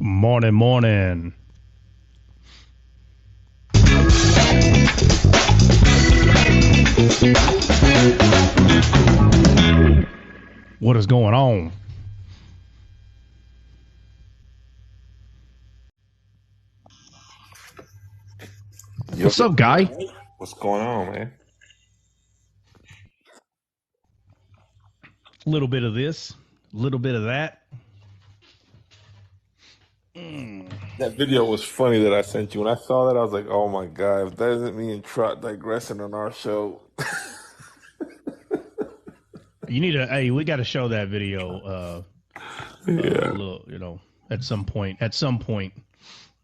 Morning, morning. What is going on? What's up, guy? What's going on, man? A little bit of this, a little bit of that. That video was funny that I sent you. When I saw that, I was like, "Oh my god! If that isn't me and Trot digressing on our show." You need to. Hey, we got to show that video. Yeah, A little, at some point. At some point.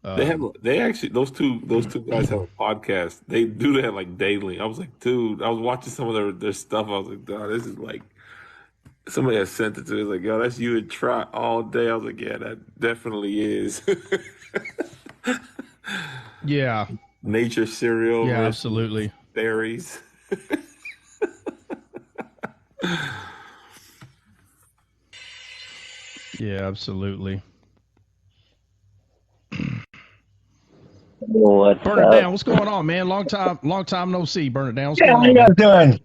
they actually those two guys have a podcast. They do that like daily. I was like, dude, I was watching some of their stuff. I was like, "God, this is like." Somebody had sent it to me. It was like, "Yo, that's you and Trot all day." I was like, "Yeah, that definitely is." Yeah. Nature cereal. Yeah, absolutely. Berries. Yeah, absolutely. Burn it down. What's going on, man? Long time no see. Burn it down. What's going on, how you guys doing?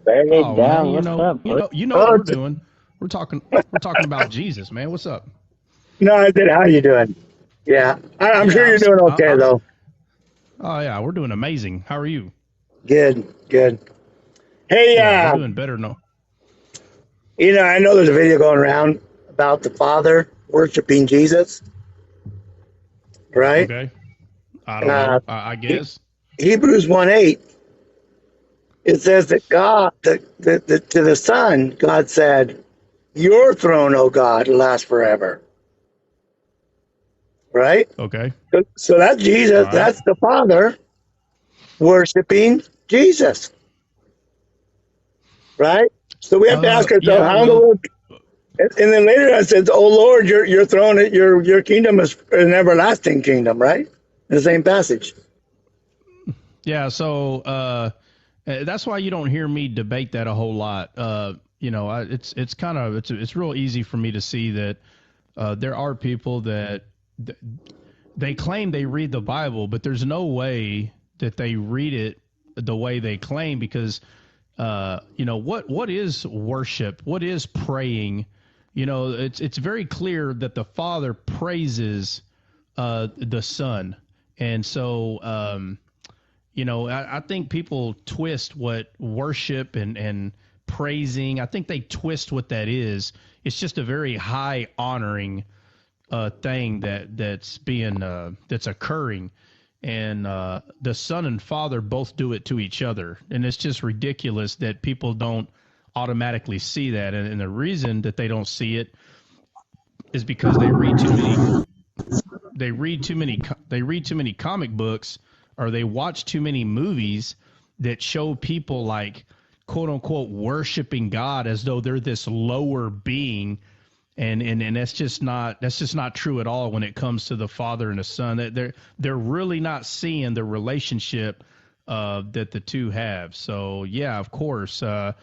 Burn it down. Man, What's up? you know what we're doing. We're talking about Jesus, man. What's up? No, I said, how you doing? Yeah, I'm sure you're doing okay, though. Oh, yeah, we're doing amazing. How are you? Good. Hey, we're doing better, no? I know there's a video going around about the Father worshiping Jesus, right? Okay. I don't know. I guess. Hebrews 1:8. It says that God, to the Son, God said, "Your throne, O God, lasts forever." Right? Okay. So that's Jesus. Right. That's the Father worshiping Jesus. Right? So we have to ask ourselves, how in the world? And then later it says, "Oh Lord, your throne, your kingdom is an everlasting kingdom." Right? In the same passage. Yeah. So that's why you don't hear me debate that a whole lot. It's real easy for me to see that there are people that they claim they read the Bible, but there's no way that they read it the way they claim, because what is worship? What is praying? It's very clear that the Father praises the Son, and so I think people twist what worship and praising. I think they twist what that is. It's just a very high honoring thing that's occurring, and the Son and Father both do it to each other, and it's just ridiculous that people don't automatically see that, and the reason that they don't see it is because they read too many comic books, or they watch too many movies that show people like quote unquote worshiping God as though they're this lower being. And that's just not true at all when it comes to the Father and the Son. They're really not seeing the relationship that the two have. So yeah, of course the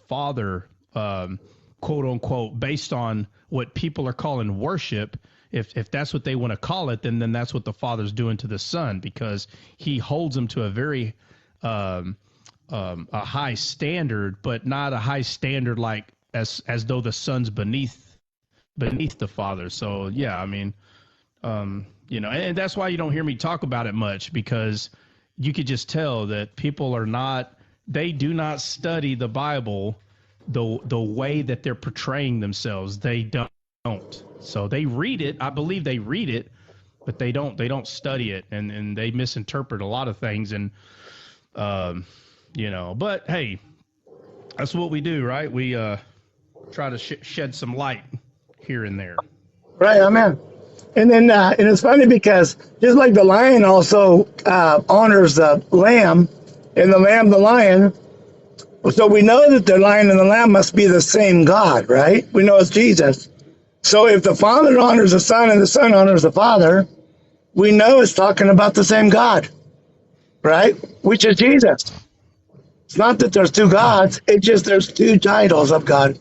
Father, quote unquote, based on what people are calling worship, if that's what they want to call it, then that's what the Father's doing to the Son, because he holds them to a very a high standard, but not a high standard like as though the Son's beneath the Father. So yeah, I mean, and that's why you don't hear me talk about it much, because you could just tell that people they do not study the Bible the way that they're portraying themselves. They don't. So they read it. I believe they read it, but they don't study it, and they misinterpret a lot of things. And but hey, that's what we do, right? We try to shed some light here and there. Right, amen. And then and it's funny because just like the lion also honors the lamb, and the lamb the lion. So we know that the lion and the lamb must be the same God, right? We know it's Jesus. So if the Father honors the Son and the Son honors the Father, we know it's talking about the same God, right? Which is Jesus. It's not that there's two gods, it's just there's two titles of God.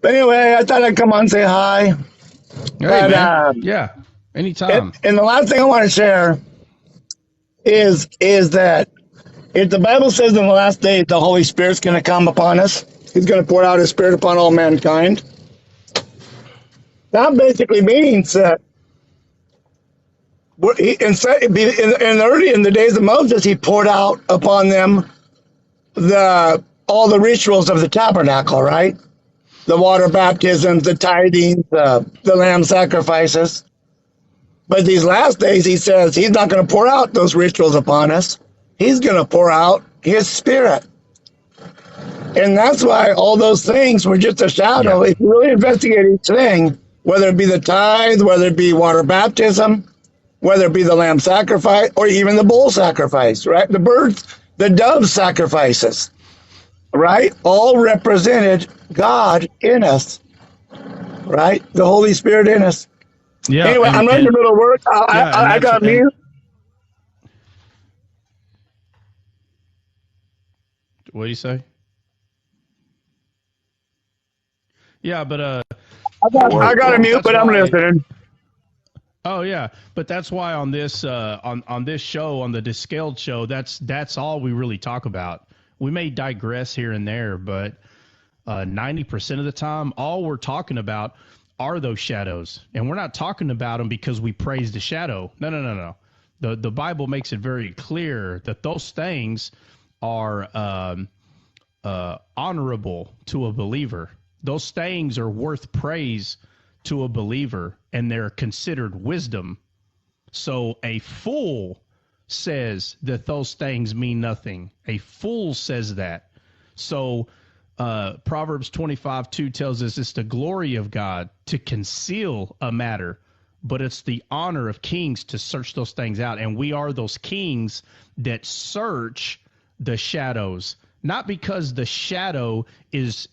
But anyway, I thought I'd come on and say hi. Hey, But man. Yeah. Anytime. and the last thing I want to share is that if the Bible says in the last days the Holy Spirit's going to come upon us, He's going to pour out His Spirit upon all mankind. That basically means that in the days of Moses, He poured out upon them all the rituals of the tabernacle, right? The water baptisms, the tithing, the lamb sacrifices. But these last days, He says He's not going to pour out those rituals upon us. He's going to pour out His Spirit. And that's why all those things were just a shadow. Yeah. If you really investigate each thing, whether it be the tithe, whether it be water baptism, whether it be the lamb sacrifice, or even the bull sacrifice, right? The dove sacrifices, right? All represented God in us, right? The Holy Spirit in us. Yeah. Anyway, I'm running a little work. I got mute. What do you say? Yeah, but I got a mute, but I'm listening. Oh yeah, but that's why on this on this show, on the Descaled show, that's all we really talk about. We may digress here and there, but 90% of the time, all we're talking about are those shadows, and we're not talking about them because we praise the shadow. No. The Bible makes it very clear that those things are honorable to a believer. Those things are worth praise to a believer, and they're considered wisdom. So a fool says that those things mean nothing. A fool says that. So Proverbs 25:2 tells us it's the glory of God to conceal a matter, but it's the honor of kings to search those things out. And we are those kings that search the shadows, not because the shadow is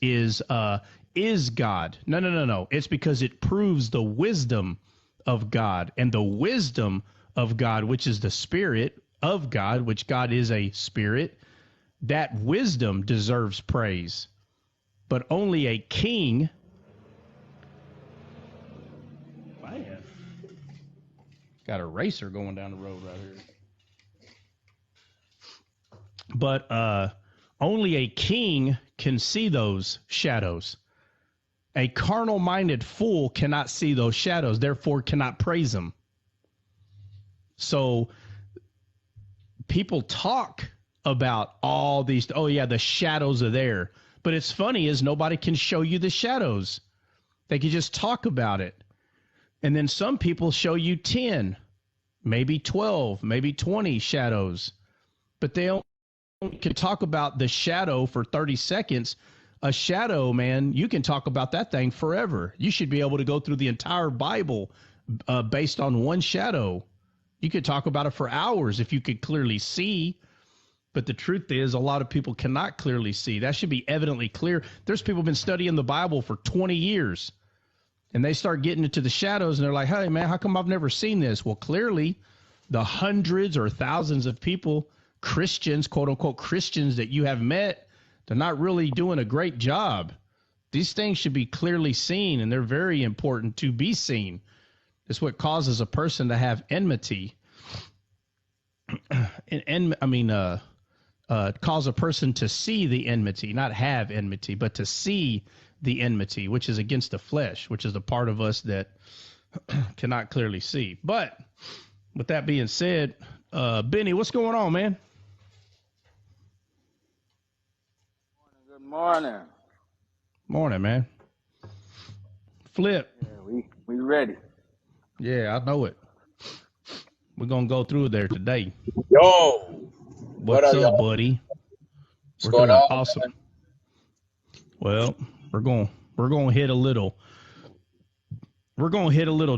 God. No. It's because it proves the wisdom of God, and the wisdom of God, which is the Spirit of God, which God is a spirit. That wisdom deserves praise, but only a king. Man, got a racer going down the road right here. But only a king can see those shadows. A carnal-minded fool cannot see those shadows, therefore cannot praise them. So people talk about all these, oh yeah, the shadows are there. But it's funny is nobody can show you the shadows. They can just talk about it. And then some people show you 10, maybe 12, maybe 20 shadows. But they only can talk about the shadow for 30 seconds. A shadow, man, you can talk about that thing forever. You should be able to go through the entire Bible based on one shadow. You could talk about it for hours if you could clearly see. But the truth is, a lot of people cannot clearly see. That should be evidently clear. There's people who've been studying the Bible for 20 years, and they start getting into the shadows, and they're like, hey, man, how come I've never seen this? Well, clearly, the hundreds or thousands of people, Christians, quote-unquote Christians that you have met, they're not really doing a great job. These things should be clearly seen, and they're very important to be seen. It's what causes a person to have enmity. Cause a person to see the enmity, not have enmity, but to see the enmity, which is against the flesh, which is the part of us that cannot clearly see. But with that being said, Benny, what's going on, man? Good morning. Morning, man. Flip. Yeah, we ready. Yeah, I know it. We're gonna go through there today. Yo, What's up, buddy? What's going on? Awesome. Man? Well, we're gonna hit a little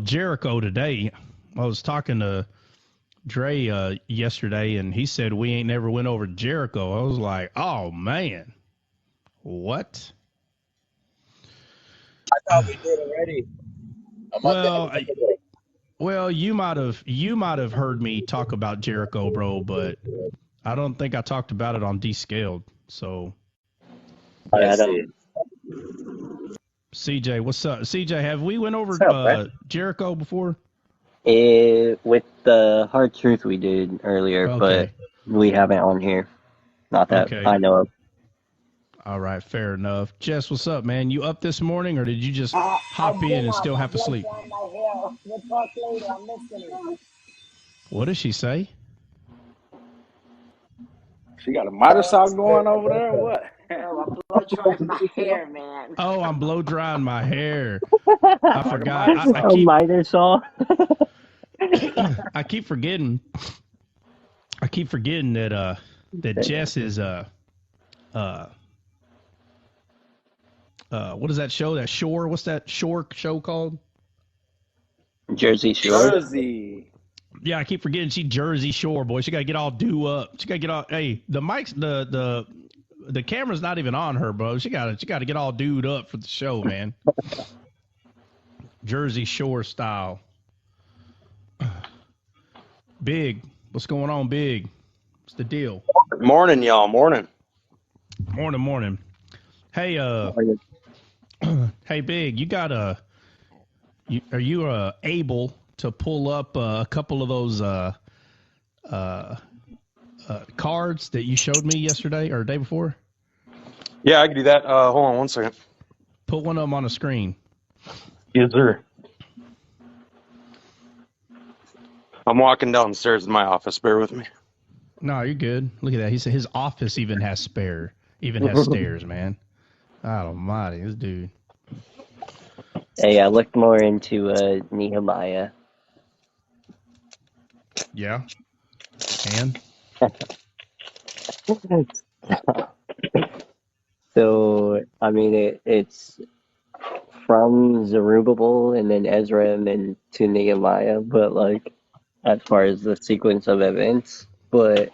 Jericho today. I was talking to Dre yesterday, and he said we ain't never went over Jericho. I was like, oh man, what? I thought we did already. Well, you might have heard me talk about Jericho, bro, but I don't think I talked about it on Descaled. So I see. CJ, what's up? CJ, have we went over What's up, man? Jericho before? With the hard truth we did earlier, but Okay. we haven't on here. Not that Okay. I know of. All right, fair enough. Jess, what's up, man? You up this morning, or did you just hop in and still half asleep? We'll talk later. I'm listening. What did she say? She got a motorcycle going over there or what? Oh, I'm blow drying my hair, man. Oh, I'm blow drying my hair. I forgot. A miter saw. I keep forgetting. I keep forgetting that Jess is what is that show? That Shore? What's that Shore show called? Jersey Shore. Jersey. Yeah, I keep forgetting she Jersey Shore, boy. She got to get all do up. She got to get all. Hey, the mic's the camera's not even on her, bro. She got to get all dude up for the show, man. Jersey Shore style. Big, what's going on, Big? What's the deal? Morning, y'all. Morning. Morning. Hey, hey, Big, you got are you able to pull up a couple of those cards that you showed me yesterday or the day before? Yeah, I can do that. Hold on one second. Put one of them on the screen. Yes, sir. I'm walking downstairs in my office. Bear with me. No, you're good. Look at that. He said his office even has stairs, man. God almighty, this dude. Hey, I looked more into Nehemiah. Yeah. And? So, I mean, it's from Zerubbabel and then Ezra and then to Nehemiah, but like as far as the sequence of events, but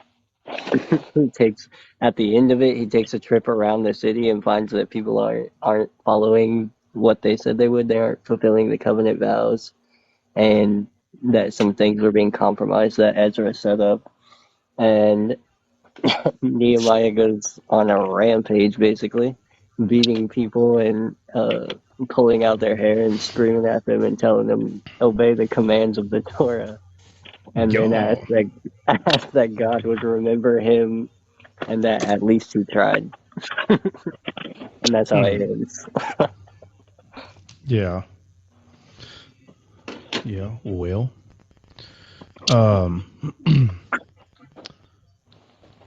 at the end of it, he takes a trip around the city and finds that people aren't following what they said they would. They aren't fulfilling the covenant vows, and that some things were being compromised that Ezra set up. And Nehemiah goes on a rampage, basically, beating people and pulling out their hair and screaming at them and telling them obey the commands of the Torah. And then ask that God would remember him and that at least he tried. And that's how it ends. Yeah. Yeah, well. Let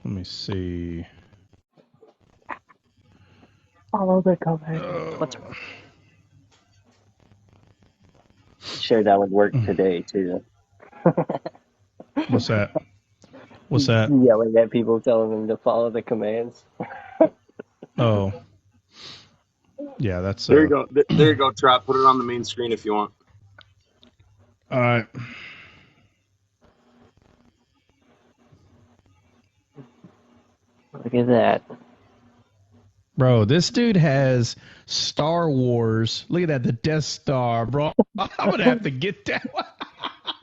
me see. Follow the command. Sure, that would work today, too. What's that? What's that? Yelling at people, telling them to follow the commands. Oh. Yeah, that's... There you go. There you go, Trot. Put it on the main screen if you want. All right. Look at that. Bro, this dude has Star Wars. Look at that, the Death Star, bro. I'm going to have to get that one.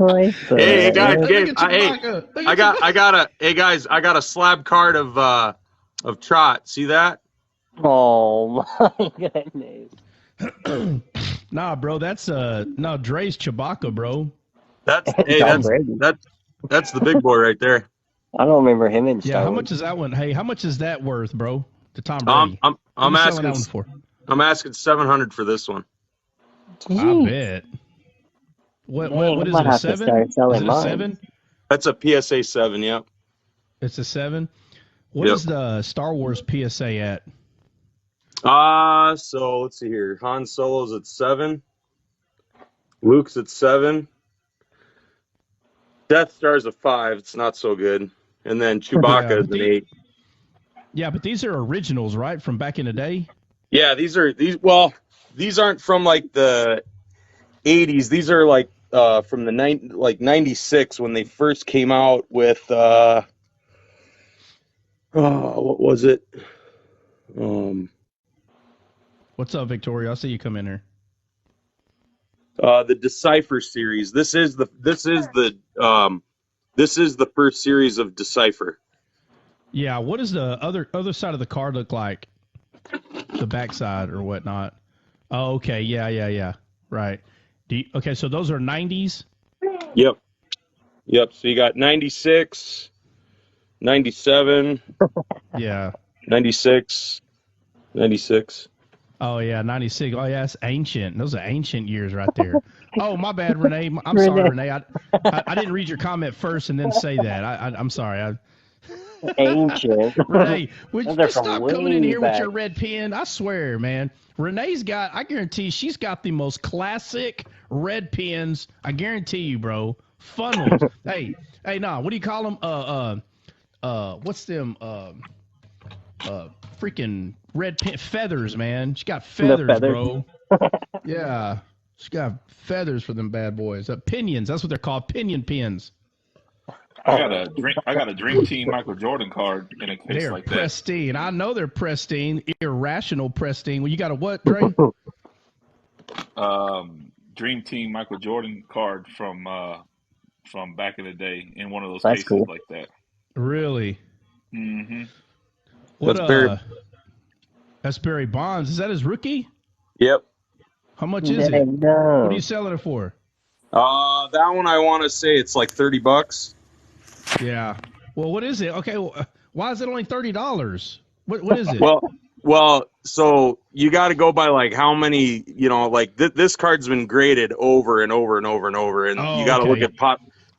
Hey guys, I got a slab card of Trot. See that? Oh my goodness. Nah, bro, that's Dre's Chewbacca, bro. That's the big boy right there. I don't remember him in Star Yeah, how Wars. much is that one? Hey, how much is that worth, bro? To Tom Brady. I'm asking that one for. I'm asking $700 for this one. I bet. What is it? A 7? Is it a 7? That's a PSA 7. Yep. It's a 7. What is the Star Wars PSA at? So let's see here. Han Solo's at 7. Luke's at 7. Death Star's a 5. It's not so good. And then Chewbacca is an 8. Yeah, but these are originals, right? From back in the day? Yeah, these aren't from like the 80s. These are like from the 96 when they first came out with what was it? What's up, Victoria? I see you come in here. The Decipher series. This is the first series of Decipher. Yeah, what does the other side of the card look like? The backside or whatnot. Oh, okay. Yeah. Right. Okay, so those are 90s? Yep. So you got 96, 97, Yeah. 96, 96. Oh, yeah, 96. Oh, yeah, that's ancient. Those are ancient years right there. Oh, my bad, Renee. I'm Renee. sorry, Renee. I didn't read your comment first and then say that. I'm sorry. Ancient. Renee, would Those you are just from stop way coming in here with back. your red pen? I swear, man. I guarantee she's got the most classic red pens. I guarantee you, bro. Fun ones. Hey, what do you call them? What's them? Freaking red pen feathers, man. She got feathers, bro. Yeah, she got feathers for them bad boys. Pinions. That's what they're called. Pinion pins. I got a Dream Team Michael Jordan card in a case They're like pristine. I know they're pristine, irrational pristine. Well, you got a what, Dre? Dream Team Michael Jordan card from back in the day in one of those That's cases cool. like that. Really? Mm-hmm. What, That's Barry Bonds. Is that his rookie? Yep. How much is it? No. What are you selling it for? That one I want to say it's like $30. Yeah. Well, what is it? Okay. Well, why is it only $30? What is it? Well, so you got to go by like how many, like this card's been graded over and over and over and over, and you got to look at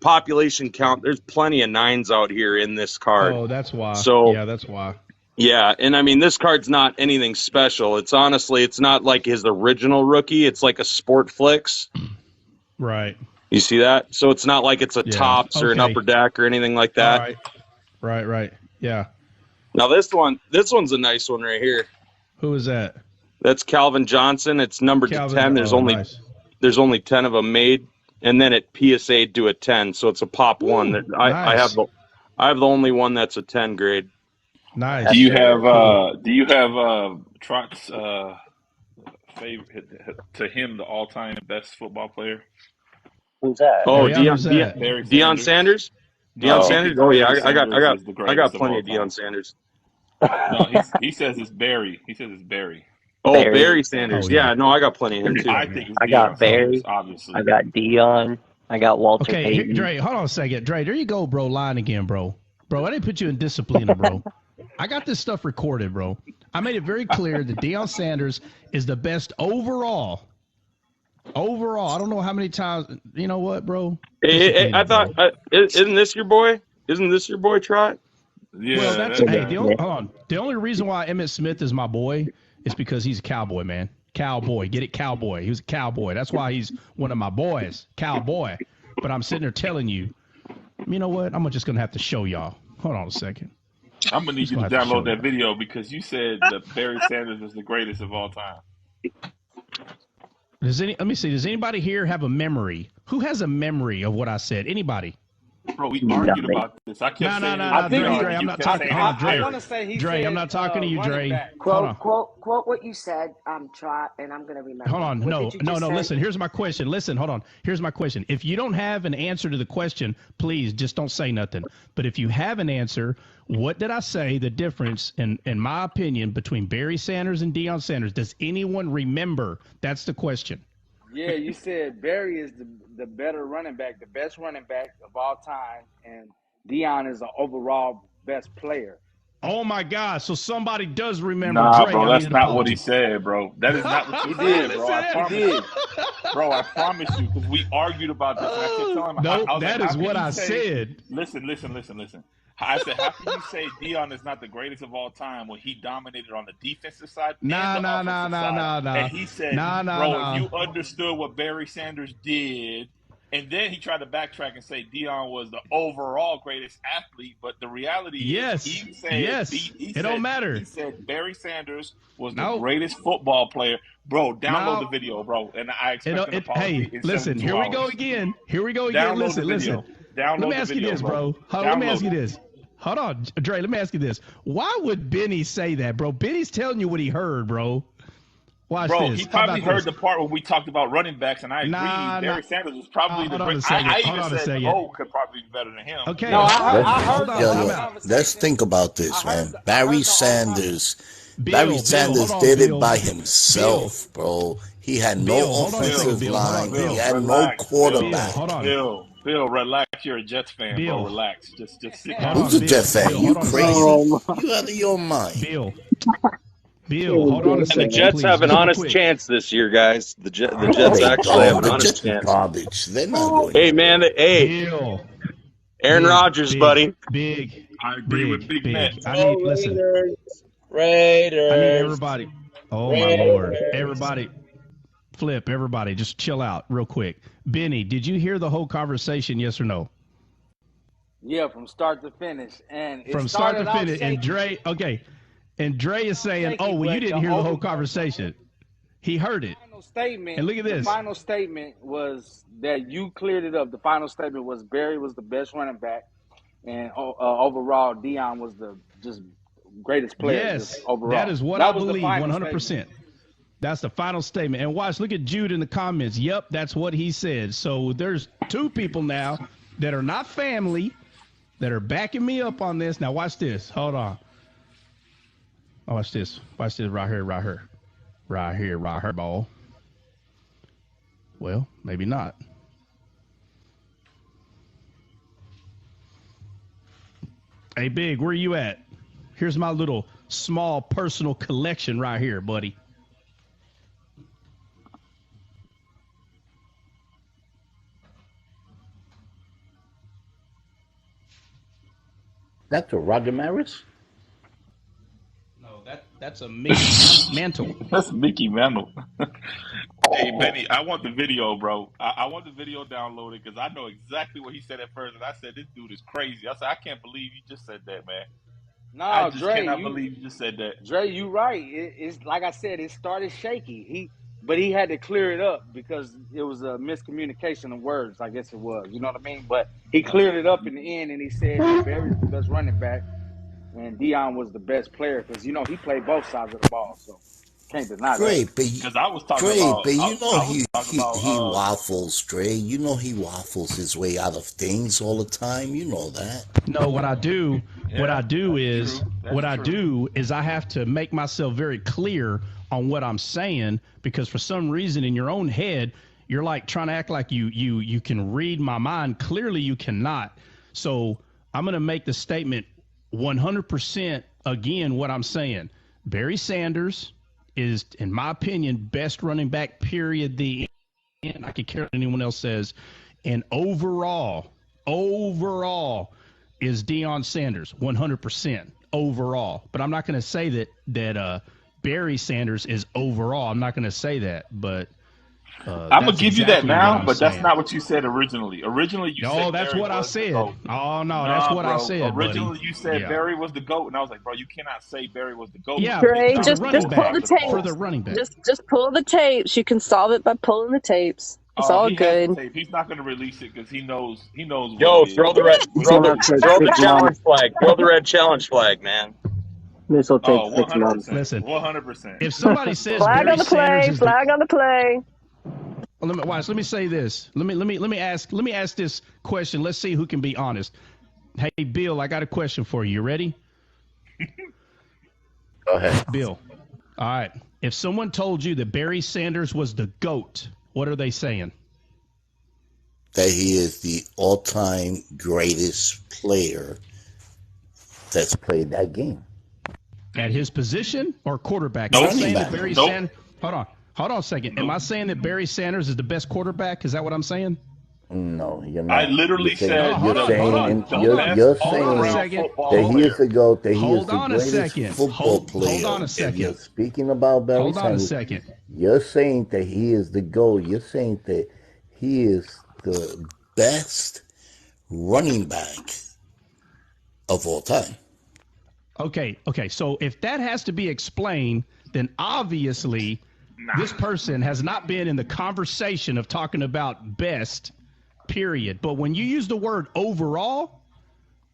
population count. There's plenty of 9s out here in this card. Oh, that's why. So yeah, that's why. Yeah, and I mean this card's not anything special. It's not like his original rookie. It's like a Sport Flicks. Right. You see that? So it's not like it's a Tops or an Upper Deck or anything like that. Right. Yeah. Now this one's a nice one right here. Who is that? That's Calvin Johnson. It's numbered to 10. There's only 10 of them made, and then it PSA'd to a 10, so it's a pop one. Nice. I have the only one that's a 10 grade. Nice. Do you have Trot's favorite to him the all-time best football player? Who's that? Oh, Deion Sanders. Deion Sanders. Oh yeah, I got plenty of Deion Sanders. No, he says it's Barry. Oh, Barry Sanders. Oh, yeah. No, I got plenty of him too. I think it's I got Barry. Obviously. I got Deion. I got Walter Payton. Dre, hold on a second. Dre, there you go, bro. Lying again, bro. Bro, I didn't put you in discipline, bro. I got this stuff recorded, bro. I made it very clear that Deion Sanders is the best overall. I don't know how many times. You know what, bro? Hey, I thought, isn't this your boy? Isn't this your boy, Trot? Yeah. Well, hold on. The only reason why Emmitt Smith is my boy is because he's a cowboy, man. Cowboy. Get it? Cowboy. He was a cowboy. That's why he's one of my boys. Cowboy. But I'm sitting there telling you, you know what? I'm just going to have to show y'all. Hold on a second. I'm going to need you to download that video because you said that Barry Sanders is the greatest of all time. Let me see. Does anybody here have a memory? Who has a memory of what I said? Anybody? Bro, we argued about this. I kept saying Dre, I'm not talking. I want to say he Dre, said, I'm not talking to you, Dre. Quote what you said, Trot, and I'm gonna remember. Hold on. No. Say? Listen, here's my question. Listen, hold on. Here's my question. If you don't have an answer to the question, please just don't say nothing. But if you have an answer, what did I say the difference, in my opinion, between Barry Sanders and Deion Sanders? Does anyone remember? That's the question. Yeah, you said Barry is the better running back, the best running back of all time, and Deion is the overall best player. Oh my God! So somebody does remember. Nah, Dre, bro, that's not what he said, bro. That is not what he did, bro. I promise you. Bro, I promise you, because we argued about this. And I kept telling him, no, that is what I said. Listen. I said, how can you say Deion is not the greatest of all time when he dominated on the defensive side? Nah. And he said, if you understood what Barry Sanders did, and then he tried to backtrack and say Deion was the overall greatest athlete, but the reality is he said, it don't matter. He said Barry Sanders was the greatest football player. Bro, download the video, bro. And I expect an apology. Hey, listen, here we go again. Listen. Let me ask you this, bro. Let me ask you this. Hold on, Dre, let me ask you this. Why would Benny say that, bro? Benny's telling you what he heard, bro. Watch bro, this. He probably heard the part where we talked about running backs, and I agree. Barry Sanders was probably the greatest. I even said could probably be better than him. Okay. No, I heard let's think about this, man. Barry Sanders Barry Sanders did it by Bill. himself, bro. He had Bill, no hold on a second, offensive Bill. Hold on, line. Bill. He had no Relax, quarterback. Hold on. Bill, relax. You're a Jets fan, Bill. bro. Relax. Just sit Hold down. on, Who's a Bill. Jet fan? Bill, You hold on a second. crazy? Oh, You out of your mind. Bill, hold on a And the second, Jets please. have an Just real honest quick. chance this year, guys. The Jets They actually have don't. an The honest Jets are chance. garbage. They're not doing Hey, it. man. Hey, Bill, Aaron Rodgers, buddy. big. I agree with Big Nets. I need, listen, Raiders. I need everybody. Oh, my Lord. Raiders. Everybody, Flip, everybody, just chill out real quick. Benny, did you hear the whole conversation, yes or no? Yeah, from start to finish. And it From start to started out finish. And shaky. Dre, okay. And Dre is saying, oh, well, you didn't hear the whole conversation. He heard it. Final statement. And look at this. The final statement was that you cleared it up. The final statement was Barry was the best running back, and overall Dion was the just greatest player. Yes, just overall. that is what That I was the believe, final 100%. statement. That's the final statement. And watch, look at Jude in the comments. Yep, that's what he said. So there's two people now that are not family that are backing me up on this. Now watch this. Hold on. Watch this. Watch this right here, right here. Right here, right here, ball. Well, maybe not. Hey, Big, where you at? Here's my little small personal collection right here, buddy. That's a Roger Maris? No, that's a Mickey Mantle. That's Mickey Mantle. Hey, Benny, I want the video, bro. I want the video downloaded because I know exactly what he said at first. And I said, this dude is crazy. I said, I can't believe you just said that, man. I No, just Dre, cannot believe you just said that. Dre, you right. It's like I said, it started shaky. But he had to clear it up because it was a miscommunication of words. I guess it was. You know what I mean? But he cleared it up in the end, and he said that Barry's the best running back, and Dion was the best player because he played both sides of the ball. So can't deny that. Great, but Because I was talking Dre, about. but you I know was he talking about, waffles, Dre. You know he waffles his way out of things all the time. You know that. No, what I do is I have to make myself very clear on what I'm saying because for some reason in your own head you're like trying to act like you can read my mind. Clearly you cannot. So I'm going to make the statement 100% again what I'm saying. Barry Sanders is, in my opinion, best running back, period. The end. I could care what anyone else says. And overall is Deion Sanders, 100% overall. But I'm not going to say that Barry Sanders is overall. I'm not going to say that, but I'm gonna give you that now, but saying. that's not what you said originally. Originally, you said No, that's Barry what I was the said. GOAT. Oh no, that's what bro. I said. Originally, buddy. you said Yeah. Barry was the GOAT, and I was like, bro, you cannot say Barry was the GOAT. Yeah, Dre, for just the running pull the back. tapes. For the running back. Just pull the tapes. You can solve it by pulling the tapes. It's all He has good. the tape. He's not gonna release it because he knows. Yo, what it throw is. the red, throw Not for the 6 challenge months. flag. Throw the red challenge flag, man. This will take 6 months. 100%. Listen, 100%. if somebody says Flag Barry on the play. Sanders is Flag on the play. Let me say this. Let me ask this question. Let's see who can be honest. Hey, Bill, I got a question for you. You ready? Go ahead. Bill. All right. If someone told you that Barry Sanders was the GOAT, what are they saying? That he is the all-time greatest player that's played that game. At his position or quarterback? Nope. Am I saying that Running back. Barry Nope. Sanders? Hold on a second. Am I saying that Barry Sanders is the best quarterback? Is that what I'm saying? No, you're not. I literally You're saying- said hold you're on, saying hold on, and hold you're, on. you're Hold on a saying second. that he is the GOAT, that he is Hold the on a greatest second. football Hold player. on a If second. you're speaking about Barry Hold on a Sanders, second. you're saying that he is the GOAT. You're saying that he is the best running back of all time. Okay. So if that has to be explained, then obviously this person has not been in the conversation of talking about best, period. But when you use the word overall,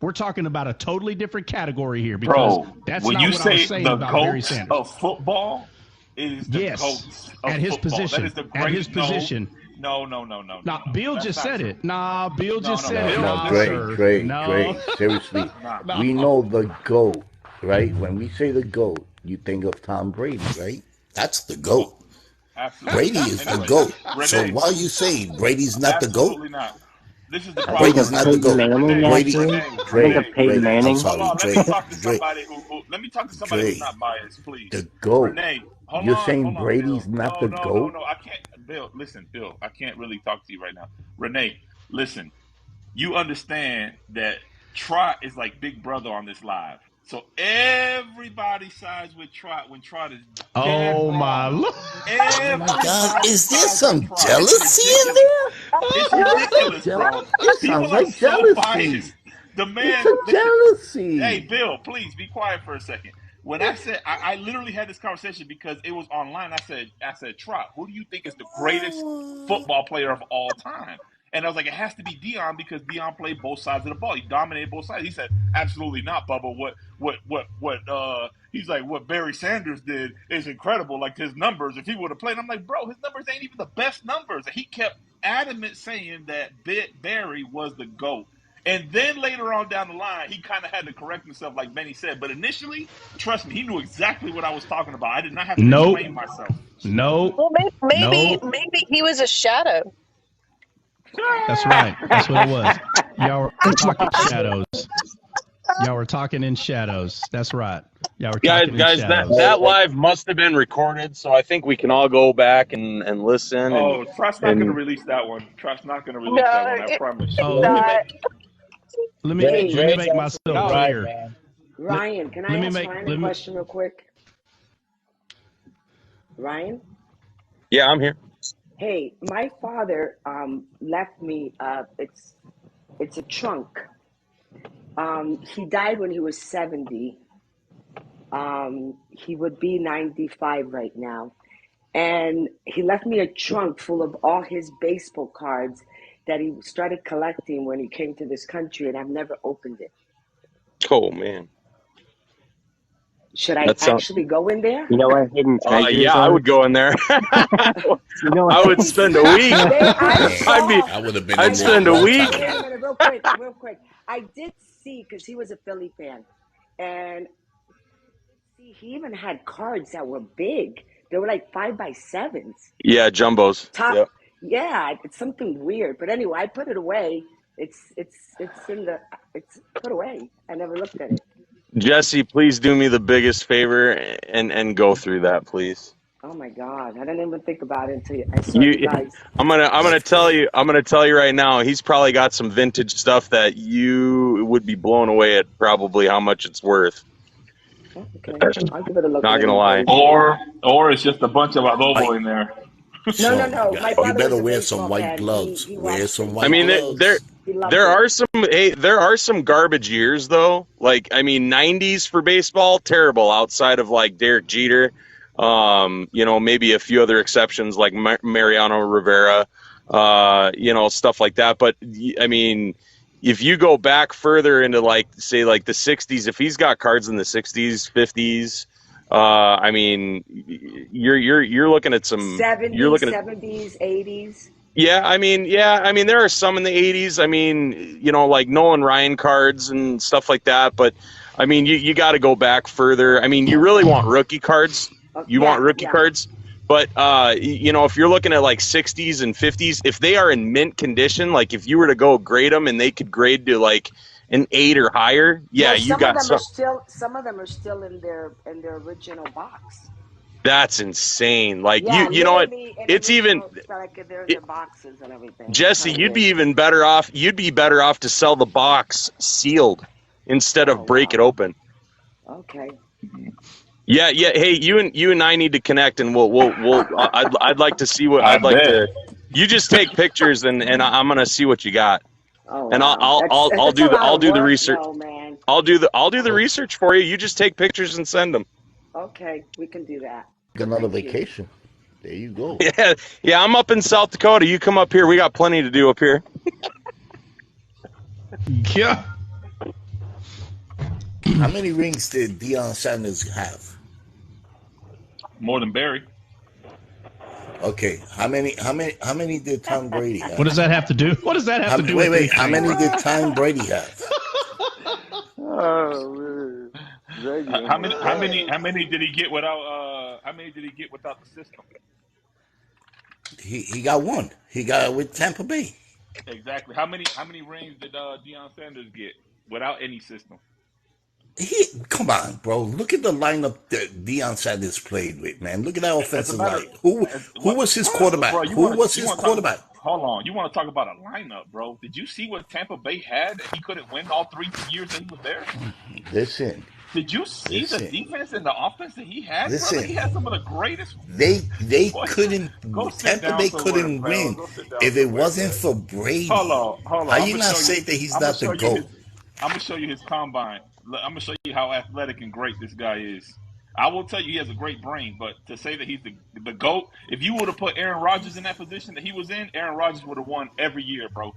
we're talking about a totally different category here because Bro, that's when not you what I was say saying the about Barry GOAT Sanders. of football, it is the Yes, GOAT of at his football. position. That is the At his greatest. position. No. Nah, Bill That's just not said true. it. Nah, Bill just no, said it. Bill- Nah, Dre, sir. Dre, seriously. No. We know the GOAT, right? When we say the GOAT, you think of Tom Brady, right? That's the GOAT. Absolutely. Brady is the Anyway, GOAT. So Renee, while you say Brady's not the GOAT, absolutely not. This is the I think problem, Brady's of not the Renee. Peyton GOAT. Manning, actually. I think of Peyton I'm Manning. Hold sorry, on. Let Dre, me talk to Dre, somebody let me talk to somebody who's Dre, not biased, please. the GOAT. Renee, You're saying hold on, Bill. Brady's not the GOAT? No. I can't. Bill, listen, Bill. I can't really talk to you right now. Renee, listen. You understand that Trot is like Big Brother on this live. So everybody sides with Trot when Trot is dead Oh wrong. my Lord. Oh my God, Everybody is there sides some with Trot. jealousy It's in ridiculous. there? It's There's some ridiculous, bro. It People sounds are like so jealousy. biased. The It's man, a listen. jealousy. Hey, Bill, please be quiet for a second. When I said, I literally had this conversation because it was online. I said, Trot, who do you think is the greatest football player of all time? And I was like, it has to be Dion because Dion played both sides of the ball. He dominated both sides. He said, absolutely not, Bubba. He's like, what Barry Sanders did is incredible. Like his numbers, if he would have played, I'm like, bro, his numbers ain't even the best numbers. And he kept adamant saying that Barry was the GOAT. And then later on down the line, he kind of had to correct himself, like Benny said. But initially, trust me, he knew exactly what I was talking about. I did not have to explain myself. Well, maybe he was a shadow. That's right. That's what it was. Y'all were talking shadows. Y'all were talking in shadows. That's right. Y'all were talking in Guys, shadows. that live must have been recorded, so I think we can all go back and listen. Oh, Trot's not going to release that one. Trot's not going to release that one. I promise. Oh, let me make myself clear. Right, Ryan, can I ask Ryan a question real quick? Ryan? Yeah, I'm here. Hey, my father left me. It's a trunk. He died when he was 70. He would be 95 right now. And he left me a trunk full of all his baseball cards that he started collecting when he came to this country, and I've never opened it. Oh, man. Should I actually go in there? You know where hidden treasures yeah, are? I would go in there. I would spend a week. I'd spend a week. Wait a minute, real quick. I did see, because he was a Philly fan, and he even had cards that were big. They were like 5x7s. Yeah, jumbos. Yep. Yeah, it's something weird. But anyway, I put it away. It's put away. I never looked at it. Jesse, please do me the biggest favor and go through that, please. Oh my God, I didn't even think about it until I saw you guys. I'm gonna tell you right now. He's probably got some vintage stuff that you would be blown away at probably how much it's worth. Okay, I'll give it a look. Not gonna lie. Or it's just a bunch of adobo in there. No. My father you better was a wear baseball some white fan. gloves. He Wear some white I mean, gloves. there are some garbage years though. Like, I mean, 90s for baseball, terrible outside of like Derek Jeter. Maybe a few other exceptions like Mariano Rivera, stuff like that. But I mean, if you go back further into like, say, like the 60s, if he's got cards in the 60s, 50s, I mean, you're looking at some 70s, 80s. Yeah, I mean, there are some in the 80s. I mean, like Nolan Ryan cards and stuff like that. But I mean, you got to go back further. I mean, you really want rookie cards. You want rookie cards. But, if you're looking at like 60s and 50s, if they are in mint condition, like if you were to go grade them and they could grade to like an 8 or higher, you got some. Some of them are still in their original box. That's insane. Like you know what? It's even like their boxes and everything. Jesse, you'd be better off to sell the box sealed instead of break it open. Okay. Yeah. Hey, you and I need to connect, and we'll I'd like to see what you just take pictures and I'm gonna see what you got. Oh, and wow. I'll do the research. No, man. I'll do the research for you. You just take pictures and send them. Okay, we can do that. Another vacation. There you go. Yeah. I'm up in South Dakota. You come up here. We got plenty to do up here. Yeah. How many rings did Deion Sanders have? More than Barry. Okay. How many did Tom Brady have? What does that have to do? What does that have to do? Wait. How many did Tom Brady have? Xavier. How many did he get without? How many did he get without the system? He got one. He got it with Tampa Bay. Exactly. How many rings did Deion Sanders get without any system? Come on, bro. Look at the lineup that Deion Sanders played with, man. Look at that As a offensive matter, line. Who what, was his bro? quarterback? Who was You his want to talk about? quarterback? Hold on. You want to talk about a lineup, bro? Did you see what Tampa Bay had that he couldn't win all 3 years that he was there? Listen. Did you see the defense and the offense that he had, brother? He Listen. had some of the greatest. They Boy, couldn't. go sit Tampa down Bay somewhere, couldn't pal. win Go sit down if it somewhere, wasn't man. for Brady. Hold on. How you not say that he's not the GOAT? I'm gonna show you his combine. I'm gonna show you how athletic and great this guy is. I will tell you he has a great brain, but to say that he's the GOAT, if you would have put Aaron Rodgers in that position that he was in, Aaron Rodgers would have won every year, bro.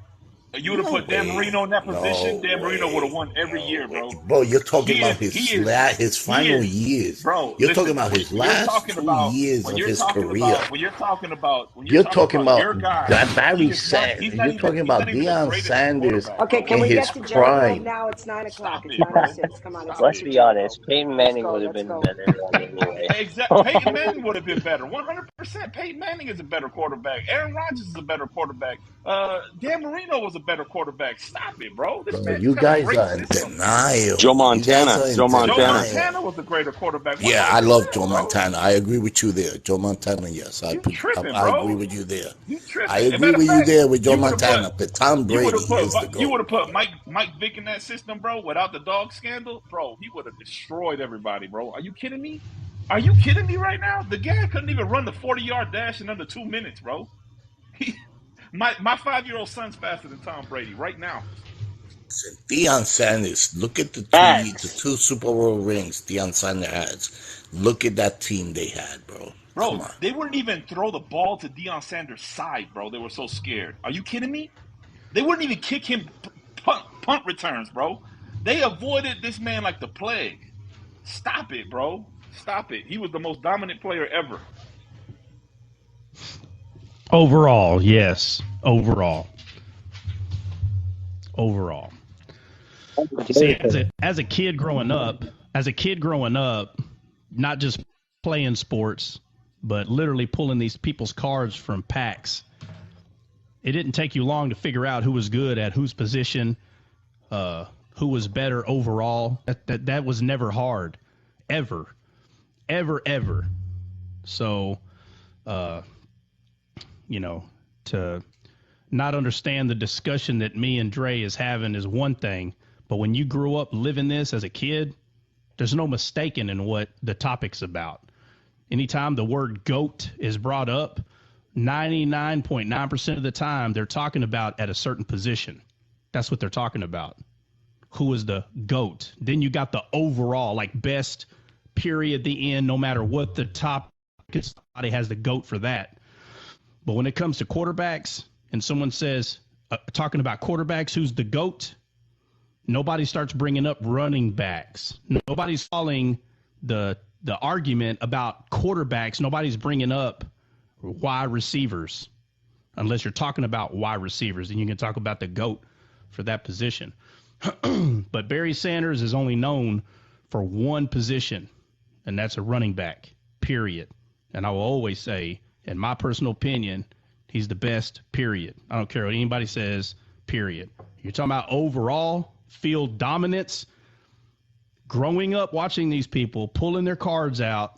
You would have put Dan Marino in that position, Dan Marino would have won every year, bro. Bro, you're talking about his final years. Bro, you're talking about his last 2 years of his career. When you're talking about your guy. That Barry Sanders. You're talking about Deion Sanders. Okay, can we get to Jericho now? It's 9 o'clock. It's 9:06. Come on, let's be honest. Peyton Manning would have been better anyway. Exactly. Peyton Manning would have been better. 100%. Peyton Manning is a better quarterback. Aaron Rodgers is a better quarterback. Dan Marino was a better quarterback. Stop it, bro. You guys are in denial. Joe Montana. Joe Montana was a greater quarterback. Yeah, I love Joe Montana. I agree with you there. Joe Montana, yes. I agree with you there. I agree with you there with Joe Montana. But Tom Brady is the GOAT. You would have put Mike Vick in that system, bro, without the dog scandal. Bro, he would have destroyed everybody, bro. Are you kidding me? Are you kidding me right now? The guy couldn't even run the 40-yard dash in under 2 minutes, bro. My 5-year-old son's faster than Tom Brady right now. Deion Sanders, look at the two Super Bowl rings Deion Sanders has. Look at that team they had, bro. Bro, they wouldn't even throw the ball to Deion Sanders' side, bro. They were so scared. Are you kidding me? They wouldn't even kick him punt returns, bro. They avoided this man like the plague. Stop it, bro. Stop it. He was the most dominant player ever. Overall, yes. Overall. See, as a kid growing up, not just playing sports, but literally pulling these people's cards from packs, it didn't take you long to figure out who was good at whose position, who was better overall. That was never hard, ever. So, to not understand the discussion that me and Dre is having is one thing, but when you grew up living this as a kid, there's no mistaking in what the topic's about. Anytime the word GOAT is brought up, 99.9% of the time they're talking about at a certain position. That's what they're talking about. Who is the GOAT? Then you got the overall, like best, period, the end, no matter what the topic is, somebody has the GOAT for that. But when it comes to quarterbacks and someone says, talking about quarterbacks, who's the GOAT? Nobody starts bringing up running backs. Nobody's following the argument about quarterbacks. Nobody's bringing up wide receivers, unless you're talking about wide receivers, and you can talk about the GOAT for that position. But Barry Sanders is only known for one position, and that's a running back, period. And I will always say, in my personal opinion, he's the best, period. I don't care what anybody says, period. You're talking about overall field dominance. Growing up watching these people pulling their cards out,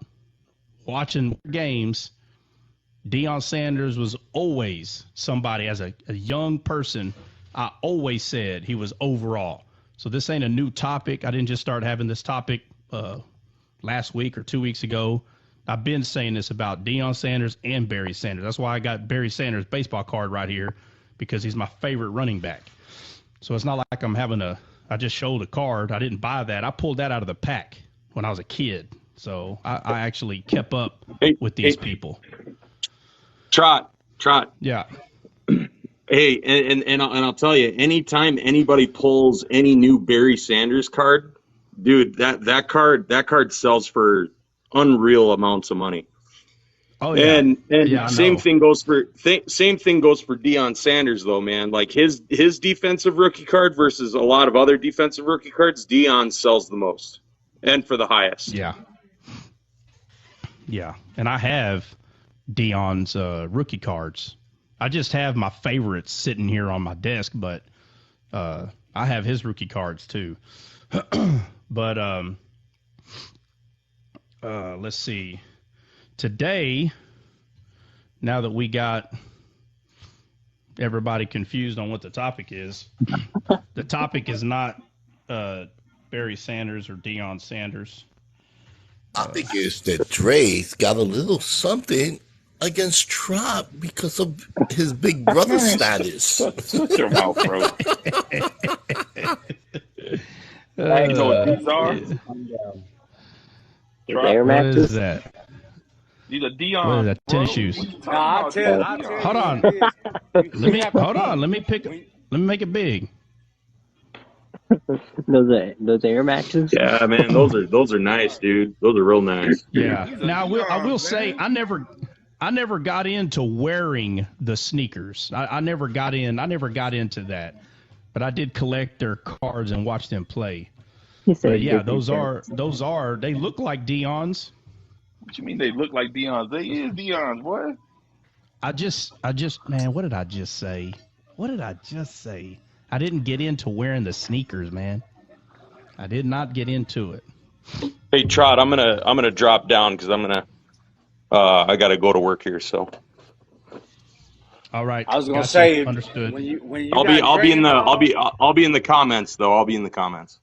watching games, Deion Sanders was always somebody, as a young person, I always said he was overall. So this ain't a new topic. I didn't just start having this topic last week or 2 weeks ago. I've been saying this about Deion Sanders and Barry Sanders. That's why I got Barry Sanders' baseball card right here, because he's my favorite running back. So it's not like I just showed a card. I didn't buy that. I pulled that out of the pack when I was a kid. So I actually kept up with these people. Trot. Yeah. Hey, and I'll tell you, anytime anybody pulls any new Barry Sanders card, dude, that card sells for unreal amounts of money. Oh yeah. And same thing goes for Deion Sanders though, man. Like his defensive rookie card versus a lot of other defensive rookie cards, Deion sells the most. and for the highest. Yeah. Yeah. And I have Dion's rookie cards. I just have my favorites sitting here on my desk, but I have his rookie cards too. But let's see. Today, now that we got everybody confused on what the topic is, the topic is not Barry Sanders or Deion Sanders. I think it's that Dre's got a little something against Trop because of his big brother status. Shut your mouth, bro. You know what these are? Air What Maxes? is that? These are Dion. What is that? Tennis bro. shoes. What you talking Nah, about? I'll Dion. tell Hold you on. this. Let me hold on. Let me make it big. Those Air Maxes? Yeah, man, those are nice, dude. Those are real nice. Yeah. These are Now I will Dion's, say man. I never got into wearing the sneakers. I never got into that. But I did collect their cards and watch them play. He said But yeah, Disney those Channel. are they look like Dion's. What you mean they look like Dion's? They is Dion's, boy. I just man, what did I just say? I didn't get into wearing the sneakers, man. I did not get into it. Hey, Trot, I'm gonna drop down because I gotta go to work here. So All right. I was gonna gotcha. say Understood. when you I'll got be in Dre the involved, I'll be in the comments though. I'll be in the comments.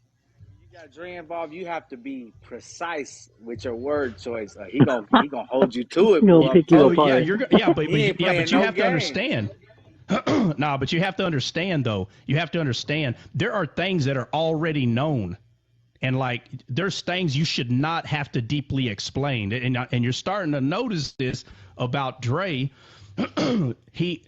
you got Dre involved, you have to be precise with your word choice. He gonna hold you to it. He'll boy. pick you Oh apart. yeah, but He ain't playing but you no have to game. understand. No, but you have to understand though. You have to understand there are things that are already known, and like there's things you should not have to deeply explain. And you're starting to notice this about Dre. he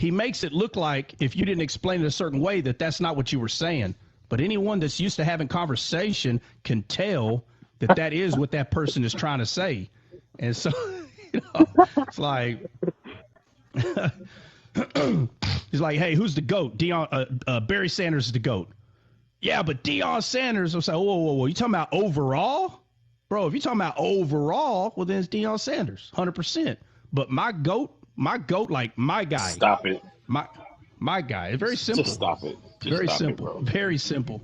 makes it look like if you didn't explain it a certain way that's not what you were saying. But anyone that's used to having conversation can tell that is what that person is trying to say. And so it's like. He's like, hey, who's the GOAT? Barry Sanders is the GOAT. Yeah, but Deion Sanders will say, whoa. You talking about overall? Bro, if you're talking about overall, well, then it's Deion Sanders, 100%. But my GOAT, like my guy. Stop it. My guy. It's very simple. Just stop it. Just Very stop simple. It, bro. Very simple.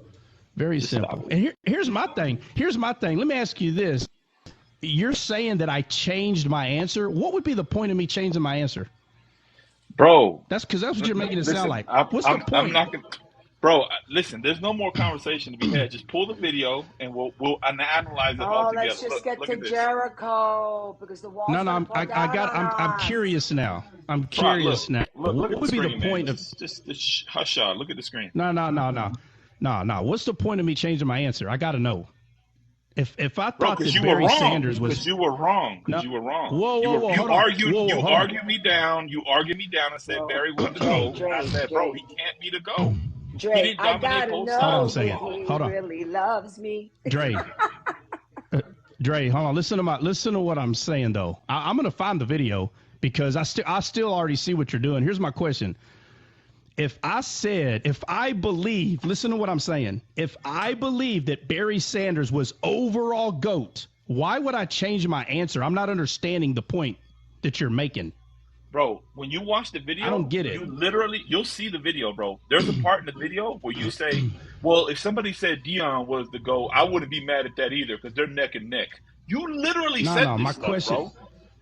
Very Just simple. stop it. And here's my thing. Let me ask you this. You're saying that I changed my answer. What would be the point of me changing my answer? Bro, That's because that's what you're making it listen, sound like. What's I'm the point? not gonna, bro. Listen, there's no more conversation to be had. Just pull the video and we'll analyze it all Oh, together. let's just get Look to at this. Jericho because the walls No, gonna fall down on I'm us. curious now. I'm Trot, curious now. Look What at would the be screen, the point man. of? Just hush y'all. Look at the screen. No. What's the point of me changing my answer? I got to know. If I Bro, thought because that you were Barry wrong. Sanders was Because you were wrong. No. Because you were wrong. Whoa, You hold on. argued. Whoa, You hold on. argued me down. You argued me down and said Bro, Barry was the GOAT. And I said, bro, Dre, he can't be the GOAT. He Dre, didn't I dominate gotta both Hold on a sides. know second. if he Hold on. really loves me. Dre, hold on. Listen to what I'm saying though. I'm gonna find the video because I still already see what you're doing. Here's my question. If I believe, listen to what I'm saying. If I believe that Barry Sanders was overall GOAT, why would I change my answer? I'm not understanding the point that you're making. Bro, when you watch the video, I don't get it. You'll see the video, bro. There's a part in the video where you say, well, if somebody said Dion was the GOAT, I wouldn't be mad at that either because they're neck and neck. You literally said this my stuff, question, bro.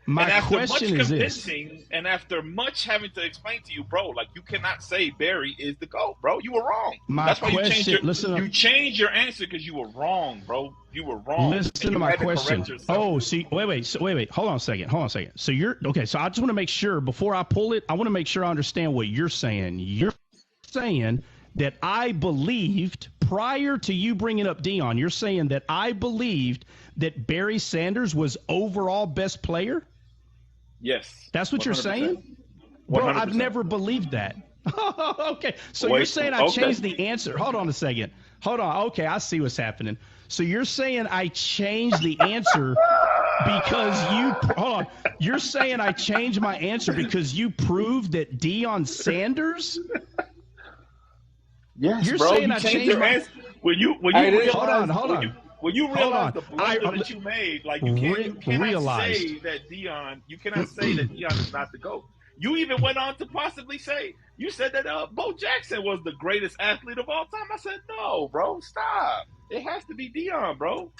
My and after question much is this. convincing, and after much having to explain to you, bro, like you cannot say Barry is the GOAT, bro. You were wrong. My That's why question, you changed your answer because you were wrong, bro. You were wrong. Listen and to my had question. correct yourself. See, wait. Hold on a second. So you're okay. So I just want to make sure before I pull it, I want to make sure I understand what you're saying. You're saying that I believed prior to you bringing up Dion. You're saying that I believed that Barry Sanders was overall best player. Yes. That's what 100%. You're saying? Bro, 100%. I've never believed that. Okay. So Wait, you're saying I changed the answer. Hold on a second. Hold on. Okay, I see what's happening. So you're saying I changed the answer because hold on. You're saying I changed my answer because you proved that Deion Sanders? Yes, You're bro. saying You I changed changed your my answer. when you Hey, this, realize hold on. when you Hold realize on. the blunder that you made, like you cannot realized. say that Dion, you cannot say that Dion is not the GOAT. You even went on to possibly say, you said that Bo Jackson was the greatest athlete of all time. I said, no, bro, stop. It has to be Dion, bro.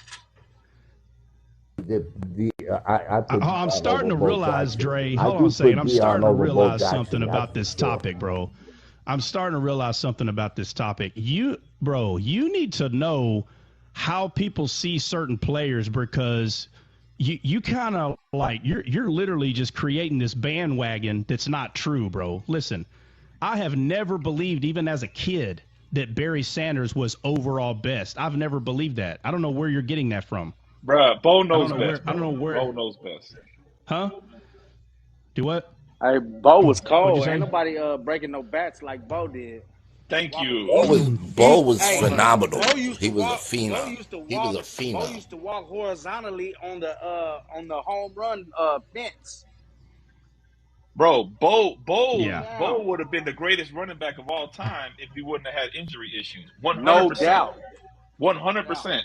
I'm starting to realize, Dre. Hold on a second. I'm starting to realize something about this topic, bro. I'm starting to realize something about this topic. You need to know how people see certain players, because you kind of like you're literally just creating this bandwagon that's not true, bro. Listen, I have never believed, even as a kid, that Barry Sanders was overall best. I've never believed that. I don't know where you're getting that from. Bruh, Bo knows best. I don't know where. Bo knows best. Huh? Do what? hey, Bo was cold. What'd you Ain't say? nobody breaking no bats like Bo did. Thank you. Bo was Hey, phenomenal. Bo used to He was a walk. Bo phenom. used to He was walk. a phenom. Bo used to walk horizontally on the home run fence. Bro, Bo Yeah. would have been the greatest running back of all time if he wouldn't have had injury issues. 100%. No doubt. 100%.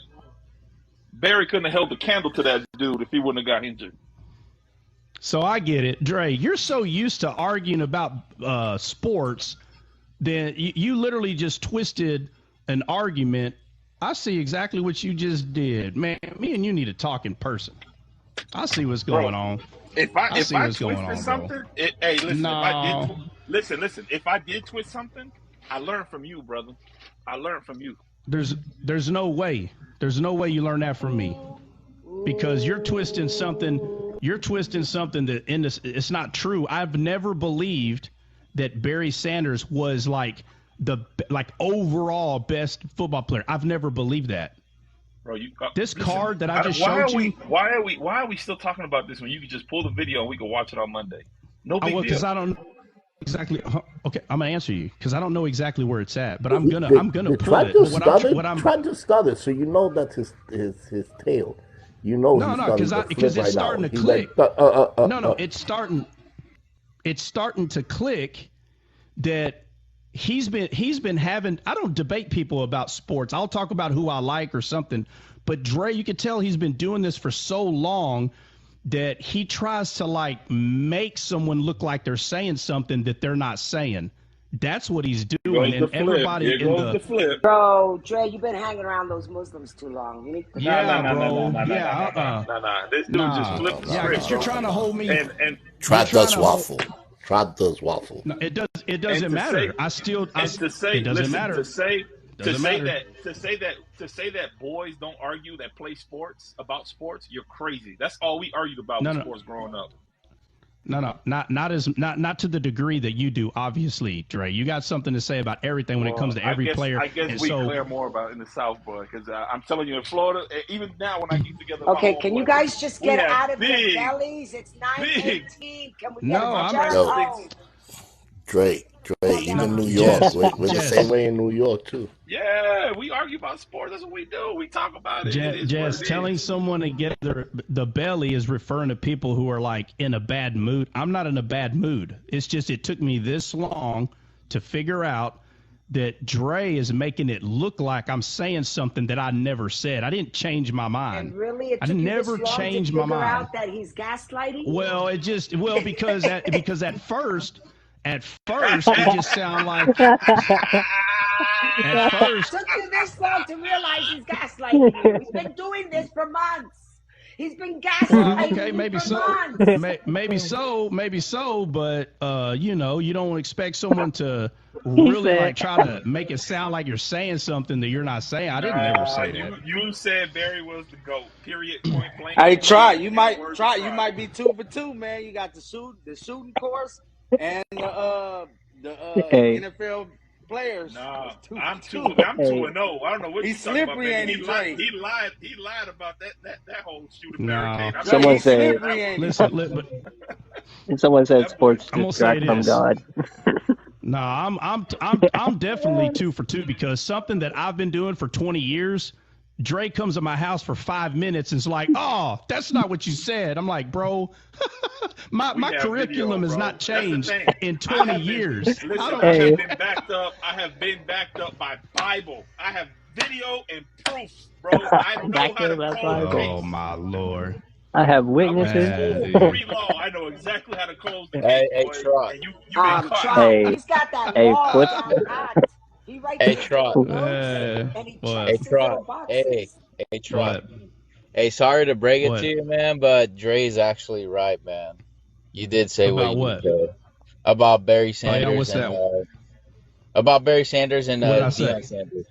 Barry couldn't have held the candle to that dude if he wouldn't have got injured. So I get it. Dre, you're so used to arguing about sports that you literally just twisted an argument. I see exactly what you just did. Man, me and you need to talk in person. I see what's going on. If I twisted on, something, hey, listen, no. if I did listen, if I did twist something, I learned from you, brother. I learned from you. There's no way. There's no way you learn that from me. Because you're twisting something that it's not true. I've never believed that Barry Sanders was like the overall best football player. I've never believed that. Bro, this card that I just showed you. Why are we still talking about this when you can just pull the video and we can watch it on Monday? No big deal. Because I don't exactly. Okay, I'm gonna answer you because I don't know exactly where it's at, but I'm gonna pull it. Try to start it so you know that's his tail. You know, because it's starting to click. It's starting to click that he's been having. I don't debate people about sports. I'll talk about who I like or something. But Dre, you can tell he's been doing this for so long that he tries to like make someone look like they're saying something that they're not saying. That's what he's doing, and everybody in the flip. Bro, Dre, you've been hanging around those Muslims too long. You need to This dude just flipped the script. Because you're trying to hold me. And Trot does waffle. Trot does waffle. No, it doesn't matter. It doesn't matter. To say that boys don't argue that play sports about sports, you're crazy. That's all we argued about with sports growing up. No, not to the degree that you do. Obviously, Dre, you got something to say about everything when it comes to every player. I guess we care more about it in the South, boy, because I'm telling you, in Florida, even now when I keep together. Okay, can you guys just get out of your bellies? It's 9:18. Can we get to Jericho? Dre, even New York, we're the same way in New York too. Yeah, we argue about sports. That's what we do. We talk about it. Jess, telling someone to get the belly is referring to people who are like in a bad mood. I'm not in a bad mood. It's just it took me this long to figure out that Dre is making it look like I'm saying something that I never said. I didn't change my mind. And really, it took I you never this long changed to my figure mind. out that he's gaslighting? Well, because at first it just sounded like. At first, it took you this long to realize he's gaslighting you. He's been doing this for months. He's been gaslighting okay, maybe you for so. months. Maybe so, but you don't expect someone to really try to make it sound like you're saying something that you're not saying. I didn't ever say that. You said Barry was the GOAT. Period. Point blank. Hey, you might be 2 for 2, man. You got the shooting course and the NFL players. Nah, I'm 2-0. I don't know what he's you're talking slippery, about. ain't he, Dre? He lied about that whole shooting No. barricade. Someone said, someone said sports distract from God. No, I'm definitely 2 for 2 because something that I've been doing for 20 years. Dre comes to my house for 5 minutes and is like, "Oh, that's not what you said." I'm like, "Bro, my curriculum has not changed in 20 years." Listen, I have been backed up by Bible. I have video and proof, bro. I know Back how to to that close Bible. Oh cases. my Lord. I have I went witnesses. to school pre-law. I know exactly how to close the case, Hey, boy. Trot. And you been caught. Trot, Hey, he's got that hey, law flip. down pat. He writes Hey, his Trot. little notes and he What? Hey, checks his Trot. little boxes. Hey, Trot. What? Hey, sorry to break it What? to you, man, but Dre's actually right, man. You did say what About you what? did say about Barry Oh yeah, Sanders what's and that? about Barry Sanders and What did I say? Deion Sanders.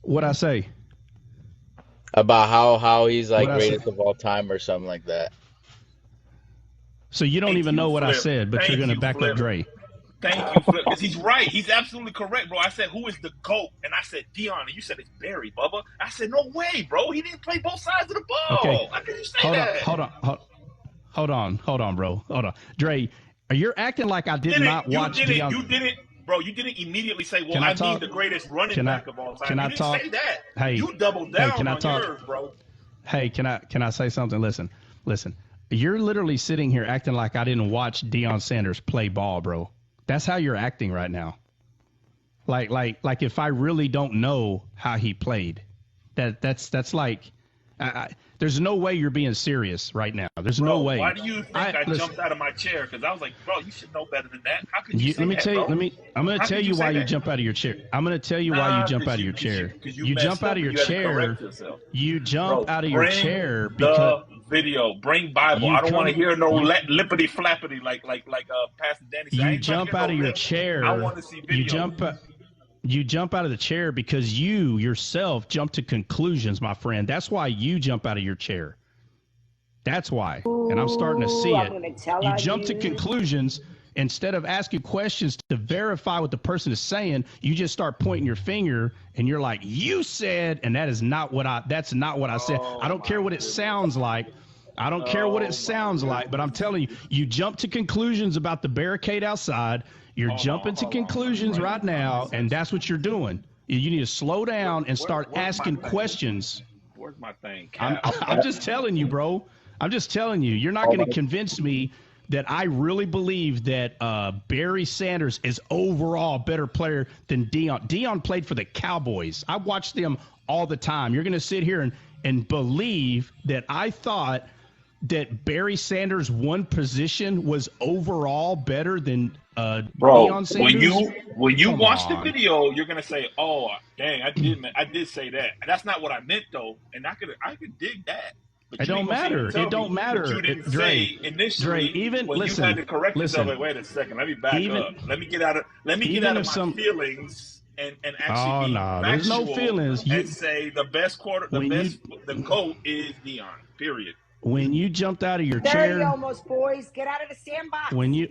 What'd I say? About how he's like What'd I say? greatest of all time or something like that. So you don't Thank even you, know what I Flip. said, but you're Thank gonna you, back up Flip. Dre. Thank you, Flip, because he's right. He's absolutely correct, bro. I said, who is the GOAT? And I said, Deion. And you said, it's Barry, Bubba. I said, no way, bro. He didn't play both sides of the ball. Okay. How can you say Hold that? on, bro. Hold on. Dre, you're acting like I did not watch Deion. You didn't immediately say, well, Can I I talk? mean the greatest running Can I- back of all time. can You I didn't talk? say that. Hey, You doubled hey, down can I on talk? yours, bro. Hey, can I say something? Listen. You're literally sitting here acting like I didn't watch Deion Sanders play ball, bro. That's how you're acting right now. Like if I really don't know how he played, that's like, there's no way you're being serious right now. There's no way. Why do you think I jumped out of my chair? Because I was like, bro, you should know better than that. How could you say Let me that, tell you. bro? I'm going to How tell could you you say why you that? jump out of your chair. I'm going to tell you why you jump out of your chair. You jump out of your chair. You jump out of your chair because the video. Bring Bible. I don't want to hear no lippity flappity like Pastor Danny said. You jump out of your chair. I want to see video. You jump out of the chair because you yourself jump to conclusions, my friend. That's why you jump out of your chair. That's why. And I'm starting to see it. You jump to conclusions instead of asking questions to verify what the person is saying. You just start pointing your finger and you're like, you said, and that's not what I said. I don't care what it sounds like. I don't care what it sounds like, but I'm telling you, you jump to conclusions about the barricade outside. You're jumping to conclusions right now, and that's what you're doing. You need to slow down and start asking questions. Where's my thing? I'm just telling you, bro. I'm just telling you. You're not going to convince me that I really believe that Barry Sanders is overall a better player than Deion. Deion played for the Cowboys. I watched them all the time. You're going to sit here and believe that I thought that Barry Sanders' one position was overall better than Deion Sanders? When you watch the video, you're gonna say, "Oh, dang, I did say that." That's not what I meant though, and I could dig that. But it don't matter. It don't matter. You didn't say initially. Even when listen. You had to correct yourself. Like, wait a second. Let me back up. Let me get out of my feelings and actually be there's no feelings. And say the GOAT is Deion. Period. When you jumped out of your There chair, you almost, boys. Get out of the sandbox. When you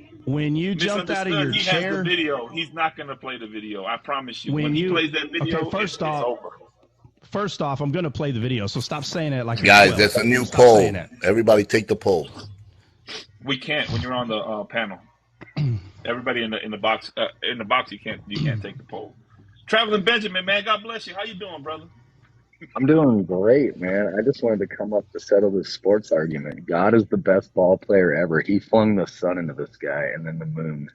jumped out of your he chair, has the video. He's not going to play the video. I promise you. When he plays that video, okay, it's over. First off, I'm going to play the video. So stop saying that like guys. That's a new poll. Everybody take the poll. We can't when you're on the panel. Everybody in the box. You can't take the poll. Traveling Benjamin, man. God bless you. How you doing, brother? I'm doing great, man. I just wanted to come up to settle this sports argument. God is the best ball player ever. He flung the sun into the sky and then the moon.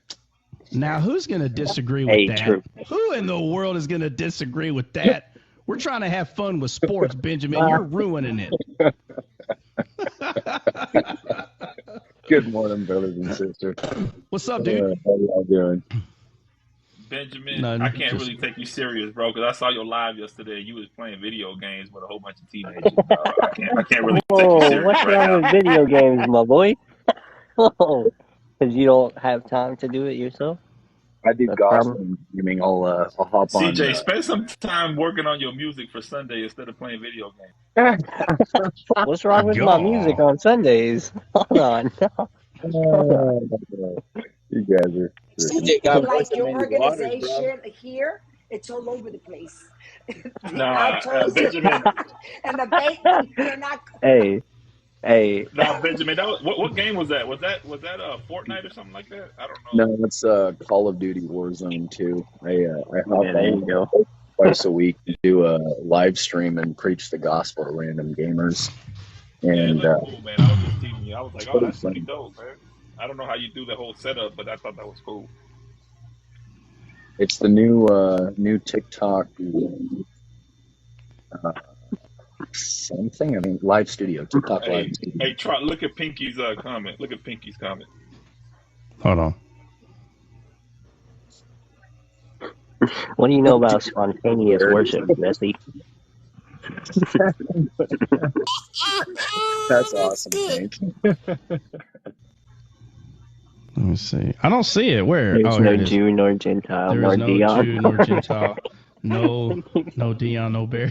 Now, who's going to disagree with that? True. Who in the world is going to disagree with that? We're trying to have fun with sports, Benjamin. You're ruining it. Good morning, brothers and sisters. What's up, dude? How y'all doing? Benjamin, I can't really take you serious, bro, because I saw your live yesterday. You was playing video games with a whole bunch of teenagers. I can't really take you serious. What's wrong with video games, my boy? Because you don't have time to do it yourself? I do gospel gaming. I'll hop on. CJ, spend some time working on your music for Sunday instead of playing video games. What's wrong with my music on Sundays? Hold on. You guys are... Like your organization here, it's all over the place. Benjamin. And the bait, they're not. Hey. No, Benjamin, what game was that? Was that Fortnite or something like that? I don't know. No, it's Call of Duty Warzone 2. I hop there you go. twice a week to do a live stream and preach the gospel to random gamers. And yeah, cool, man. I was just teasing you. I was like, oh, that's pretty dope, man. I don't know how you do the whole setup, but I thought that was cool. It's the new TikTok Something. I mean, live studio, TikTok live Hey, studio. hey, try look at Pinky's comment. Look at Pinky's comment. Hold on. What do you know about spontaneous worship, Jesse? That's awesome, Hank. Let me see. I don't see it. Where? There's Oh, here no it is. Jew nor Gentile There nor is no Dion. Jew nor Gentile. No Dion, no Bear.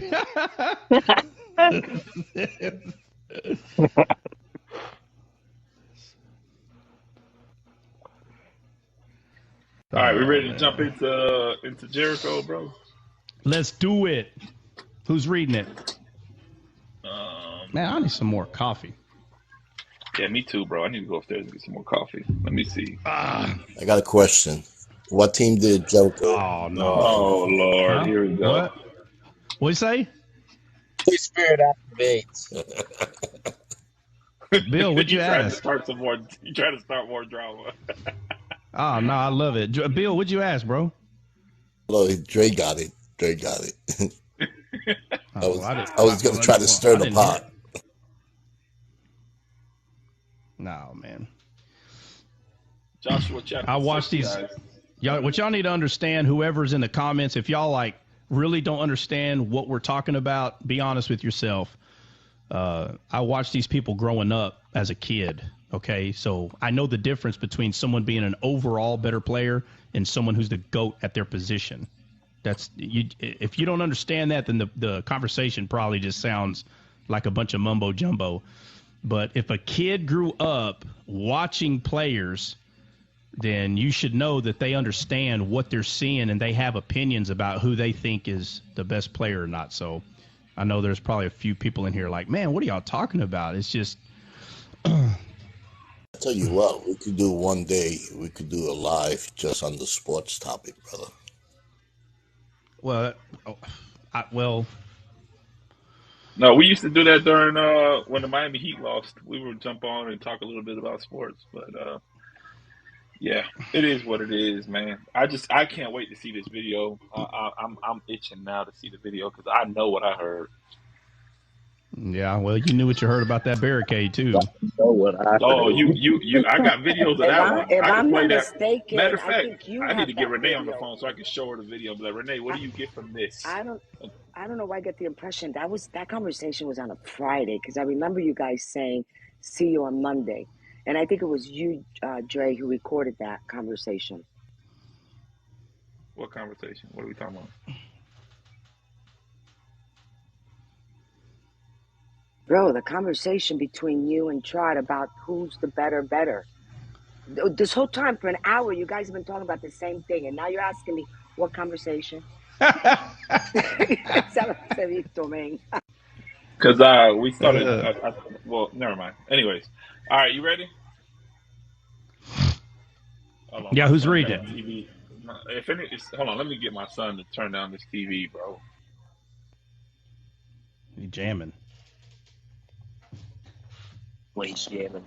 All right, we ready to jump into Jericho, bro? Let's do it. Who's reading it? Man, I need some more coffee. Yeah, me too, bro. I need to go upstairs and get some more coffee. Let me see. I got a question. What team did Jericho? Oh no! Oh Lord, Huh? here we go. What? What'd you say? Holy Spirit activates. Bill, what'd you tried to ask? start some more. You tried to start more drama. Oh no, I love it. Bill, what'd you ask, bro? Hello, Dre got it. Dre got it. I was going to try to stir the pot. No, man. Joshua chapter. I watched these. Y'all, what y'all need to understand, whoever's in the comments, if y'all like really don't understand what we're talking about, be honest with yourself. I watched these people growing up as a kid. Okay, so I know the difference between someone being an overall better player and someone who's the GOAT at their position. That's you. If you don't understand that, then the conversation probably just sounds like a bunch of mumbo jumbo. But if a kid grew up watching players, then you should know that they understand what they're seeing and they have opinions about who they think is the best player or not. So I know there's probably a few people in here like, man, what are y'all talking about? It's just. I tell you what, we could do one day, we could do a live just on the sports topic, brother. Well, no, we used to do that during when the Miami Heat lost. We would jump on and talk a little bit about sports, but yeah, it is what it is, man. I can't wait to see this video. I'm itching now to see the video because I know what I heard. Yeah, well, you knew what you heard about that barricade too. Oh, you! I got videos of that one. If I can I'm play not that. mistaken, Matter of I fact, think you I need have to get that Renee on the video. phone so I can show her the video. But like, Renee, what do you get from this? I don't know why I get the impression that conversation was on a Friday because I remember you guys saying, "See you on Monday," and I think it was you, Dre, who recorded that conversation. What conversation? What are we talking about? Bro, the conversation between you and Trot about who's the better. This whole time for an hour, you guys have been talking about the same thing, and now you're asking me what conversation? Because we started. Well, never mind. Anyways, all right, you ready? Yeah, who's reading? TV. Hold on, let me get my son to turn down this TV, bro. You jamming? What he's jamming?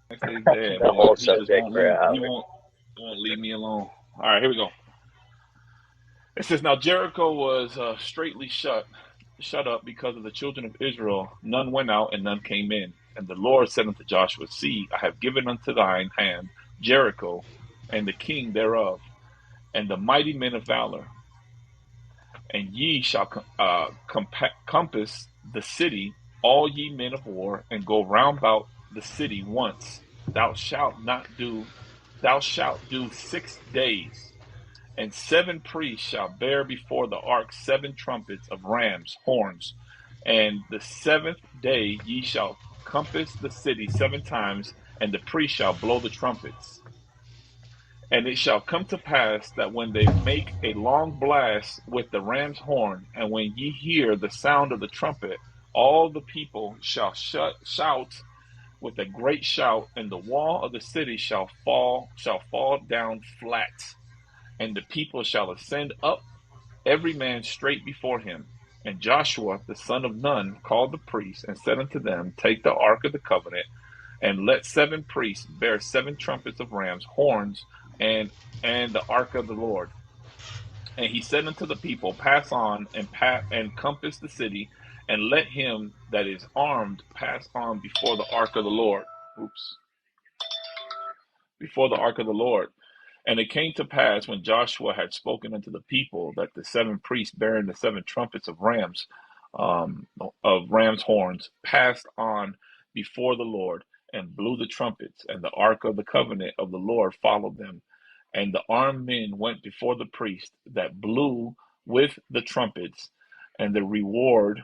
He won't leave me alone. All right, here we go. It says, now Jericho was straitly shut up because of the children of Israel. None went out and none came in. And the Lord said unto Joshua, see, I have given unto thine hand Jericho and the king thereof, and the mighty men of valor. And ye shall compass the city, all ye men of war, and go round about the city once. Thou shalt do 6 days. And 7 priests shall bear before the ark 7 trumpets of rams' horns. And the 7th day ye shall compass the city 7 times, and the priests shall blow the trumpets. And it shall come to pass that when they make a long blast with the ram's horn, and when ye hear the sound of the trumpet, all the people shall shout with a great shout, and the wall of the city shall fall down flat. And the people shall ascend up, every man straight before him. And Joshua the son of Nun called the priests, and said unto them, take the ark of the covenant, and let 7 priests bear 7 trumpets of rams' horns and the ark of the Lord. And he said unto the people, pass on and compass the city, and let him that is armed pass on before the ark of the Lord. Oops. Before the ark of the Lord. And it came to pass when Joshua had spoken unto the people that the seven priests bearing the seven trumpets of ram's horns passed on before the Lord and blew the trumpets, and the ark of the covenant of the Lord followed them. And the armed men went before the priest that blew with the trumpets, and the reward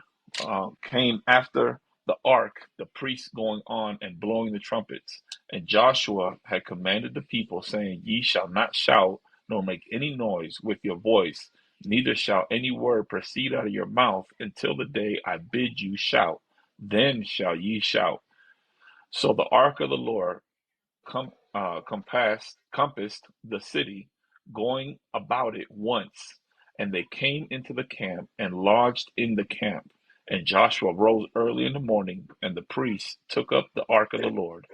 came after the ark, the priests going on and blowing the trumpets. And Joshua had commanded the people, saying, Ye shall not shout, nor make any noise with your voice, neither shall any word proceed out of your mouth until the day I bid you shout. Then shall ye shout. So the ark of the Lord compassed the city, going about it once. And they came into the camp and lodged in the camp. And Joshua rose early in the morning, and the priests took up the ark of the Lord.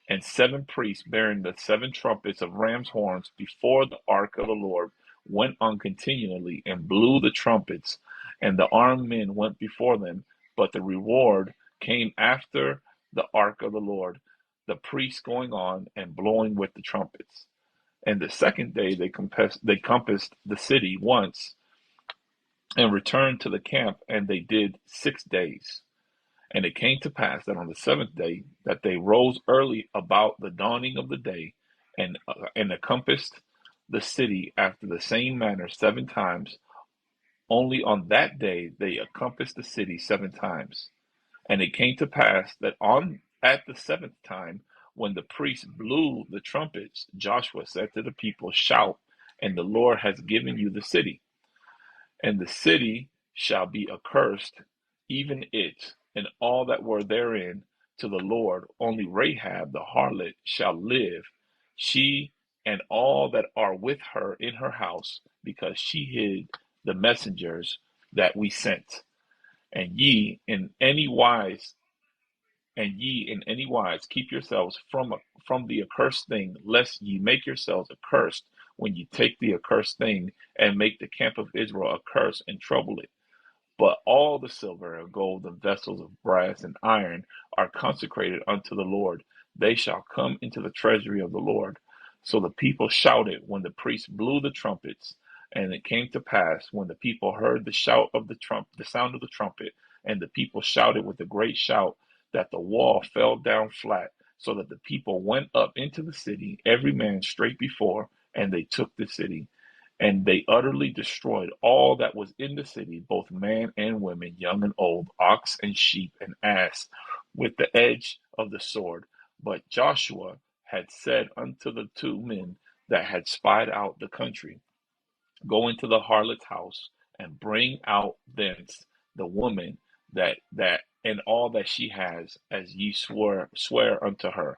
And seven priests bearing the seven trumpets of ram's horns before the ark of the Lord went on continually and blew the trumpets, and the armed men went before them. But the reward came after the ark of the Lord, the priests going on and blowing with the trumpets. And the second day they compassed the city once and returned to the camp, and they did 6 days. And it came to pass that on the seventh day that they rose early about the dawning of the day, and encompassed the city after the same manner 7 times. Only on that day they encompassed the city 7 times. And it came to pass that at the 7th time, when the priests blew the trumpets, Joshua said to the people, Shout, and the Lord has given you the city. And the city shall be accursed, even it, and all that were therein, to the Lord. Only Rahab the harlot shall live, she and all that are with her in her house, because she hid the messengers that we sent. And ye in any wise keep yourselves from the accursed thing, lest ye make yourselves accursed when ye take the accursed thing, and make the camp of Israel a curse and trouble it. But all the silver and gold and vessels of brass and iron are consecrated unto the Lord. They shall come into the treasury of the Lord. So the people shouted when the priests blew the trumpets. And it came to pass when the people heard the sound of the trumpet, and the people shouted with a great shout, that the wall fell down flat, so that the people went up into the city, every man straight before, and they took the city. And they utterly destroyed all that was in the city, both man and women, young and old, ox and sheep and ass, with the edge of the sword. But Joshua had said unto the 2 men that had spied out the country, Go into the harlot's house, and bring out thence the woman that and all that she has, as ye swear unto her.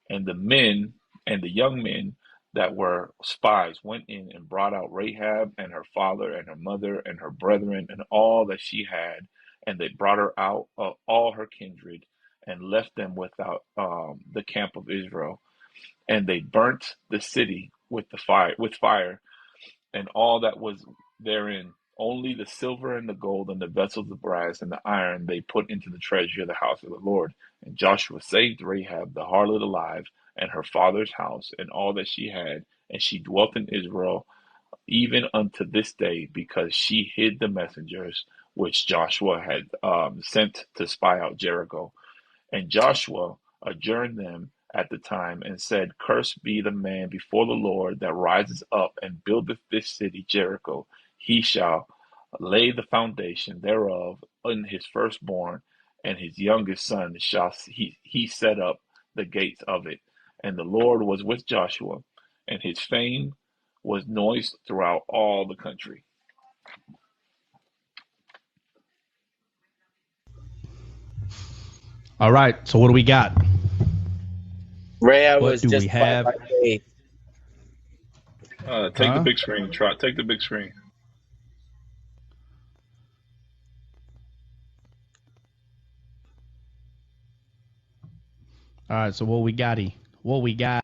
And the young men that were spies went in and brought out Rahab and her father and her mother and her brethren and all that she had, and they brought her out of all her kindred, and left them without the camp of Israel. And they burnt the city with fire, and all that was therein. Only the silver and the gold and the vessels of brass and the iron they put into the treasury of the house of the Lord. And Joshua saved Rahab the harlot alive, and her father's house, and all that she had, and she dwelt in Israel even unto this day, because she hid the messengers which Joshua had sent to spy out Jericho. And Joshua adjourned them at the time, and said, Cursed be the man before the Lord that rises up and buildeth this city Jericho. He shall lay the foundation thereof in his firstborn, and his youngest son shall he set up the gates of it. And the Lord was with Joshua, and his fame was noised throughout all the country. All right. So what do we got? Rahab What was do we justified have? by faith. Take the big screen. Take the big screen. All right. So what we got? What we got?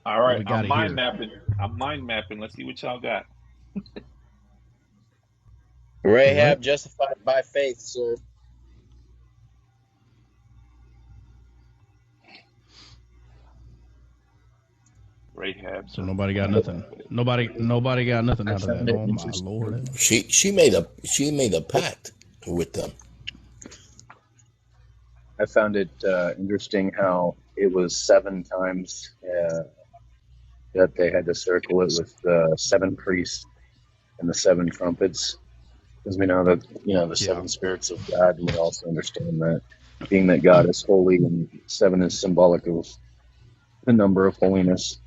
All What right, we got I'm mind here? mapping. I'm mind mapping. Let's see what y'all got. Rahab justified by faith, sir. Rahab. So nobody got nothing. Nobody got nothing out of that. Oh my Lord. She made a pact with them. I found it interesting how it was 7 times that they had to circle it with the 7 priests and the 7 trumpets, because we know that the 7 spirits of God. We also understand that being that God is holy, and 7 is symbolic of the number of holiness.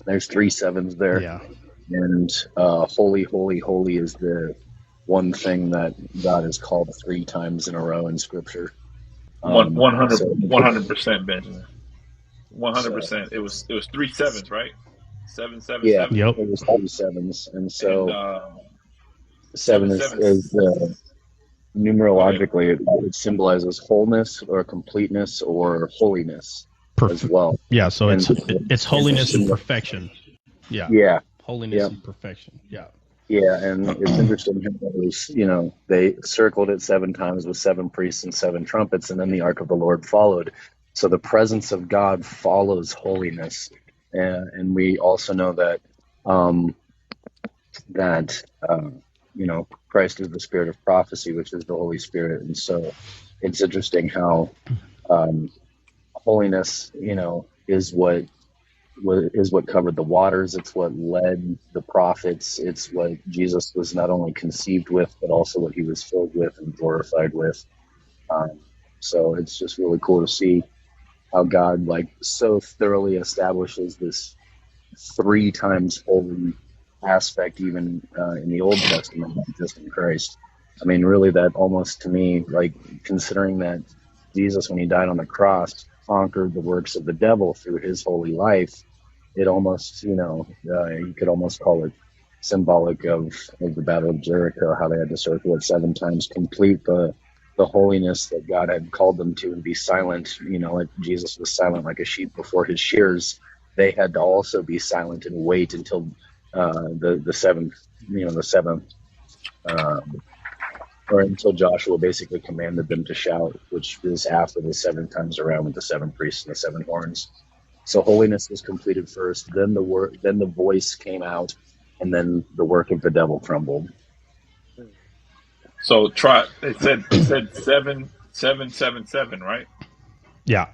There's 3 sevens there. Yeah. And holy, holy, holy is the one thing that God is called 3 times in a row in Scripture. 100%, Benjamin. 100%. It was 3 sevens, right? 7, 7, Yeah, 7. Yep. it was 3 sevens, and so And 7 is numerologically it symbolizes wholeness or completeness or holiness as well. Yeah. So And it's holiness and perfection. Yeah. Yeah. Holiness Yeah. and perfection. Yeah. Yeah, and it's interesting how it was, they circled it 7 times with 7 priests and 7 trumpets, and then the ark of the Lord followed. So the presence of God follows holiness, and we also know that Christ is the Spirit of prophecy, which is the Holy Spirit, and so it's interesting how holiness, is what covered the waters. It's what led the prophets. It's what Jesus was not only conceived with, but also what he was filled with and glorified with. So it's just really cool to see how God so thoroughly establishes this 3 times holy aspect, even in the Old Testament, not just in Christ. I mean, really, that almost to me, considering that Jesus, when he died on the cross, conquered the works of the devil through his holy life, it almost, you could almost call it symbolic of the Battle of Jericho, how they had to circle it 7 times, complete the holiness that God had called them to, and be silent. Like Jesus was silent like a sheep before his shears. They had to also be silent and wait until the seventh, or until Joshua basically commanded them to shout, which is after the 7 times around with the 7 priests and the 7 horns. So holiness was completed first, then the voice came out, and then the work of the devil crumbled. So it said 7, 7, 7, 7, right? Yeah.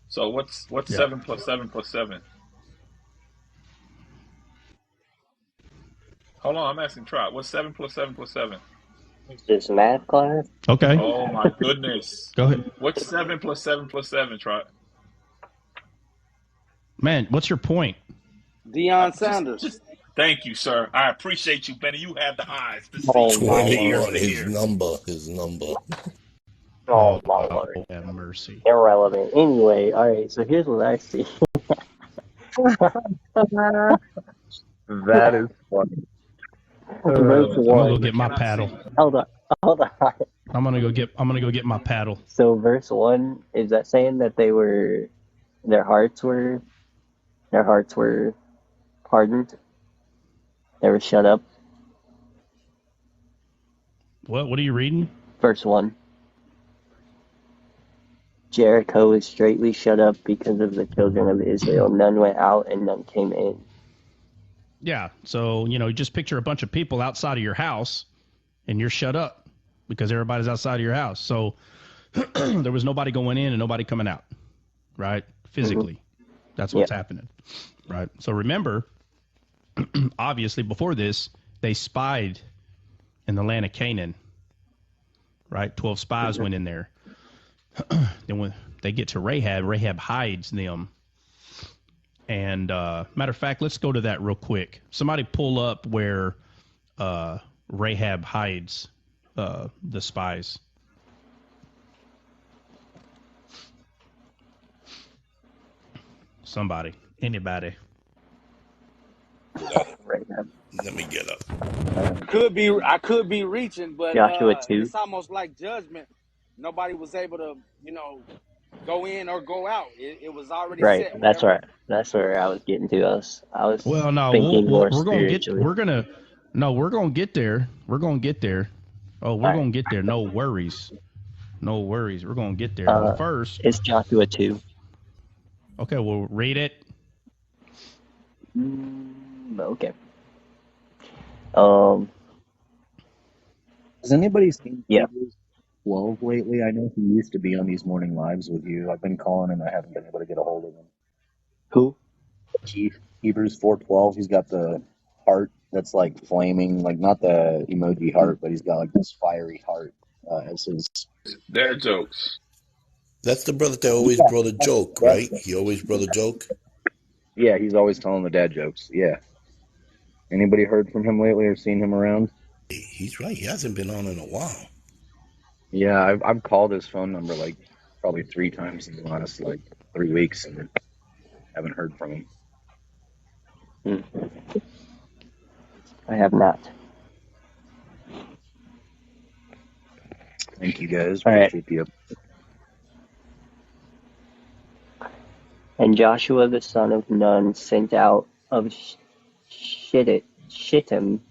So what's 7 plus 7 plus 7? Hold on, I'm asking Trot. What's 7 plus 7 plus 7? Is this math class? Okay. Oh my goodness. Go ahead. What's 7 plus 7 plus 7, Trot? Man, what's your point? Deion Sanders. Thank you, sir. I appreciate you, Benny. You have the eyes to see. 21, his number. Oh my Lord. Have mercy. Irrelevant. Anyway, all right. So here's what I see. That is funny. Verse I'm gonna 1. go get my paddle. Hold on. I'm gonna go get my paddle. So verse 1, is that saying that their hearts were hardened? They were shut up? What are you reading? Verse 1. Jericho is straightly shut up because of the children of Israel. None went out and none came in. Yeah. So, just picture a bunch of people outside of your house and you're shut up because everybody's outside of your house. So there was nobody going in and nobody coming out, right? Physically. Mm-hmm. That's what's happening, right? So remember, obviously before this, they spied in the land of Canaan, right? 12 spies went in there. Then when they get to Rahab hides them. And matter of fact, let's go to that real quick. Somebody pull up where Rahab hides the spies. Somebody, anybody. Let me get up. I could be reaching, but Joshua 2. it's almost like judgment. Nobody was able to, go in or go out. It was already Right. set. That's Whatever. right. That's where I was getting to. I was Well, no, thinking more we're gonna get spiritually. we're gonna get there. We're gonna get there. Oh, we're All right. gonna get there. No worries. No worries. We're gonna get there. But first, It's Joshua 2. okay, we'll read it. Okay. Has anybody seen Yeah. Hebrews 12 lately? I know he used to be on these morning lives with you. I've been calling and I haven't been able to get a hold of him. Who? Keith, Hebrews 4:12. He's got the heart that's like flaming, like not the emoji heart, but he's got like this fiery heart as his. Dad jokes. That's the brother that always brought a joke, right? He always brought a joke. Yeah, he's always telling the dad jokes. Yeah. Anybody heard from him lately or seen him around? He's right. He hasn't been on in a while. Yeah, I've called his phone number like probably 3 times in the last like 3 weeks and haven't heard from him. I have not. Thank you guys. All right. Appreciate the And Joshua the son of Nun sent out of Shittim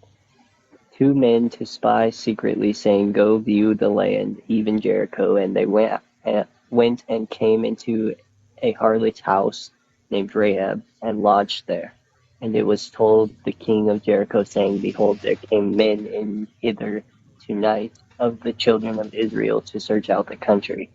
2 men to spy secretly, saying, "Go view the land, even Jericho." And they went and came into a harlot's house named Rahab, and lodged there. And it was told the king of Jericho, saying, "Behold, there came men in hither tonight of the children of Israel to search out the country."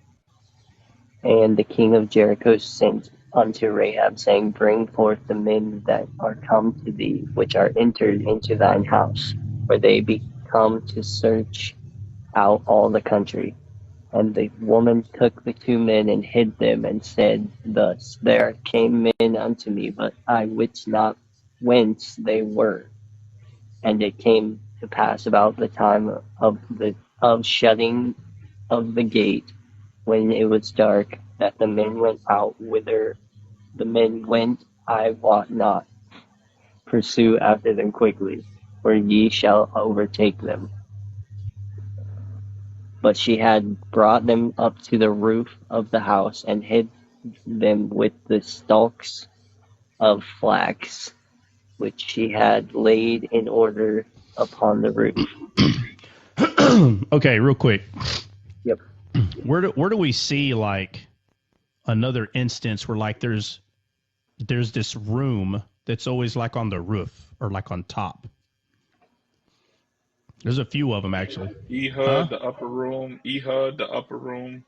And the king of Jericho sent unto Rahab, saying, "Bring forth the men that are come to thee, which are entered into thine house, for they be come to search out all the country." And the woman took the 2 men and hid them, and said thus, "There came men unto me, but I wist not whence they were." And it came to pass about the time of shutting of the gate, when it was dark, that the men went out. Whither the men went, I wot not. Pursue after them quickly, for ye shall overtake them. But she had brought them up to the roof of the house, and hid them with the stalks of flax, which she had laid in order upon the roof. Okay, real quick. Yep. Where do we see like another instance where like there's this room that's always like on the roof or like on top? There's a few of them actually. Ehud, the upper room. Ehud, the upper room.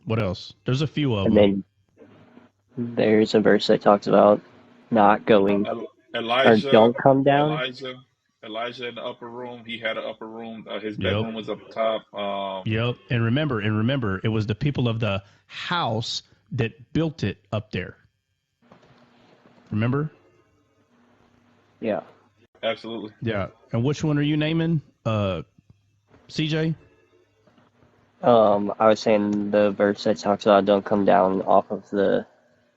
What else? There's a few of And them. then there's a verse that talks about not going Elijah, or don't come down. Elijah in the upper room. He had an upper room. His bedroom was up top. Yep. And remember, it was the people of the house that built it up there. Remember? Yeah. Absolutely. Yeah. And which one are you naming? CJ? I was saying the verse that talks about don't come down off of the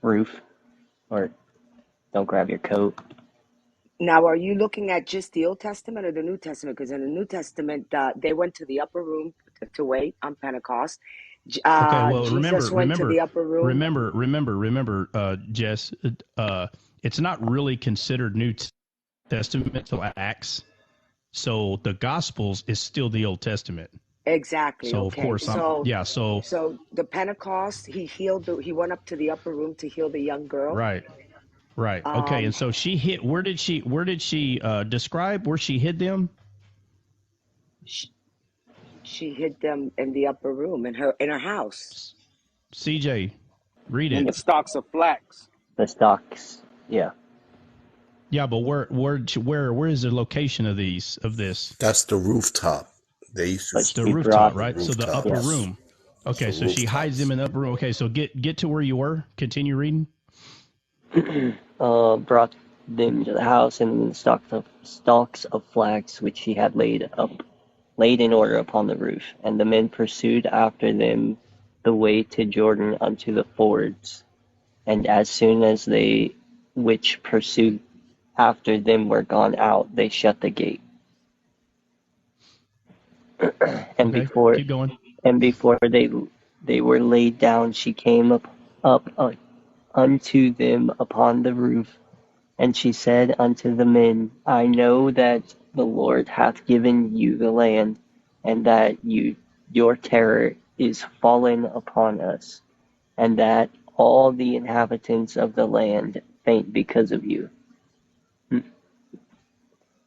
roof, or don't grab your coat. Now, are you looking at just the Old Testament or the New Testament? Because in the New Testament, they went to the upper room to wait on Pentecost. Okay, well, Jesus went to the upper room. Remember, Jess, it's not really considered New Testament until Acts. So the Gospels is still the Old Testament. Exactly. So okay. of course, so the Pentecost, he went up to the upper room to heal the young girl. Right. Okay. And so she hid. Where did she describe where she hid them? She hid them in the upper room in her house. CJ, read it. In the stalks of flax. The stalks. Yeah. Yeah, but where is the location of this? That's the rooftop. They used to the rooftop, right? So the upper room. Okay, so she hides them in the upper room. Okay, so get to where you were. Continue reading. Brought them to the house, and the stalks of flax which she had laid in order upon the roof. And the men pursued after them the way to Jordan unto the fords. And as soon as they which pursued after them were gone out, they shut the gate. And okay, keep going. And before they they were laid down, she came up unto them upon the roof, and she said unto the men, I know that the Lord hath given you the land, and that your terror is fallen upon us, and that all the inhabitants of the land faint because of you.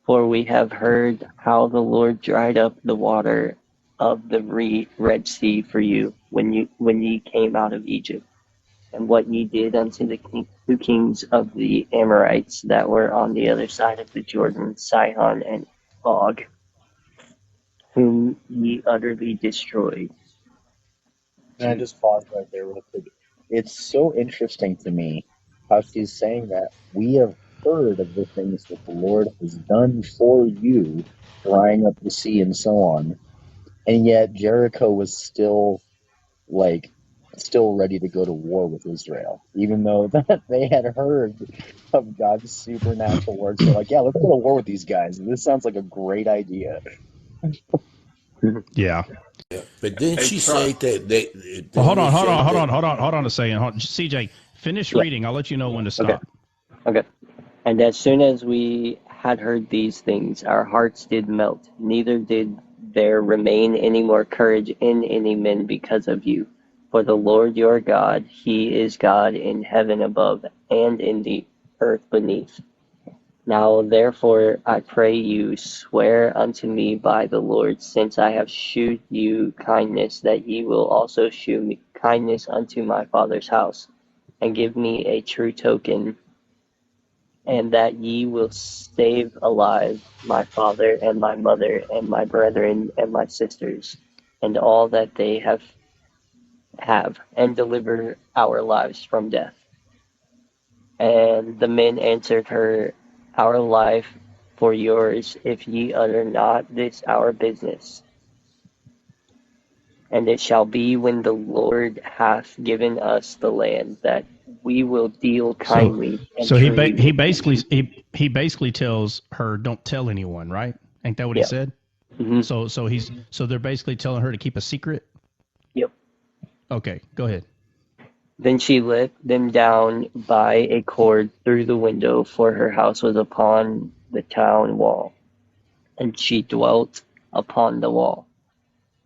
For we have heard how the Lord dried up the water of the Red Sea for you when ye came out of Egypt, and what ye did unto the two kings of the Amorites that were on the other side of the Jordan, Sihon and Og, whom ye utterly destroyed. And I just pause right there real quick. It's so interesting to me how she's saying that we have heard of the things that the Lord has done for you, drying up the sea and so on, and yet Jericho was still ready to go to war with Israel, even though that they had heard of God's supernatural works. They're like, yeah, let's go to war with these guys. This sounds like a great idea. Yeah. But didn't she say that they? Well, hold on a second. CJ, finish reading. I'll let you know when to stop. Okay. And as soon as we had heard these things, our hearts did melt, neither did there remain any more courage in any men because of you. For the Lord your God, he is God in heaven above and in the earth beneath. Now therefore I pray you, swear unto me by the Lord, since I have shewed you kindness, that ye will also shew me kindness unto my father's house, and give me a true token, and that ye will save alive my father and my mother and my brethren and my sisters, and all that they have, and deliver our lives from death. And the men answered her, Our life for yours, if ye utter not this our business. And it shall be when the Lord hath given us the land, that we will deal kindly. So he basically tells her, don't tell anyone, right? Ain't that what he said? Mm-hmm. So they're basically telling her to keep a secret. Yep. Okay, go ahead. Then she let them down by a cord through the window, for her house was upon the town wall, and she dwelt upon the wall.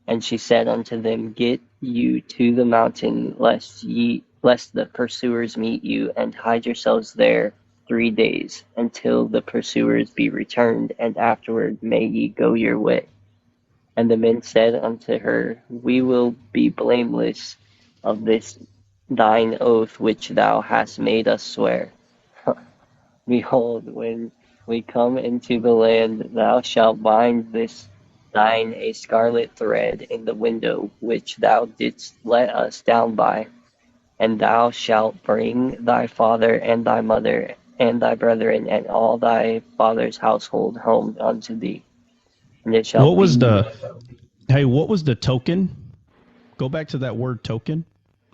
And she said unto them, Get you to the mountain, lest the pursuers meet you, and hide yourselves there 3 days, until the pursuers be returned, and afterward may ye go your way. And the men said unto her, We will be blameless of this thine oath which thou hast made us swear. Behold, when we come into the land, thou shalt bind this thine a scarlet thread in the window which thou didst let us down by, and thou shalt bring thy father and thy mother and thy brethren and all thy father's household home unto thee. And it shall what was the token? Go back to that word token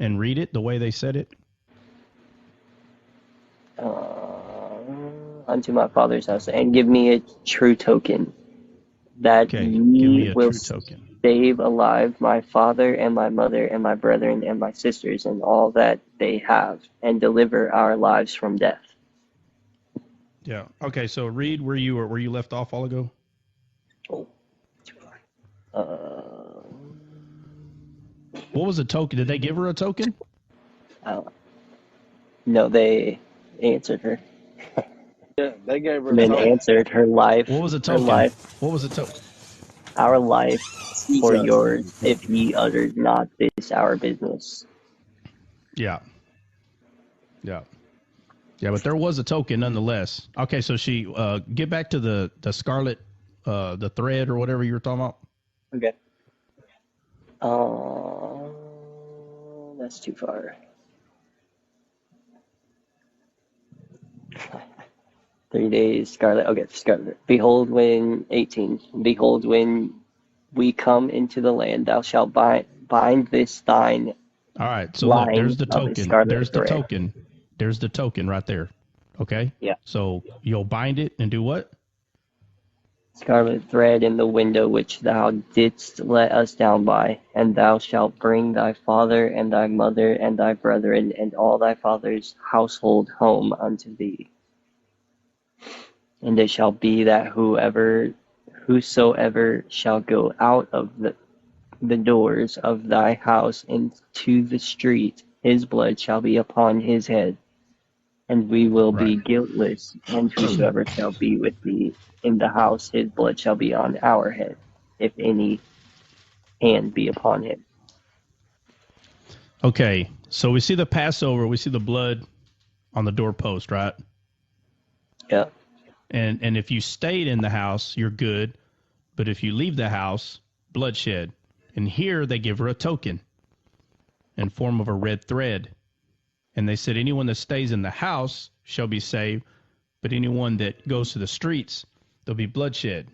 and read it the way they said it. Unto my father's house, and give me a true token, that ye will save alive my father and my mother and my brethren and my sisters and all that they have, and deliver our lives from death. Yeah. Okay. So read where you left off all ago. What was the token? Did they give her a token? No, they answered her. Yeah, they gave her. And then answered her life. What was the token? What was the token? Our life for yours, if ye uttered not this our business. Yeah. But there was a token nonetheless. Okay, so she get back to the scarlet, the thread or whatever you were talking about. Okay. That's too far. 3 days, scarlet. Okay, scarlet. Behold, when 18. Behold, when we come into the land, thou shalt bind this thine. All right. So look, there's the token. There's the token. There's the token right there. Okay. Yeah. So you'll bind it and do what? scarlet thread in the window which thou didst let us down by, and thou shalt bring thy father and thy mother and thy brethren and all thy father's household home unto thee. And it shall be that whosoever shall go out of the doors of thy house into the street, his blood shall be upon his head, and we will be guiltless, and whosoever shall be with thee in the house, his blood shall be on our head, if any hand be upon him. Okay, so we see the Passover, we see the blood on the doorpost, right? Yeah. And if you stayed in the house, you're good. But if you leave the house, bloodshed. And here they give her a token in form of a red thread. And they said anyone that stays in the house shall be saved, but anyone that goes to the streets, there'll be bloodshed.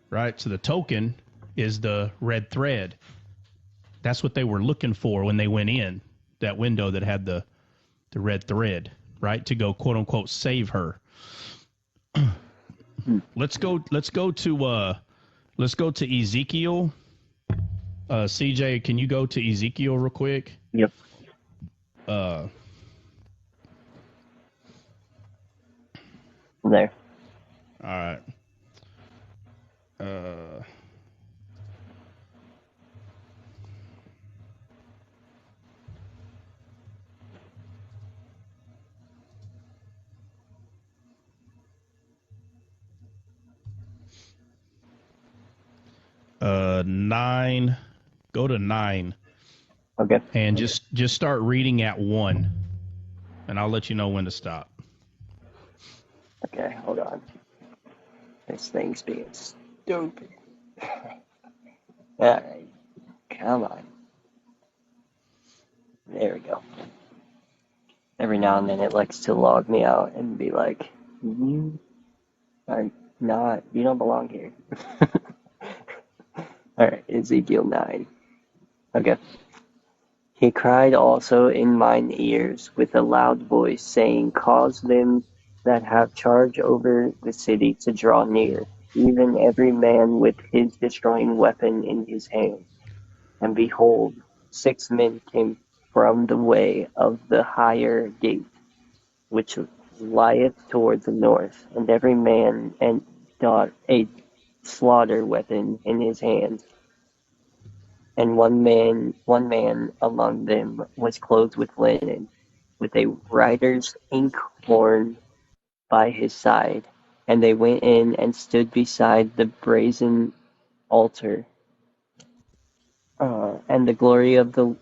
Right? So the token is the red thread. That's what they were looking for when they went in, that window that had the red thread, right? To go, quote unquote, save her. Let's go to Ezekiel. CJ, can you go to Ezekiel real quick? Yep. There. All right. 9. Go to 9. Okay. And just start reading at 1, and I'll let you know when to stop. Okay, hold on. This thing's being stupid. Alright, come on. There we go. Every now and then it likes to log me out and be like, you don't belong here. Alright, Ezekiel 9. Okay. He cried also in mine ears with a loud voice, saying, cause them that have charge over the city to draw near, even every man with his destroying weapon in his hand. And behold, 6 men came from the way of the higher gate, which lieth toward the north, and every man got a slaughter weapon in his hand. And one man among them was clothed with linen, with a writer's inkhorn by his side. And they went in and stood beside the brazen altar. And the glory of the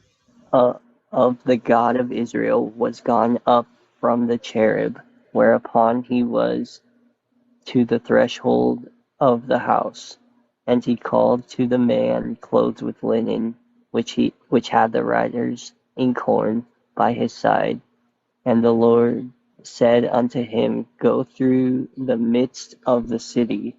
God of Israel was gone up from the cherub, whereupon he was to the threshold of the house. And he called to the man clothed with linen, which had the writer's inkhorn by his side. And the Lord said unto him, go through the midst of the city,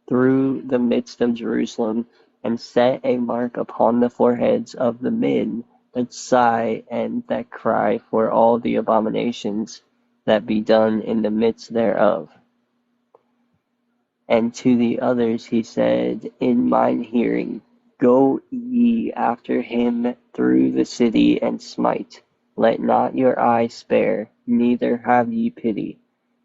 through the midst of Jerusalem, and set a mark upon the foreheads of the men that sigh and that cry for all the abominations that be done in the midst thereof. And to the others he said in mine hearing, go ye after him through the city and smite. Let not your eye spare, neither have ye pity.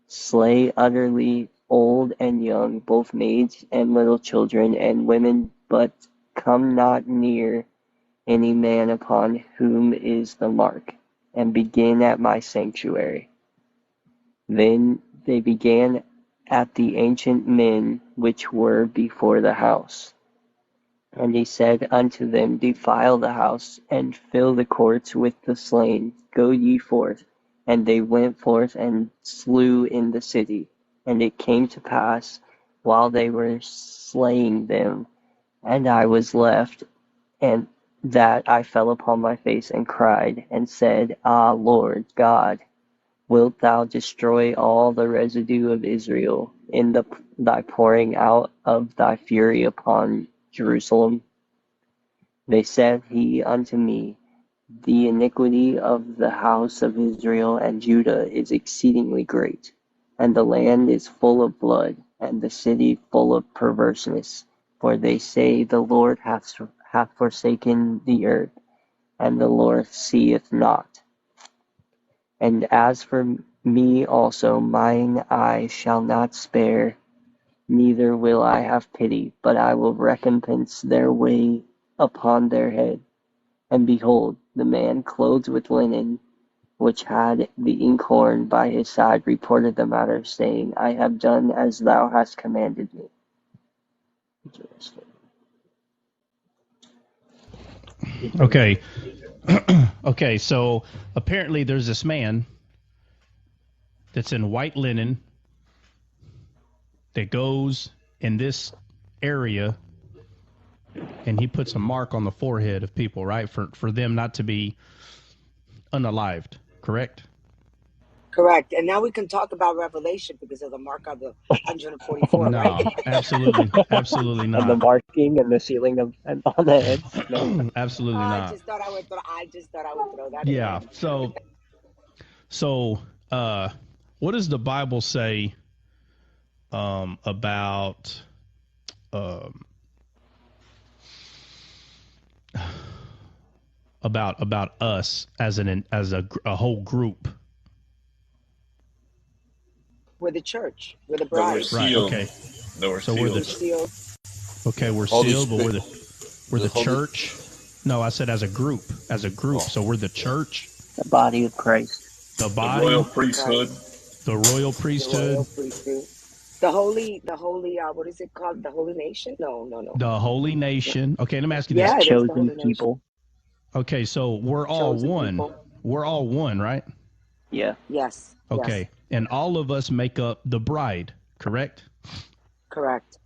Slay utterly old and young, both maids and little children and women, but come not near any man upon whom is the mark, and begin at my sanctuary. Then they began at the ancient men which were before the house. And he said unto them, defile the house, and fill the courts with the slain. Go ye forth. And they went forth and slew in the city. And it came to pass, while they were slaying them, and I was left, and that I fell upon my face and cried, and said, Ah, Lord God, wilt thou destroy all the residue of Israel in thy pouring out of thy fury upon Jerusalem? They said he unto me, the iniquity of the house of Israel and Judah is exceedingly great, and the land is full of blood, and the city full of perverseness. For they say, the Lord hath forsaken the earth, and the Lord seeth not. And as for me also, mine eye shall not spare, neither will I have pity, but I will recompense their way upon their head. And behold, the man clothed with linen, which had the inkhorn by his side, reported the matter, saying, I have done as thou hast commanded me. Okay. Okay, so apparently there's this man that's in white linen that goes in this area and he puts a mark on the forehead of people, right? For them not to be unalived, correct? Correct. And now we can talk about Revelation because of the mark of the 144, No, right? absolutely not. And the marking and the sealing of on the heads. No. Absolutely I not. just thought I would throw that Yeah. in. So, what does the Bible say about us as a whole group? We're the church. We're the That we're bride. sealed. Right. Okay. That we're So sealed. We're sealed. Okay, we're Holy sealed, but Spirit. we're the Holy- church. No, I said as a group. Oh. So we're the church, The body of Christ. the The body, royal priesthood. the royal The priesthood, royal priesthood. The holy, what is it called? The holy nation? No. the holy nation. Okay, let me ask you Yeah, this. it is the Chosen holy nation. people. Okay, so we're all Chosen one. people. We're all one, right? Yeah. Yes. Okay. Yes. And all of us make up the bride, correct? Correct.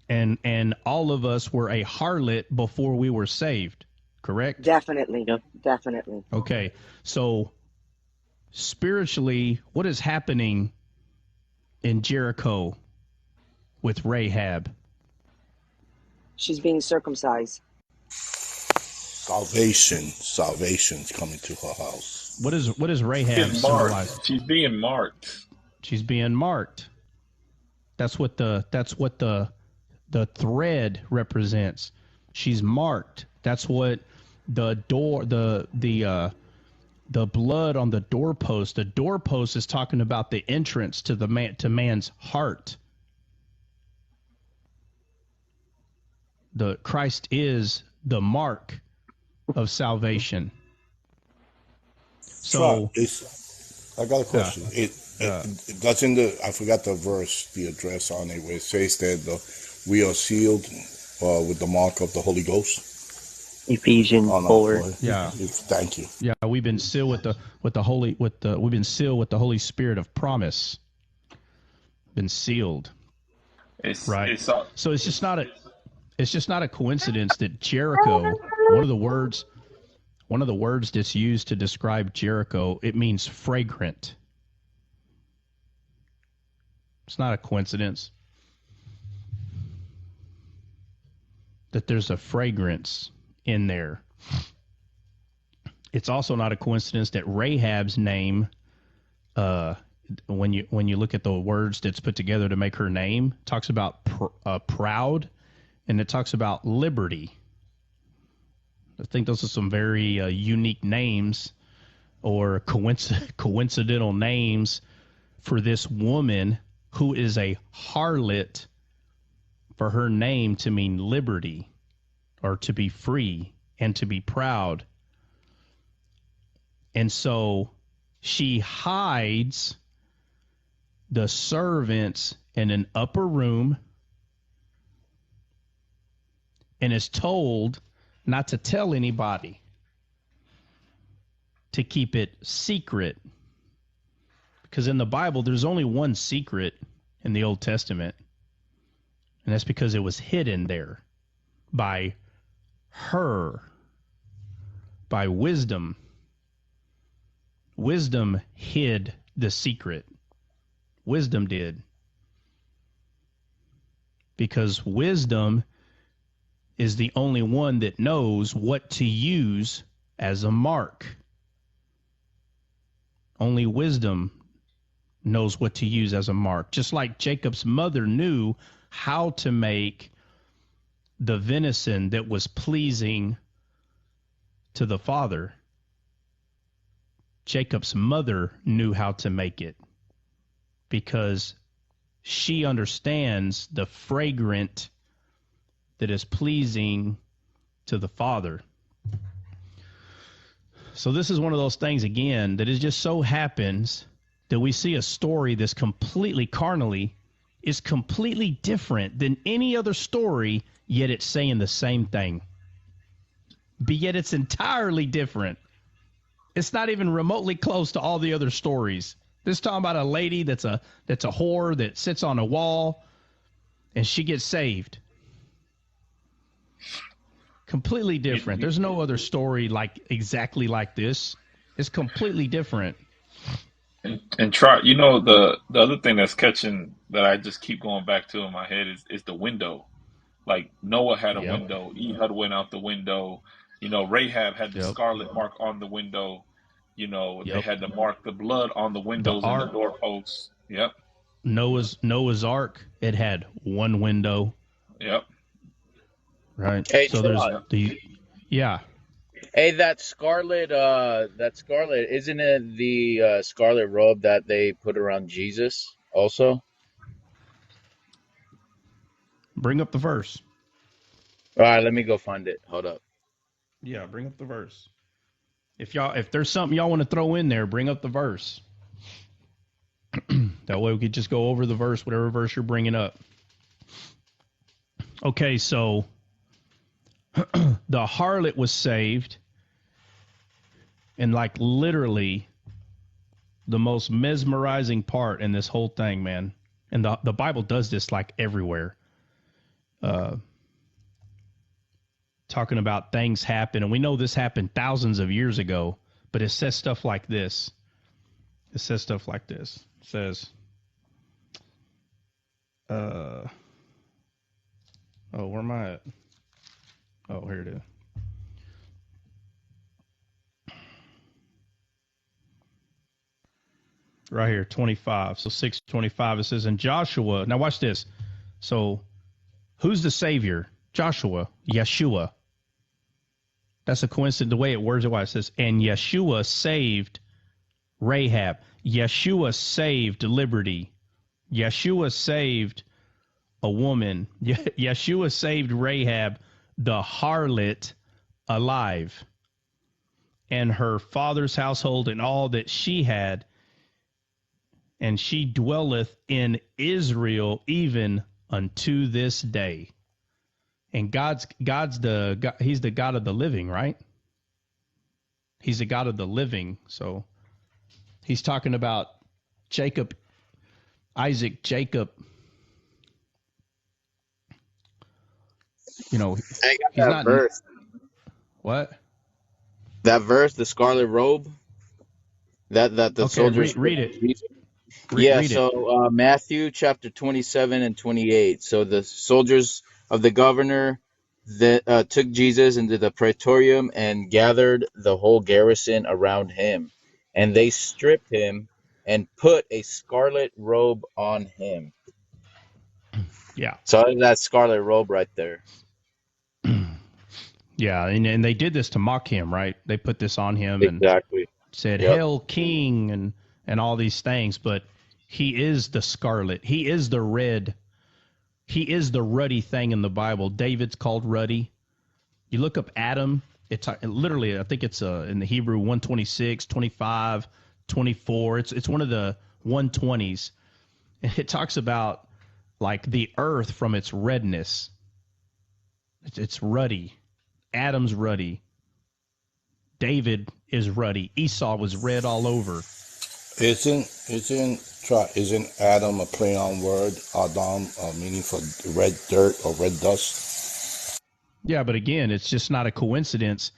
And all of us were a harlot before we were saved, correct? Definitely. Yep. Definitely. Okay. So spiritually, what is happening in Jericho with Rahab? She's being circumcised. Salvation's coming to her house. What is Rahab She's symbolize? marked. She's being marked. She's being marked. That's what the thread represents. She's marked. That's what the blood on the doorpost. The doorpost is talking about the entrance to man's heart. The Christ is the mark of salvation. So I got a question. That's in I forgot the verse, the address on it, where it says that we are sealed with the mark of the Holy Ghost. Ephesians 4. Yeah. Thank you. Yeah, we've been sealed with the Holy Spirit of promise. Been sealed. Right. So it's just not a coincidence that Jericho, one of the words that's used to describe Jericho, it means fragrant. It's not a coincidence that there's a fragrance in there. It's also not a coincidence that Rahab's name, when you look at the words that's put together to make her name, talks about proud, and it talks about liberty. I think those are some very unique names or coincidental names for this woman who is a harlot, for her name to mean liberty or to be free and to be proud. And so she hides the servants in an upper room and is told not to tell anybody, to keep it secret. Because in the Bible, there's only one secret in the Old Testament, and that's because it was hidden there by her, by wisdom. Wisdom hid the secret. Wisdom did. Because wisdom is the only one that knows what to use as a mark. Only wisdom knows what to use as a mark. Just like Jacob's mother knew how to make the venison that was pleasing to the father, Jacob's mother knew how to make it because she understands the fragrant that is pleasing to the father. So this is one of those things, again, that it just so happens that we see a story that's completely carnally is completely different than any other story, yet it's saying the same thing. But yet it's entirely different. It's not even remotely close to all the other stories. This is talking about a lady that's a whore that sits on a wall and she gets saved. Completely different. There's no other story like exactly like this. It's completely different. And try, you know, the other thing that's catching that I just keep going back to in my head is the window. Like Noah had a window, Ehud went out the window. You know, Rahab had the scarlet mark on the window. You know, they had to mark the blood on the windows and the doorposts. Yep. Noah's Ark, it had one window. Yep. Right. Hey, so there's the Hey, that scarlet, isn't it the scarlet robe that they put around Jesus also? Bring up the verse. All right, let me go find it. Hold up. Yeah, bring up the verse. If there's something y'all want to throw in there, bring up the verse. That way we could just go over the verse, whatever verse you're bringing up. Okay, so the harlot was saved, and like literally the most mesmerizing part in this whole thing, man. And the Bible does this like everywhere. Talking about things happen, and we know this happened thousands of years ago, but it says stuff like this. It says stuff like this. It says, where am I at? Oh, here it is. Right here, 25. So 6:25, it says, and Joshua, now watch this. So who's the Savior? Joshua, Yeshua. That's a coincidence, the way it words it. Why it says, and Yeshua saved Rahab. Yeshua saved liberty. Yeshua saved a woman. Yeshua saved Rahab, the harlot, alive, and her father's household and all that she had. And she dwelleth in Israel even unto this day. And God's the God, he's the God of the living, right? He's the God of the living. So he's talking about Jacob, Isaac, Jacob. You know, I got he's that not verse. What? That verse, the scarlet robe. That the okay, soldiers read it. read it. Matthew chapter 27 and 28. So the soldiers of the governor that took Jesus into the praetorium and gathered the whole garrison around him, and they stripped him and put a scarlet robe on him. Yeah. So that scarlet robe right there. Yeah, and they did this to mock him, right? They put this on him Exactly. and said, Yep. Hail King, and all these things. But he is the scarlet. He is the red. He is the ruddy thing in the Bible. David's called ruddy. You look up Adam, it's literally, I think it's in the Hebrew 126, 25, 24. It's one of the 120s. And it talks about like the earth from its redness. It's ruddy. Adam's ruddy. David is ruddy. Esau was red all over. Isn't Adam a play on word, Adam, meaning for red dirt or red dust? Yeah, but again, it's just not a coincidence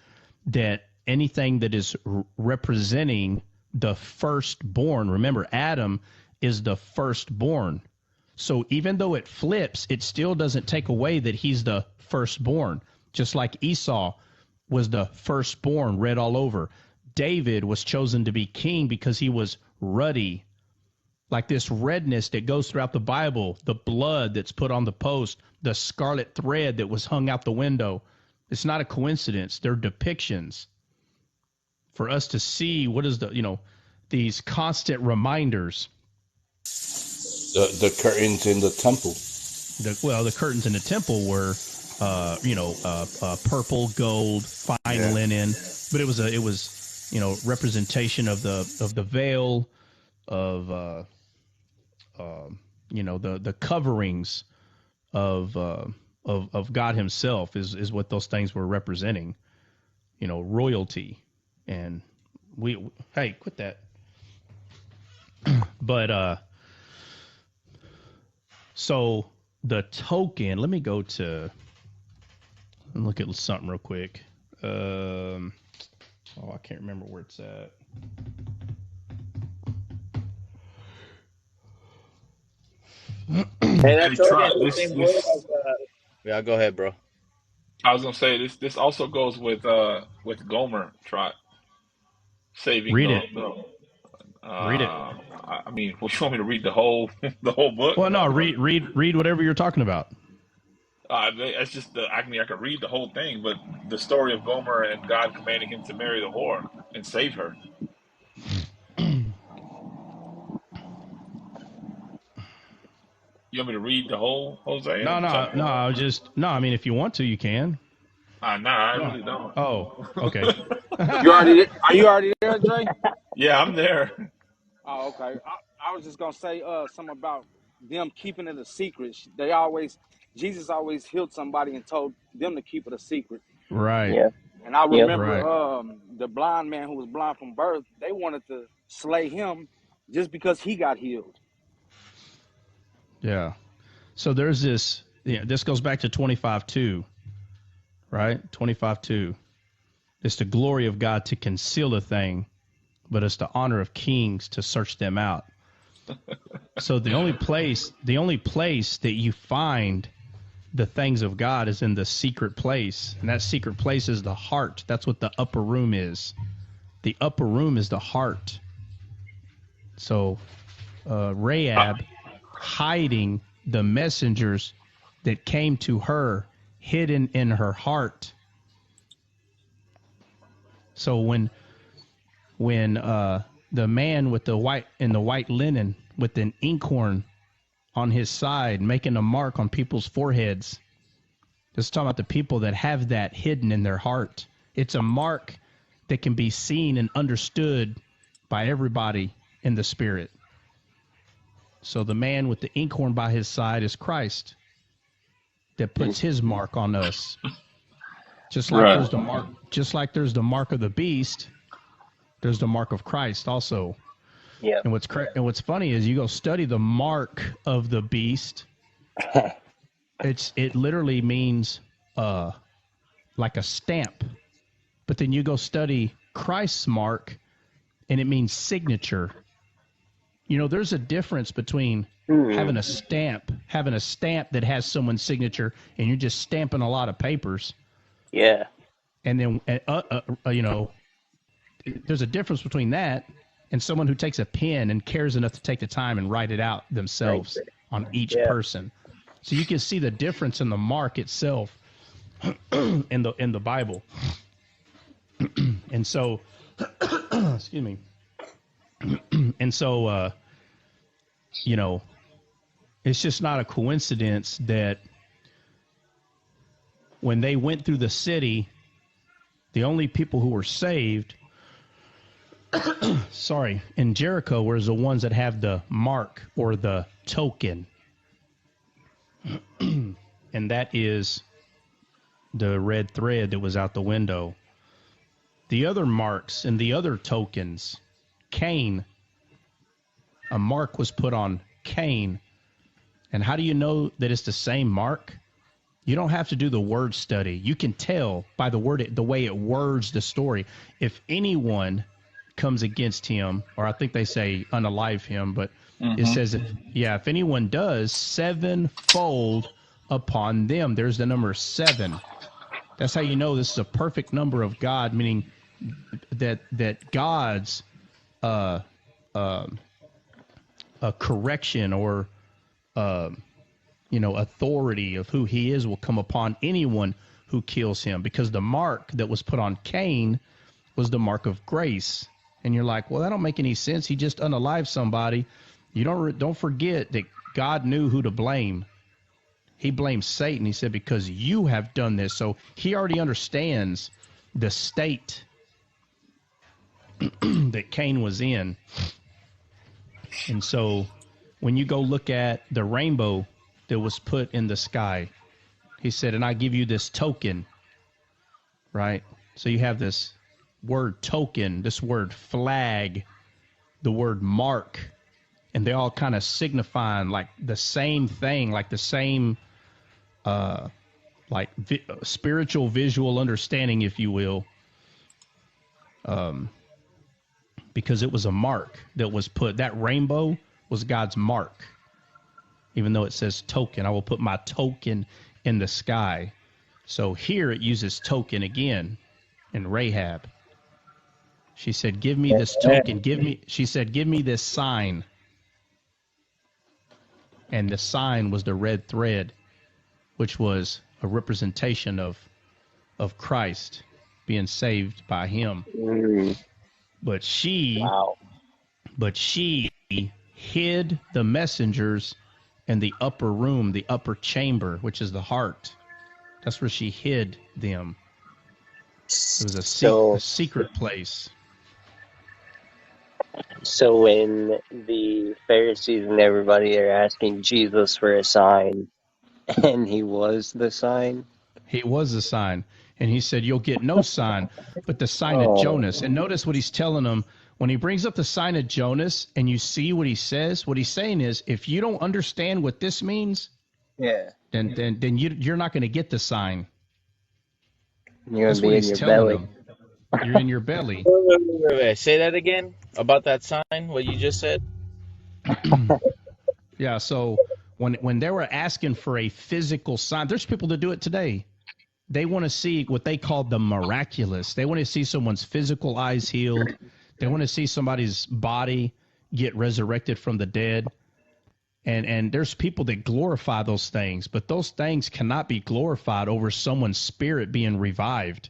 that anything that is representing the firstborn, remember, Adam is the firstborn. So even though it flips, it still doesn't take away that he's the firstborn. Just like Esau was the firstborn, red all over. David was chosen to be king because he was ruddy. like this redness that goes throughout the Bible, the blood that's put on the post, the scarlet thread that was hung out the window. It's not a coincidence. They're depictions for us to see what is these constant reminders. The curtains in the temple. The curtains in the temple were, purple, gold, fine linen, but it was representation of the veil, of the coverings of God Himself is what those things were representing. Royalty, and hey, quit that. But so the token. Let me go to and look at something real quick. I can't remember where it's at. Hey, that's the same word as, yeah, go ahead, bro. I was gonna say this also goes with Gomer, Trot, saving Read it. Read it. I mean, what, you want me to read the whole book? Well, no, read whatever you're talking about. It's just I could read the whole thing, but the story of Gomer and God commanding him to marry the whore and save her. You want me to read the whole Hosea? No. I mean, if you want to, you can. I really don't. Oh, okay. Are you already there, Jay? Yeah, I'm there. Oh, okay. I was just gonna say something about them keeping it a secret. Jesus always healed somebody and told them to keep it a secret. Right. Yeah. And I remember the blind man who was blind from birth, they wanted to slay him just because he got healed. Yeah. So there's this, this goes back to 25:2, right? 25:2. It's the glory of God to conceal a thing, but it's the honor of kings to search them out. So the only place that you find the things of God is in the secret place, and that secret place is the heart. That's what the upper room is. The upper room is the heart. So Rahab hiding the messengers that came to her hidden in her heart. So when the man with the white linen with an inkhorn on his side making a mark on people's foreheads, this is talking about the people that have that hidden in their heart. It's a mark that can be seen and understood by everybody in the spirit. So the man with the inkhorn by his side is Christ that puts his mark on us. Just like there's the mark, there's the mark of the beast, there's the mark of Christ also. Yeah. And what's funny is you go study the mark of the beast. It literally means like a stamp. But then you go study Christ's mark and it means signature. There's a difference between having a stamp that has someone's signature and you're just stamping a lot of papers. Yeah. And then, there's a difference between that and someone who takes a pen and cares enough to take the time and write it out themselves on each person. So you can see the difference in the mark itself in the Bible. And so, excuse me. And so, it's just not a coincidence that when they went through the city, the only people who were saved, in Jericho were the ones that have the mark or the token. And that is the red thread that was out the window. The other marks and the other tokens, Cain, a mark was put on Cain. And how do you know that it's the same mark? You don't have to do the word study. You can tell by the way it words the story. If anyone comes against him, or I think they say unalive him, but it says, if anyone does, sevenfold upon them. There's the number 7. That's how you know this is a perfect number of God, meaning that God's a correction or authority of who he is will come upon anyone who kills him, because the mark that was put on Cain was the mark of grace. And you're like, well, that don't make any sense. He just unalived somebody. You don't forget that God knew who to blame. He blamed Satan. He said, because you have done this. So he already understands the state that Cain was in. And so when you go look at the rainbow that was put in the sky, he said, and I give you this token, right? So you have this word token, this word flag, the word mark, and they all kind of signifying like the same thing, like the same spiritual visual understanding, if you will, because it was a mark that was put. That rainbow was God's mark, even though it says token. I will put my token in the sky. So here it uses token again in Rahab. She said, give me this token. She said, give me this sign. And the sign was the red thread, which was a representation of Christ being saved by him. But she hid the messengers in the upper room, the upper chamber, which is the heart. That's where she hid them. It was a secret place. So when the Pharisees and everybody are asking Jesus for a sign, and he was the sign? He was the sign. And he said, you'll get no sign but the sign of Jonas. And notice what he's telling them. When he brings up the sign of Jonas and you see what he says, what he's saying is, if you don't understand what this means, then you're not going to get the sign. You're going to be in your belly. Them. You're in your belly. Wait. Say that again about that sign, what you just said. Yeah, so when they were asking for a physical sign, there's people that do it today. They want to see what they call the miraculous. They want to see someone's physical eyes healed. They want to see somebody's body get resurrected from the dead. And there's people that glorify those things, but those things cannot be glorified over someone's spirit being revived.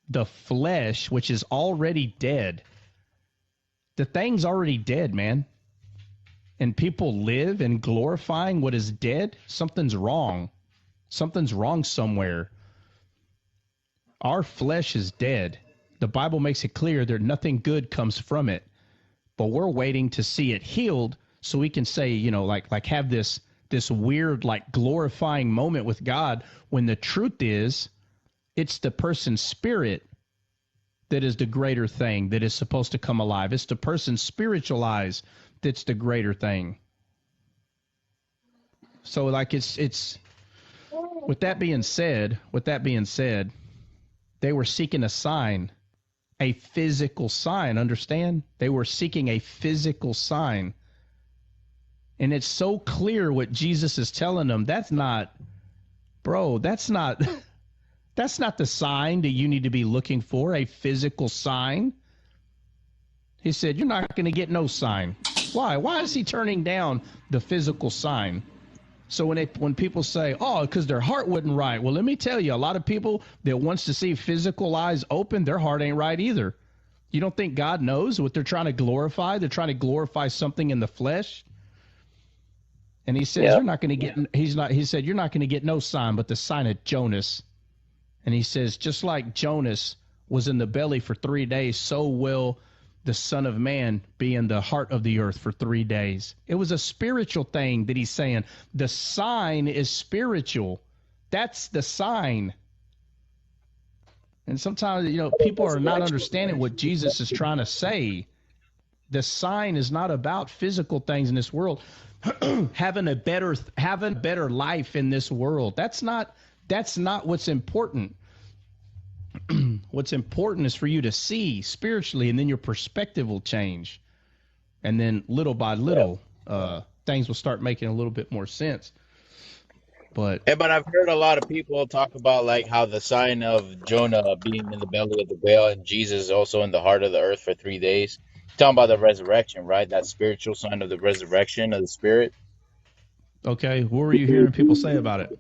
The flesh, which is already dead, the thing's already dead, man. And people live in glorifying what is dead. Something's wrong. Something's wrong somewhere. Our flesh is dead. The Bible makes it clear that nothing good comes from it. But we're waiting to see it healed so we can say, like have this weird, like glorifying moment with God, when the truth is it's the person's spirit that is the greater thing that is supposed to come alive. It's the person's spiritual eyes that's the greater thing. So like it's with that being said, they were seeking a sign, a physical sign, understand? They were seeking a physical sign. And it's so clear what Jesus is telling them. That's not the sign that you need to be looking for, a physical sign. He said, you're not going to get no sign. Why? Why is he turning down the physical sign? So when people say, oh, because their heart wasn't right. Well, let me tell you, a lot of people that wants to see physical eyes open, their heart ain't right either. You don't think God knows what they're trying to glorify? They're trying to glorify something in the flesh. And he says, you're not going to get, he said, you're not going to get no sign but the sign of Jonas. And he says, just like Jonas was in the belly for 3 days, so will the Son of Man be in the heart of the earth for 3 days. It was a spiritual thing that he's saying. The sign is spiritual. That's the sign. And sometimes, people are not understanding what Jesus is trying to say. The sign is not about physical things in this world. having a better life in this world. That's not what's important. What's important is for you to see spiritually, and then your perspective will change. And then little by little, things will start making a little bit more sense. But I've heard a lot of people talk about like how the sign of Jonah being in the belly of the whale and Jesus also in the heart of the earth for 3 days. Talking about the resurrection, right? That spiritual sign of the resurrection of the spirit. Okay, what were you hearing people say about it?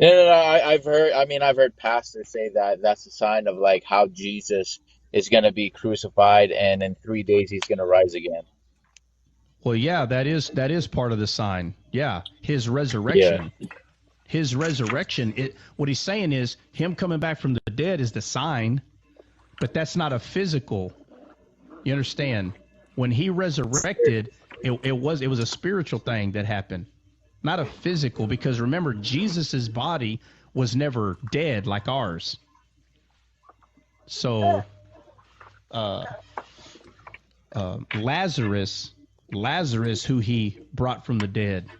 No. I've heard. I mean, I've heard pastors say that that's a sign of like how Jesus is going to be crucified, and in 3 days he's going to rise again. Well, yeah, that is part of the sign. Yeah, his Yeah. resurrection. His resurrection. What he's saying is him coming back from the dead is the sign, but that's not a physical. You understand? When he resurrected, it was a spiritual thing that happened, not a physical. Because remember, Jesus's body was never dead like ours. So, Lazarus, who he brought from the dead,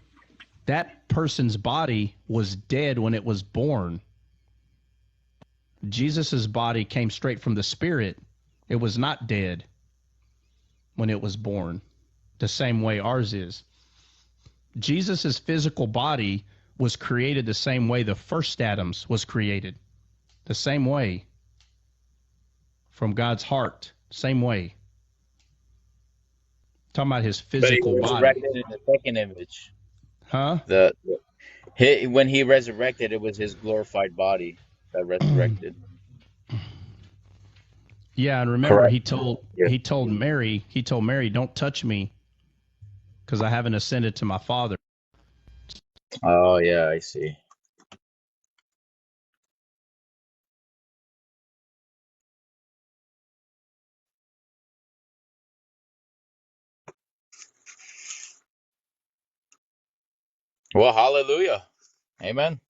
that person's body was dead when it was born. Jesus's body came straight from the spirit. It was not dead when it was born, the same way ours is. Jesus's physical body was created the same way the first Adam's was created, the same way, from God's heart, same way. Talking about his physical But he body. resurrected in the second image. Huh? When he resurrected, it was his glorified body that resurrected. Yeah, and remember, Correct. he told Mary, don't touch me, because I haven't ascended to my Father. Oh yeah, I see. Well, hallelujah. Amen.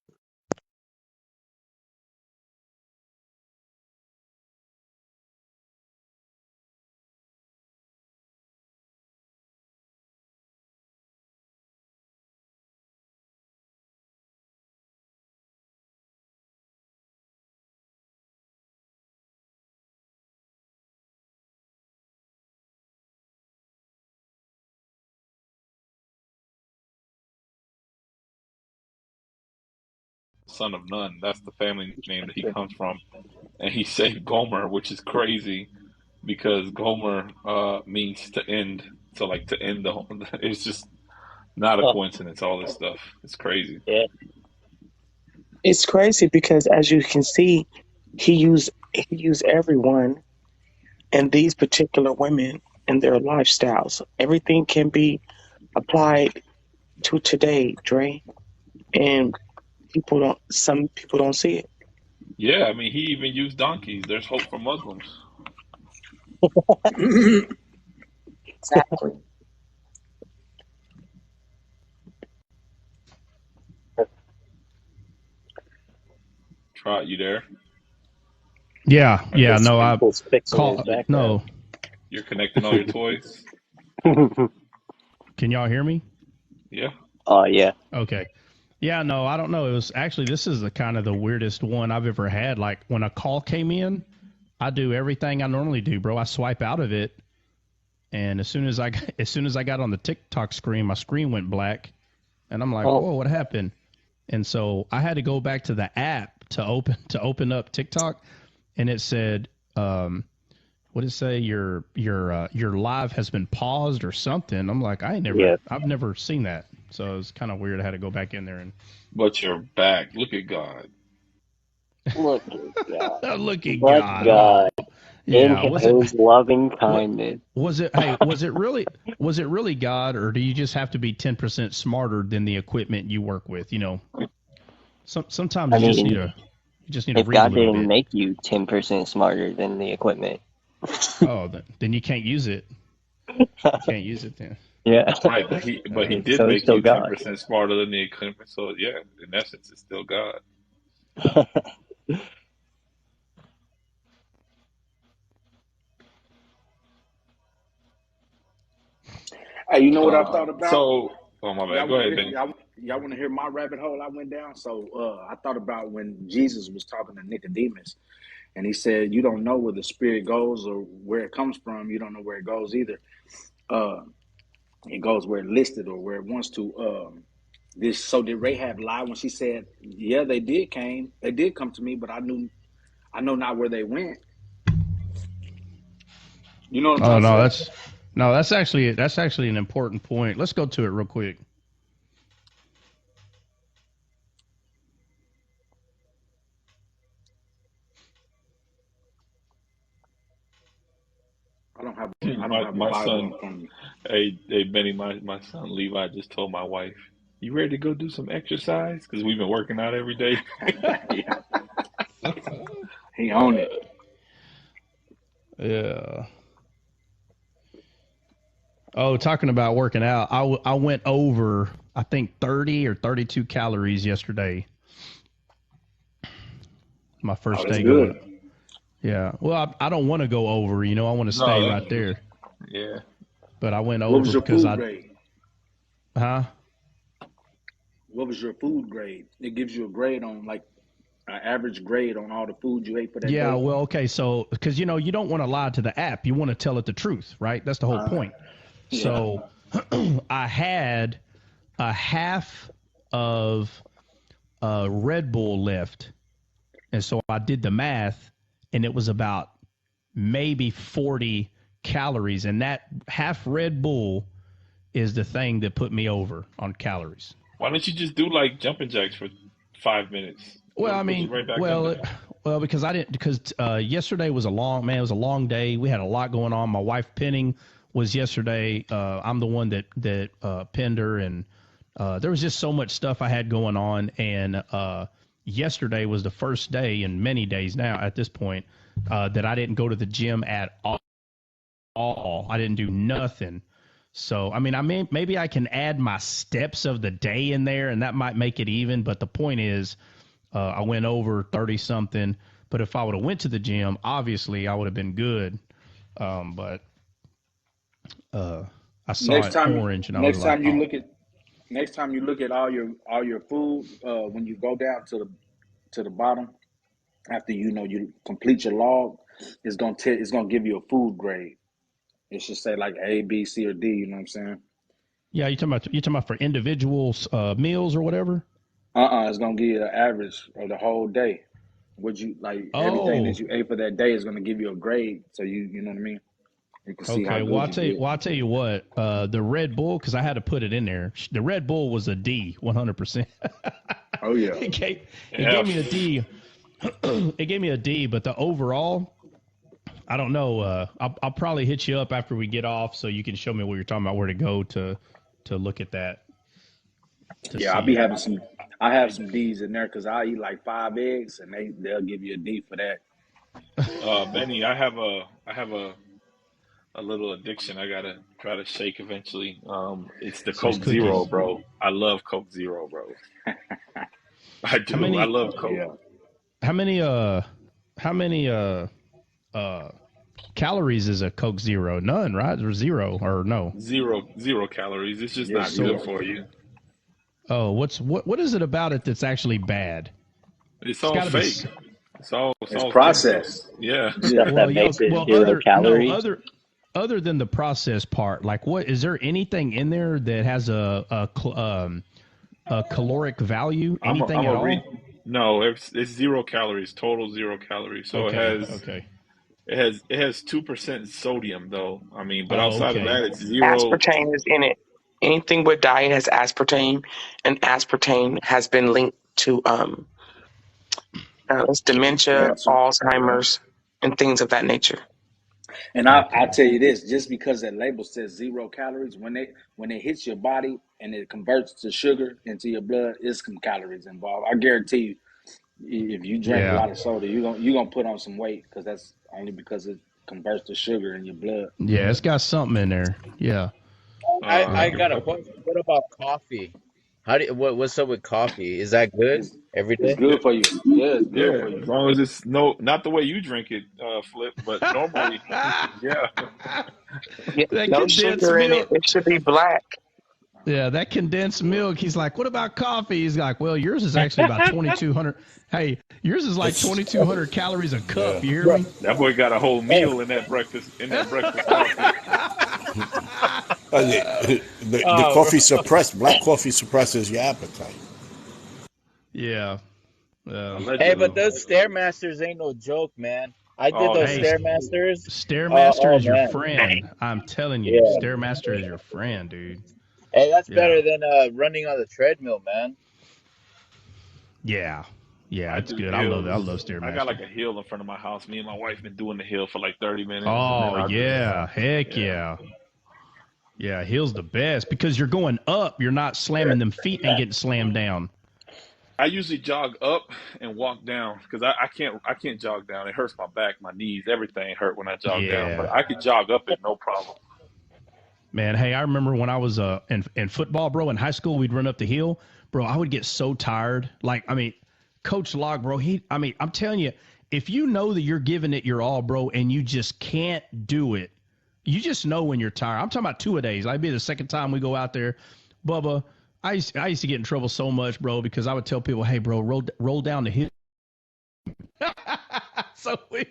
Son of Nun. That's the family name that he comes from, and he saved Gomer, which is crazy because Gomer means to end. So like to end the whole. It's just not a Oh, coincidence. All this stuff. It's crazy. yeah. It's crazy because, as you can see, he used everyone and these particular women and their lifestyles. Everything can be applied to today, Dre, and some people don't see it. Yeah, I mean, he even used donkeys. There's hope for Muslims. Exactly. Trot, you there? Yeah, His no, I people's fixing his call background. no. You're connecting all your toys. Can y'all hear me? Yeah. Oh yeah. Okay. Yeah, no, I don't know. It was actually, this is the kind of the weirdest one I've ever had. Like when a call came in, I do everything I normally do, bro. I swipe out of it, and as soon as I got on the TikTok screen, my screen went black, and I'm like, Oh, whoa, what happened? And so I had to go back to the app to open up TikTok, and it said, what did it say? Your live has been paused or something. I'm like, yeah. I've never seen that. So it was kind of weird. I had to go back in there and But you're back. Look at God. Look at God. look at But God. God, Oh, in yeah. His loving kindness. Was it? Hey, was it really God, or do you just have to be 10% smarter than the equipment you work with? You know, sometimes I you just mean, need to if read a God little didn't bit. make you 10% smarter than the equipment, Oh, then you can't use it. You can't use it then. yeah. Right, but he did So it's make still you God. 10% smarter than the equipment. So yeah, in essence, it's still God. Hey, you know what I thought about? Oh my bad. Y'all Go want to ahead, hear? Benny. Y'all want to hear my rabbit hole I went down? So I thought about when Jesus was talking to Nicodemus, and he said, "You don't know where the spirit goes or where it comes from. You don't know where it goes either. Uh, it goes where it listed or where it wants to." This so did Rahab lie when she said, "Yeah, they did come to me, but I know not where they went." You know what I'm Oh trying to say? that's actually an important point. Let's go to it real quick. I don't have a My Bible son, in front of me. hey Benny, my son Levi just told my wife, "You ready to go do some exercise?" Because we've been working out every day. Yeah. He owned it. Yeah. Oh, talking about working out, I went over, I think 30 or 32 calories yesterday. My first That's day good. going. Yeah. Well, I don't want to go over. I want to stay No, right there. yeah. But I went What over was your because food grade? Huh? What was your food grade? It gives you a grade on like an average grade on all the food you ate for that Yeah. day. Well, okay. So, because you don't want to lie to the app, you want to tell it the truth, right? That's the whole point. Yeah. So, I had a half of Red Bull left, and so I did the math, and it was about maybe 40 calories, and that half Red Bull is the thing that put me over on calories. Why don't you just do like jumping jacks for 5 minutes? Well, It'll I put you mean, right back under. because yesterday was a long day. We had a lot going on. My wife pinning was yesterday. I'm the one that pinned her, and there was just so much stuff I had going on. And yesterday was the first day in many days now at this point that I didn't go to the gym at all. I didn't do nothing. So, I mean, maybe I can add my steps of the day in there, and that might make it even. But the point is, I went over 30 something. But if I would have went to the gym, obviously I would have been good. But I saw Next it time, orange, and I was like, oh. next time you look at all your food, when you go down to the bottom, after you complete your log, it's gonna give you a food grade. It should say like A, B, C, or D. You know what I'm saying? Yeah, you talking about for individuals meals or whatever? It's gonna give you an average of the whole day. What you like, everything that Oh, you ate for that day is gonna give you a grade, so you know what I mean. You can see how okay. Well, good you did. I'll tell you what. The Red Bull, because I had to put it in there. The Red Bull was a D, 100%. Oh yeah. It gave me a D. It gave me a D, but the overall, I don't know. I'll probably hit you up after we get off so you can show me what you're talking about, where to go to look at that. Yeah, I have some D's in there because I eat like 5 eggs, and they'll give you a D for that. Benny, I have a little addiction. I gotta try to shake eventually. It's the Some Coke Zero, cookies. bro. I love Coke Zero, bro. I do. How I many? love Coke. Yeah. How many calories is a Coke Zero? None, right? Or zero or no? Zero calories. It's just Yeah, not zero. good for you. Oh, what is it about it that's actually bad? It's It's all got to be. fake. It's all It's chemical. processed. Yeah. Stuff Well, that makes it zero other calories. other than the process part, like what is there anything in there that has a caloric value? Anything at all? No, it's 0 calories, total 0 calories. So Okay. it has 2% sodium though. I mean, but Oh, outside of okay. that, it's zero. Aspartame is in it. Anything with diet has aspartame, and aspartame has been linked to dementia, Cancer. Alzheimer's, and things of that nature. And I'll Okay. tell you this, just because that label says 0 calories, when it hits your body and it converts to sugar into your blood, it's some calories involved. I guarantee you, if you drink a Yeah. lot of soda, you're gonna put on some weight because that's only because it converts to sugar in your blood. Yeah, it's got something in there. Yeah. I Yeah. got a question. What about coffee? What's up with coffee? Is that good every It's day? good for you. Yeah, it's good Yeah, for you. as long as it's not the way you drink it, Flip, but normally, yeah. Yeah, That no condensed sugar in it. milk. It should be black. Yeah, that condensed milk. He's like, what about coffee? He's like, well, yours is actually about 2,200. Hey, yours is like 2,200 calories a cup. You hear me? That boy got a whole meal in that breakfast coffee. The coffee black coffee suppresses your appetite. Yeah. Hey, but those Stairmasters ain't no joke, man. I did Oh, those Hey, Stairmasters. Stairmaster Oh is your man, friend. I'm telling you, yeah. Stairmaster is your friend, dude. Hey, that's Yeah. better than running on the treadmill, man. Yeah. Yeah, I it's do good. I love it. I hills. love I got Stairmaster. like a hill in front of my house. Me and my wife been doing the hill for like 30 minutes, and then Oh, I just yeah. Heck yeah. yeah. Yeah, hill's the best because you're going up. You're not slamming them feet and getting slammed down. I usually jog up and walk down because I can't jog down. It hurts my back, my knees, everything hurt when I jog down. But Yeah. I could jog up it no problem. Man, hey, I remember when I was in football, bro, in high school, we'd run up the hill. Bro, I would get so tired. Like, I mean, Coach Locke, bro, I'm telling you, if you know that you're giving it your all, bro, and you just can't do it, you just know when you're tired. I'm talking about 2-a-days. I'd be the second time we go out there. Bubba, I used to get in trouble so much, bro, because I would tell people, hey, bro, roll down the hill. So we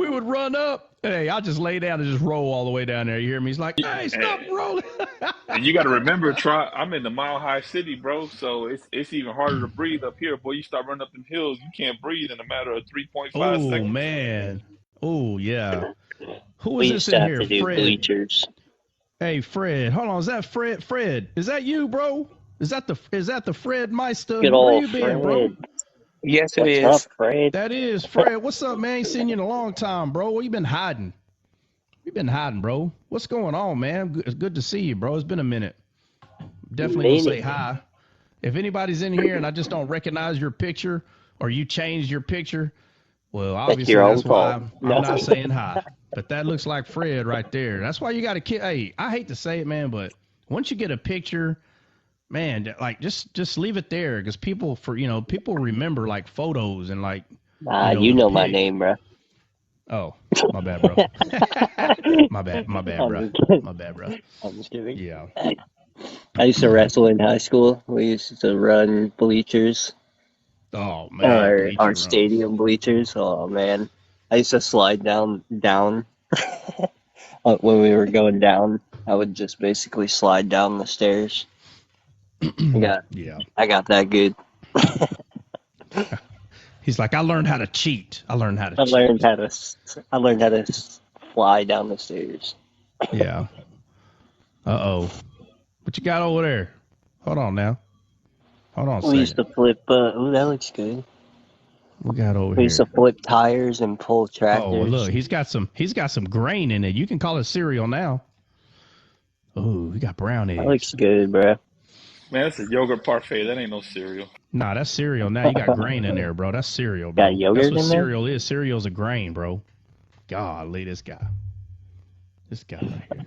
would run up. Hey, I'll just lay down and just roll all the way down there. You hear me? He's like, hey, stop rolling. And you got to remember, I'm in the Mile High City, bro. So it's even harder to breathe up here. Boy, you start running up them hills, you can't breathe in a matter of 3.5 Oh, seconds. man. Oh, yeah. Who We is used this to in have here? to do Fred. bleachers. Hey, Fred. Hold on. Is that Fred? Fred, is that you, bro? Is that the Fred Meister? Good Where old you been, bro? Fred. Yes, it What's up, is. Fred? That is Fred. What's up, man? Ain't seen you in a long time, bro. Where you been hiding? You been hiding, bro. What's going on, man? It's good to see you, bro. It's been a minute. Definitely gonna say hi. If anybody's in here and I just don't recognize your picture or you changed your picture, well, obviously your own that's why fault. I'm not saying hi. But that looks like Fred right there. That's why you got to Hey, I hate to say it, man, but once you get a picture, man, like just leave it there because people remember like photos and like You the know my pic. name, bro. Oh, my bad, bro. my bad, I'm bro. just kidding. My bad, bro. I'm just kidding. Yeah. I used to wrestle in high school. We used to run bleachers, Oh man, our bleacher runs. stadium bleachers. Oh man, I used to slide down when we were going down. I would just basically slide down the stairs. Yeah. I got that good. He's like, I learned how to cheat. I learned how to I cheat. learned how to fly down the stairs. Yeah. Uh-oh. What you got over there? Hold on now. Hold on a We used second. to flip. Ooh, that looks good. We got over We used here. to flip tires and pull tractors. Oh, look, he's got some grain in it. You can call it cereal now. Oh, we got brown eggs. That looks good, bro. Man, that's a yogurt parfait. That ain't no cereal. Nah, that's cereal. Now you got grain in there, bro. That's cereal, bro. Got yogurt That's what in there? cereal is. Cereal's a grain, bro. Golly, this guy. This guy right here.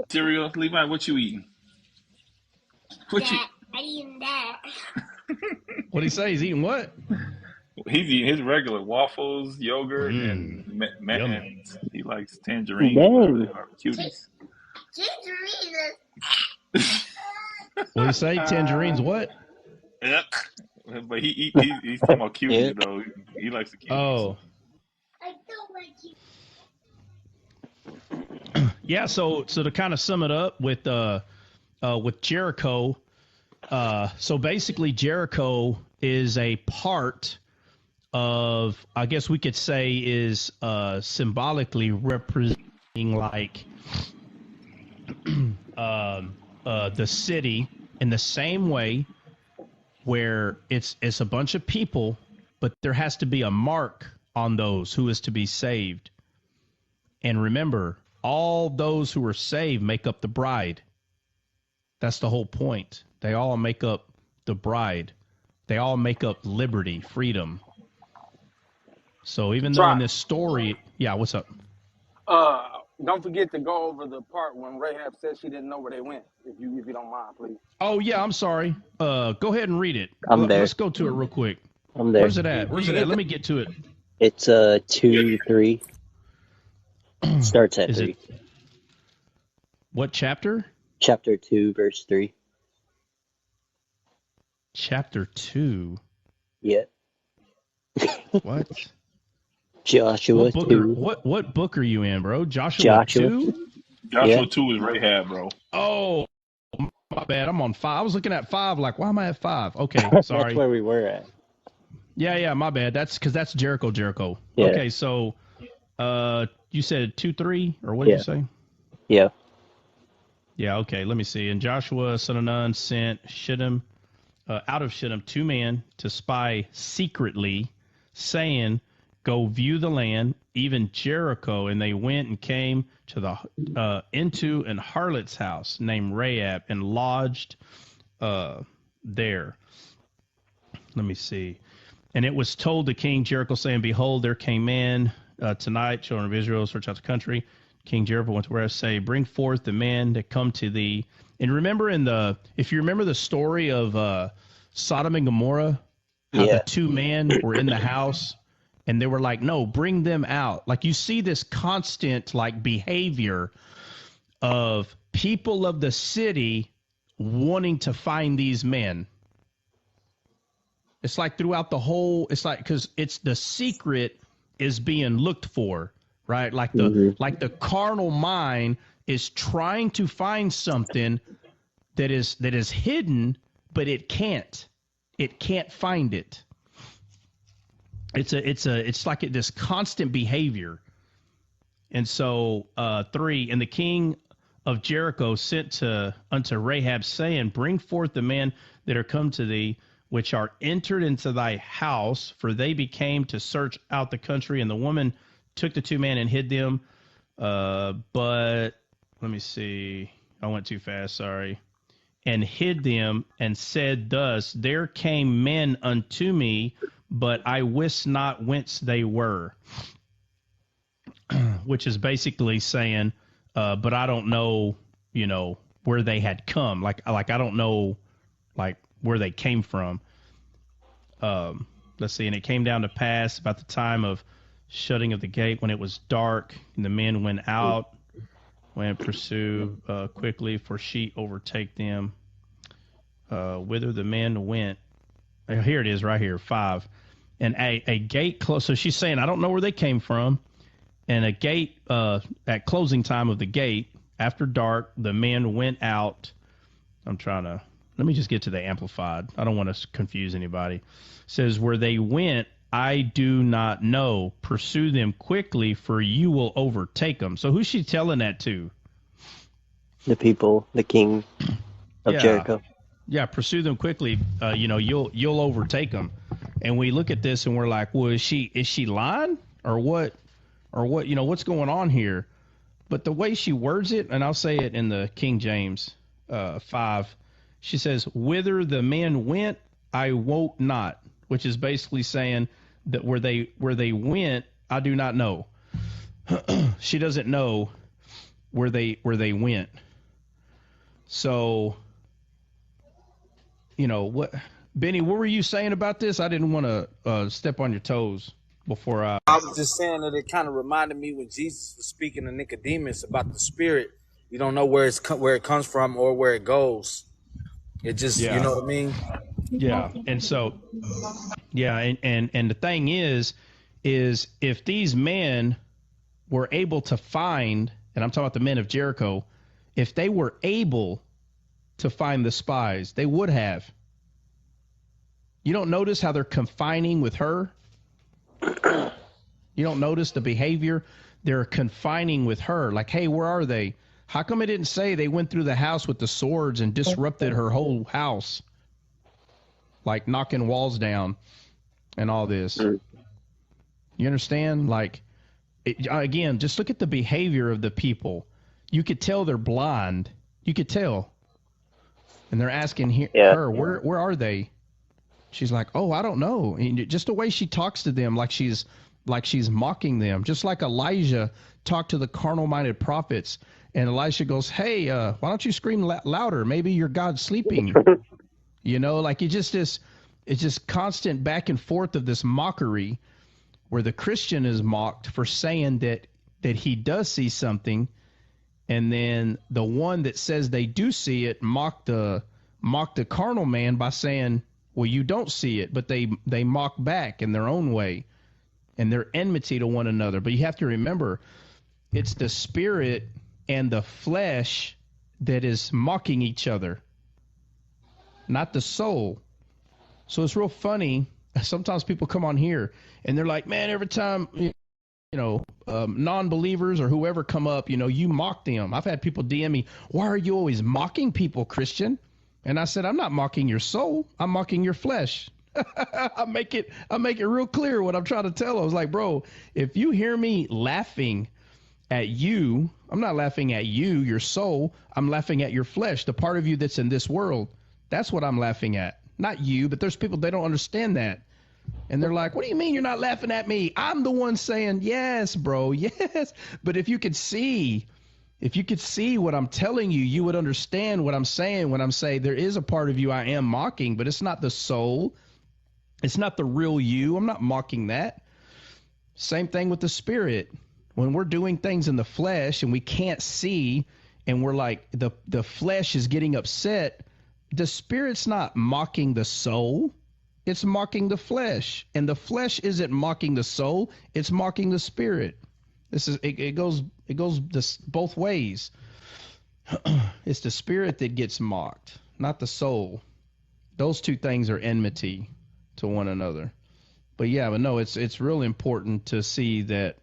Cereal, Levi, what you eating? What you? I eating that. What'd he say? He's eating what? He's eating his regular waffles, yogurt, and yummy. he likes tangerines, whatever they are, cuties. Tangerines. What'd he say? Tangerines what? Yep. But he's talking about cuties though. He likes the cuties. Oh. I don't like you. Yeah, so to kind of sum it up with Jericho, so basically Jericho is a part of, I guess we could say, is symbolically representing like the city in the same way where it's a bunch of people, but there has to be a mark on those who is to be saved. And remember, all those who are saved make up the bride. That's the whole point. They all make up the bride. They all make up liberty, freedom. So even though in this story, yeah, what's up? Don't forget to go over the part when Rahab said she didn't know where they went. If you don't mind, please. Oh yeah, I'm sorry. Go ahead and read it. I'm there. Let's go to it real quick. I'm there. Where's it at? Let me get to it. It's 2-3. Starts at 3. What chapter? Chapter 2, verse 3. Chapter 2. Yeah. What? Joshua 2. What book are you in, bro? Joshua 2? Joshua 2 is Rahab, bro. Oh, my bad. I'm on 5. I was looking at 5 like, why am I at 5? Okay, sorry. That's where we were at. Yeah, my bad. That's because that's Jericho. Yeah. Okay, so You said 2:3, or what did Yeah. you say? Yeah. Yeah, okay, let me see. And Joshua, son of Nun, sent Shittim, out of Shittim 2 men to spy secretly, saying, go view the land, even Jericho. And they went and came to the into an harlot's house named Rahab and lodged there. Let me see. And it was told to King Jericho, saying, behold, there came men tonight, children of Israel, search out the country. King Jericho went to where I say, bring forth the men that come to thee. And remember if you remember the story of Sodom and Gomorrah, how the 2 men were in the house and they were like, no, bring them out. Like, you see this constant like behavior of people of the city wanting to find these men. It's like throughout the whole, it's like, because it's the secret is being looked for, right? Like the carnal mind is trying to find something that is hidden, but it can't find it. It's like this constant behavior. And so 3, and the king of Jericho sent unto Rahab, saying, bring forth the men that are come to thee, which are entered into thy house, for they became to search out the country. And the woman took the 2 men and hid them. But let me see. I went too fast. Sorry. And hid them and said thus, there came men unto me, but I wist not whence they were. Which is basically saying, but I don't know, where they had come. Like I don't know, like, where they came from. Let's see. And it came down to pass about the time of shutting of the gate, when it was dark, and the men went out, went pursue quickly, for she overtake them. Whither the men went. Here it is right here, 5. And a gate close. So she's saying, I don't know where they came from. And a gate, at closing time of the gate, after dark, the men went out. Let me just get to the Amplified. I don't want to confuse anybody. It says, where they went, I do not know. Pursue them quickly, for you will overtake them. So who's she telling that to? The people, the king of Jericho. Yeah, pursue them quickly. You'll overtake them. And we look at this and we're like, well, is she lying or what? Or what? What's going on here? But the way she words it, and I'll say it in the King James 5. She says, whither the men went, I wot not, which is basically saying that where they went, I do not know. She doesn't know where they went. So, what, Benny, what were you saying about this? I didn't want to step on your toes before I was just saying that it kind of reminded me when Jesus was speaking to Nicodemus about the spirit. You don't know where it comes from or where it goes. It just, you know what I mean? Yeah. And so, and the thing is if these men were able to find, and I'm talking about the men of Jericho, if they were able to find the spies, they would have. You don't notice how they're confining with her? You don't notice the behavior? They're confining with her. Like, hey, where are they? How come it didn't say they went through the house with the swords and disrupted her whole house? Like knocking walls down and all this. You understand? Like, again, just look at the behavior of the people. You could tell they're blind. You could tell. And they're asking her, where are they? She's like, oh, I don't know. And just the way she talks to them, like she's mocking them. Just like Elijah talked to the carnal-minded prophets. And Elisha goes, hey, why don't you scream louder? Maybe your God's sleeping. Like it's just constant back and forth of this mockery where the Christian is mocked for saying that he does see something. And then the one that says they do see it mock the carnal man by saying, well, you don't see it, but they mock back in their own way. And they're enmity to one another. But you have to remember, it's the spirit and the flesh that is mocking each other, not the soul. So it's real funny. Sometimes people come on here and they're like, man, every time non-believers or whoever come up, you mock them. I've had people DM me, why are you always mocking people, Christian? And I said, I'm not mocking your soul. I'm mocking your flesh. I make it real clear what I'm trying to tell them. I was like, bro, if you hear me laughing at you, I'm not laughing at you, your soul. I'm laughing at your flesh, the part of you that's in this world. That's what I'm laughing at. Not you, but there's people, they don't understand that. And they're like, what do you mean you're not laughing at me? I'm the one saying, yes, bro, yes. But if you could see what I'm telling you, you would understand what I'm saying when I'm saying there is a part of you I am mocking, but it's not the soul. It's not the real you. I'm not mocking that. Same thing with the spirit. When we're doing things in the flesh and we can't see and we're like, the flesh is getting upset, the spirit's not mocking the soul. It's mocking the flesh. And the flesh isn't mocking the soul. It's mocking the spirit. It goes both ways. It's the spirit that gets mocked, not the soul. Those two things are enmity to one another. But no, it's really important to see that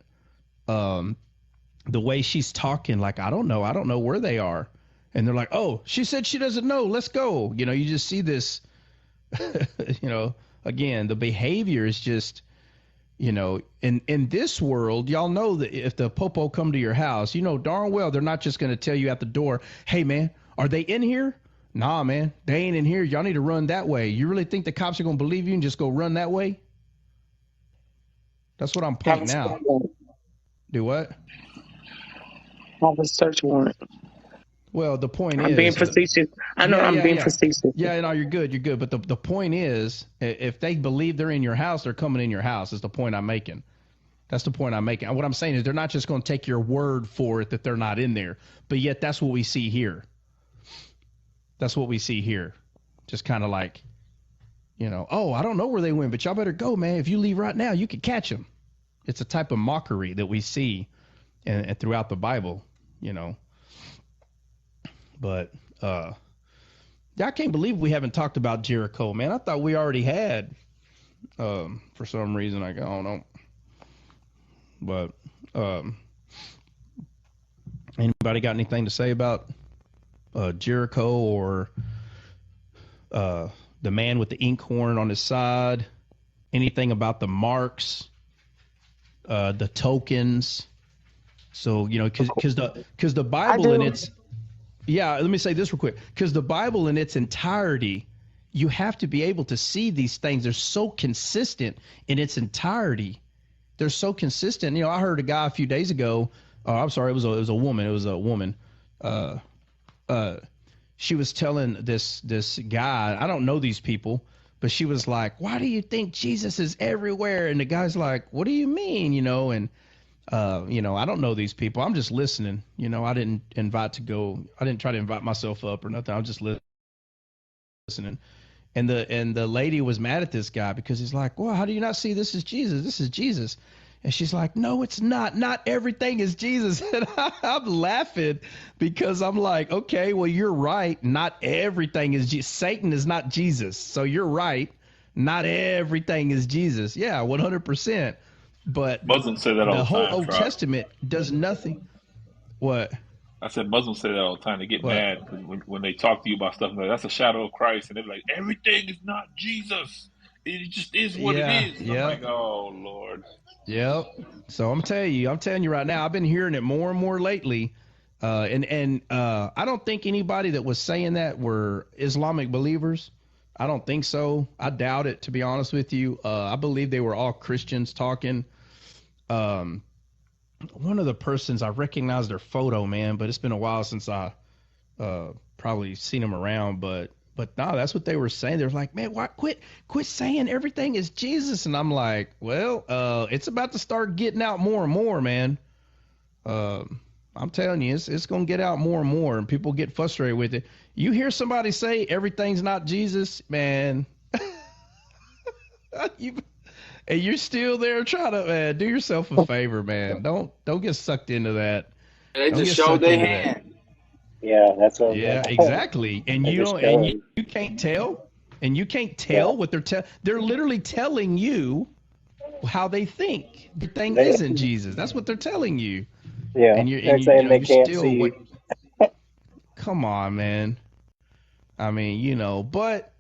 the way she's talking, like, I don't know where they are. And they're like, oh, she said she doesn't know. Let's go. You just see this, again, the behavior is just, in this world, y'all know that if the popo come to your house, darn well they're not just going to tell you at the door, hey, man, are they in here? Nah, man, they ain't in here. Y'all need to run that way. You really think the cops are going to believe you and just go run that way? That's what I'm pointing out. Do what? Have a search warrant. Well, the point is, I'm being facetious. I know I'm being facetious. Yeah, no, you're good. But the point is, if they believe they're in your house, they're coming in your house. Is the point I'm making. That's the point I'm making. What I'm saying is they're not just going to take your word for it that they're not in there. But yet that's what we see here. That's what we see here. Just kind of like, oh, I don't know where they went, but y'all better go, man. If you leave right now, you could catch them. It's a type of mockery that we see and throughout the Bible, But I can't believe we haven't talked about Jericho, man. I thought we already had. For some reason, I don't know. But anybody got anything to say about Jericho or the man with the inkhorn on his side? Anything about the marks, the tokens? So because the Bible in its let me say this real quick, because the Bible in its entirety, you have to be able to see these things. They're so consistent in its entirety. They're so consistent. I heard a guy a few days ago. I'm sorry, it was a woman. It was a woman. She was telling this guy, I don't know these people, but she was like, "Why do you think Jesus is everywhere?" And the guy's like, "What do you mean?" And I don't know these people. I'm just listening. I didn't try to invite myself up or nothing. I'm just listening. And the lady was mad at this guy because he's like, well, how do you not see this is Jesus? This is Jesus. And she's like, no, it's not. Not everything is Jesus. And I'm laughing because I'm like, okay, well, you're right. Not everything is Jesus. Satan is not Jesus. So you're right. Not everything is Jesus. Yeah, 100%. But Muslims say that all the whole time. Old Testament does nothing. What? I said Muslims say that all the time. They get mad because when they talk to you about stuff like that's a shadow of Christ, and they're like, everything is not Jesus. It just is what it is. And I'm like, oh Lord. Yep. So I'm telling you right now, I've been hearing it more and more lately. And I don't think anybody that was saying that were Islamic believers. I don't think so. I doubt it, to be honest with you. I believe they were all Christians talking. One of the persons, I recognize their photo, man, but it's been a while since I probably seen them around. But no, that's what they were saying. They're like, man, why quit saying everything is Jesus? And I'm like, well, it's about to start getting out more and more, man. I'm telling you, it's going to get out more and more, and people get frustrated with it. You hear somebody say everything's not Jesus, man. And you're still there trying to do yourself a favor, man. Don't get sucked into that. They just showed their hand. Yeah, that's what. Yeah, exactly. And you can't tell. And you can't tell what they're literally telling you. how they think. The thing isn't Jesus. That's what they're telling you. Yeah, And they're saying they you can't still see. come on, man. I mean, but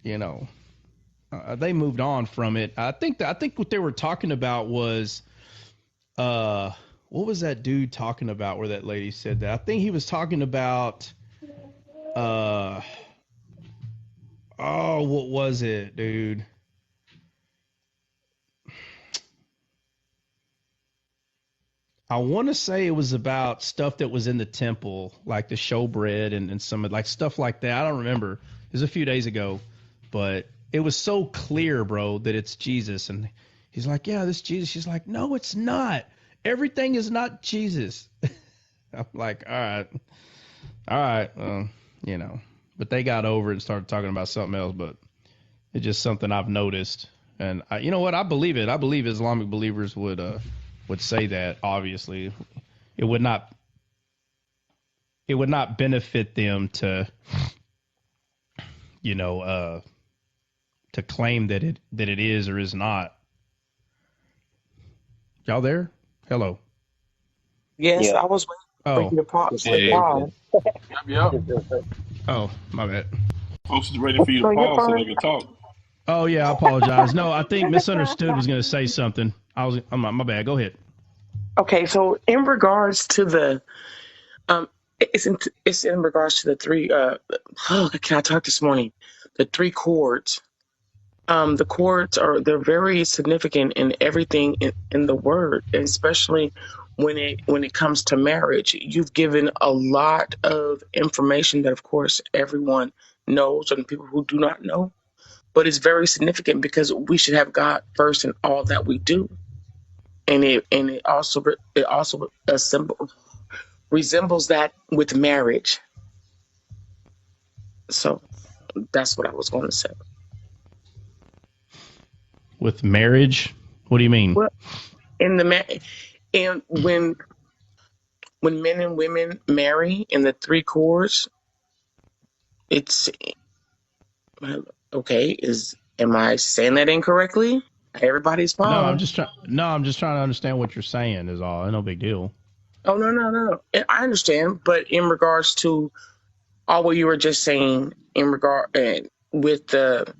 they moved on from it. I think what they were talking about was what was that dude talking about where that lady said that? I think he was talking about what was it, dude? I want to say it was about stuff that was in the temple, like the showbread and some like stuff like that. I don't remember. It was a few days ago, but it was so clear, bro, that it's Jesus. And he's like, yeah, this Jesus. She's like, no, it's not. Everything is not Jesus. I'm like, all right, But they got over it and started talking about something else. But it's just something I've noticed. And you know what? I believe it. I believe Islamic believers would say that. Obviously, it would not benefit them to to claim that it is or is not. Y'all there? Hello. Yes, Yeah. I was waiting for you to pause. Yeah. Pause. Yep. Oh, my bad. Folks is ready for you to No, you're pause so fine. they can talk. Oh yeah, I apologize. No, I think Misunderstood was going to say something. My bad. Go ahead. Okay, so in regards to the it's in regards to the three can I talk this morning? The three chords. The chords they're very significant in everything in the word, and especially when it comes to marriage. You've given a lot of information that of course everyone knows and people who do not know, but it's very significant because we should have God first in all that we do. And it also resembles that with marriage. So that's what I was going to say. With marriage, what do you mean? Well, and when men and women marry in the three chords, it's okay. Am I saying that incorrectly? Everybody's No, fine. I'm just trying. No, I'm just trying to understand what you're saying. Is all. No big deal. Oh no. I understand, but in regards to all what you were just saying, in regard with the,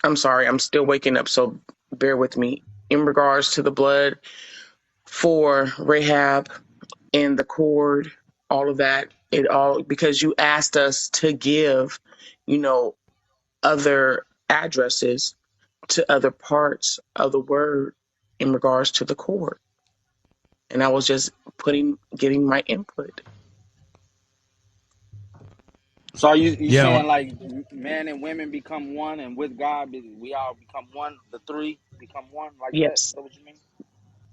I'm sorry, I'm still waking up, so bear with me. In regards to the blood for Rahab and the cord, all of that, it all because you asked us to give, other addresses to other parts of the word in regards to the cord. And I was just getting my input. So are you Yeah. saying like men and women become one, and with God we all become one? The three become one like that? Is Yes. that what you mean?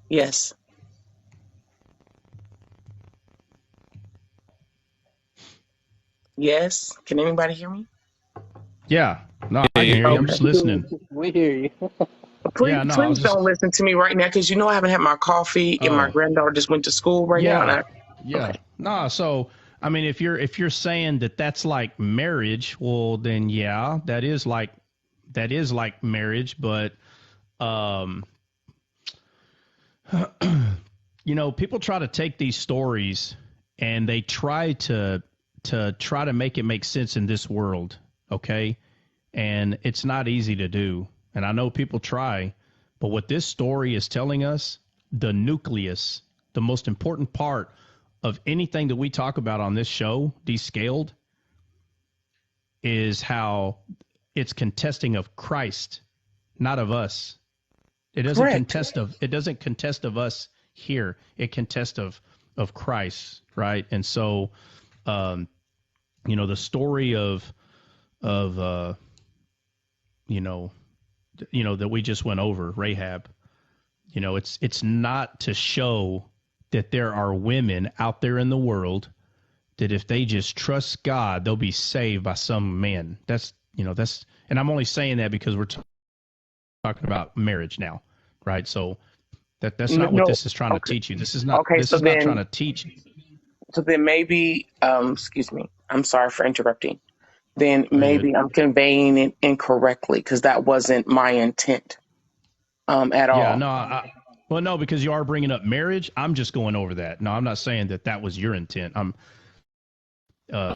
Yes. Yes. Can anybody hear me? Yeah. No, I can hear you. I'm Okay. just listening. We hear you. Please, Yeah. No, I please was just. don't listen to me right now because I haven't had my coffee and my Oh. granddaughter just went to school right now. Yeah. Okay. Yeah. No. So I mean, if you're saying that that's like marriage, well, then yeah, that is like marriage, but people try to take these stories and they try to make it make sense in this world, okay? And it's not easy to do. And I know people try, but what this story is telling us, the nucleus, the most important part of anything that we talk about on this show, Descaled, is how it's contesting of Christ, not of us. It doesn't contest of us here. It contests of Christ, right? And so, the story of that we just went over, Rahab. It's not to show that there are women out there in the world that if they just trust God, they'll be saved by some man. That's, and I'm only saying that because we're talking about marriage now, right? So that's not what this is trying to teach you. This is not. Okay. This is not trying to teach. So then maybe, excuse me. I'm sorry for interrupting. then Very good. maybe I'm conveying it incorrectly because that wasn't my intent at Yeah, all. no, well, no, because you are bringing up marriage. I'm just going over that. No, I'm not saying that that was your intent. I'm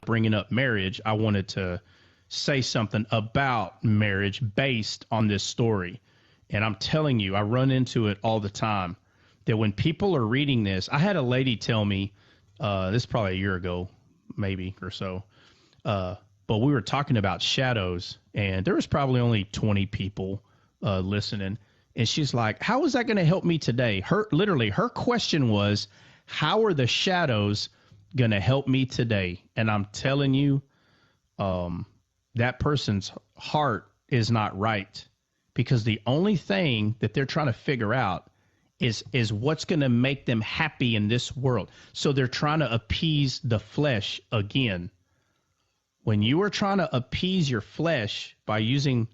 bringing up marriage. I wanted to say something about marriage based on this story. And I'm telling you, I run into it all the time that when people are reading this, I had a lady tell me, this is probably a year ago, maybe or so, but we were talking about shadows, and there was probably only 20 people listening. And she's like, how is that going to help me today? Her question was, how are the shadows going to help me today? And I'm telling you, that person's heart is not right, because the only thing that they're trying to figure out is what's going to make them happy in this world. So they're trying to appease the flesh again. When you are trying to appease your flesh by using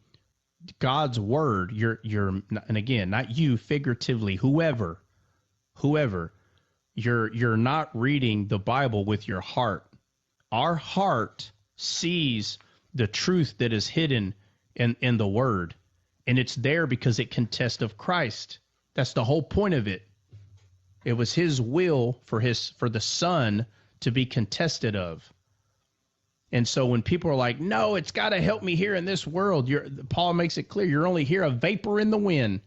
God's word, you're and again, not you figuratively, whoever, you're not reading the Bible with your heart. Our heart sees the truth that is hidden in the word, and it's there because it contests of Christ. That's the whole point of it. It was his will for the Son to be contested of. And so when people are like, no, it's got to help me here in this world, Paul makes it clear, you're only here a vapor in the wind.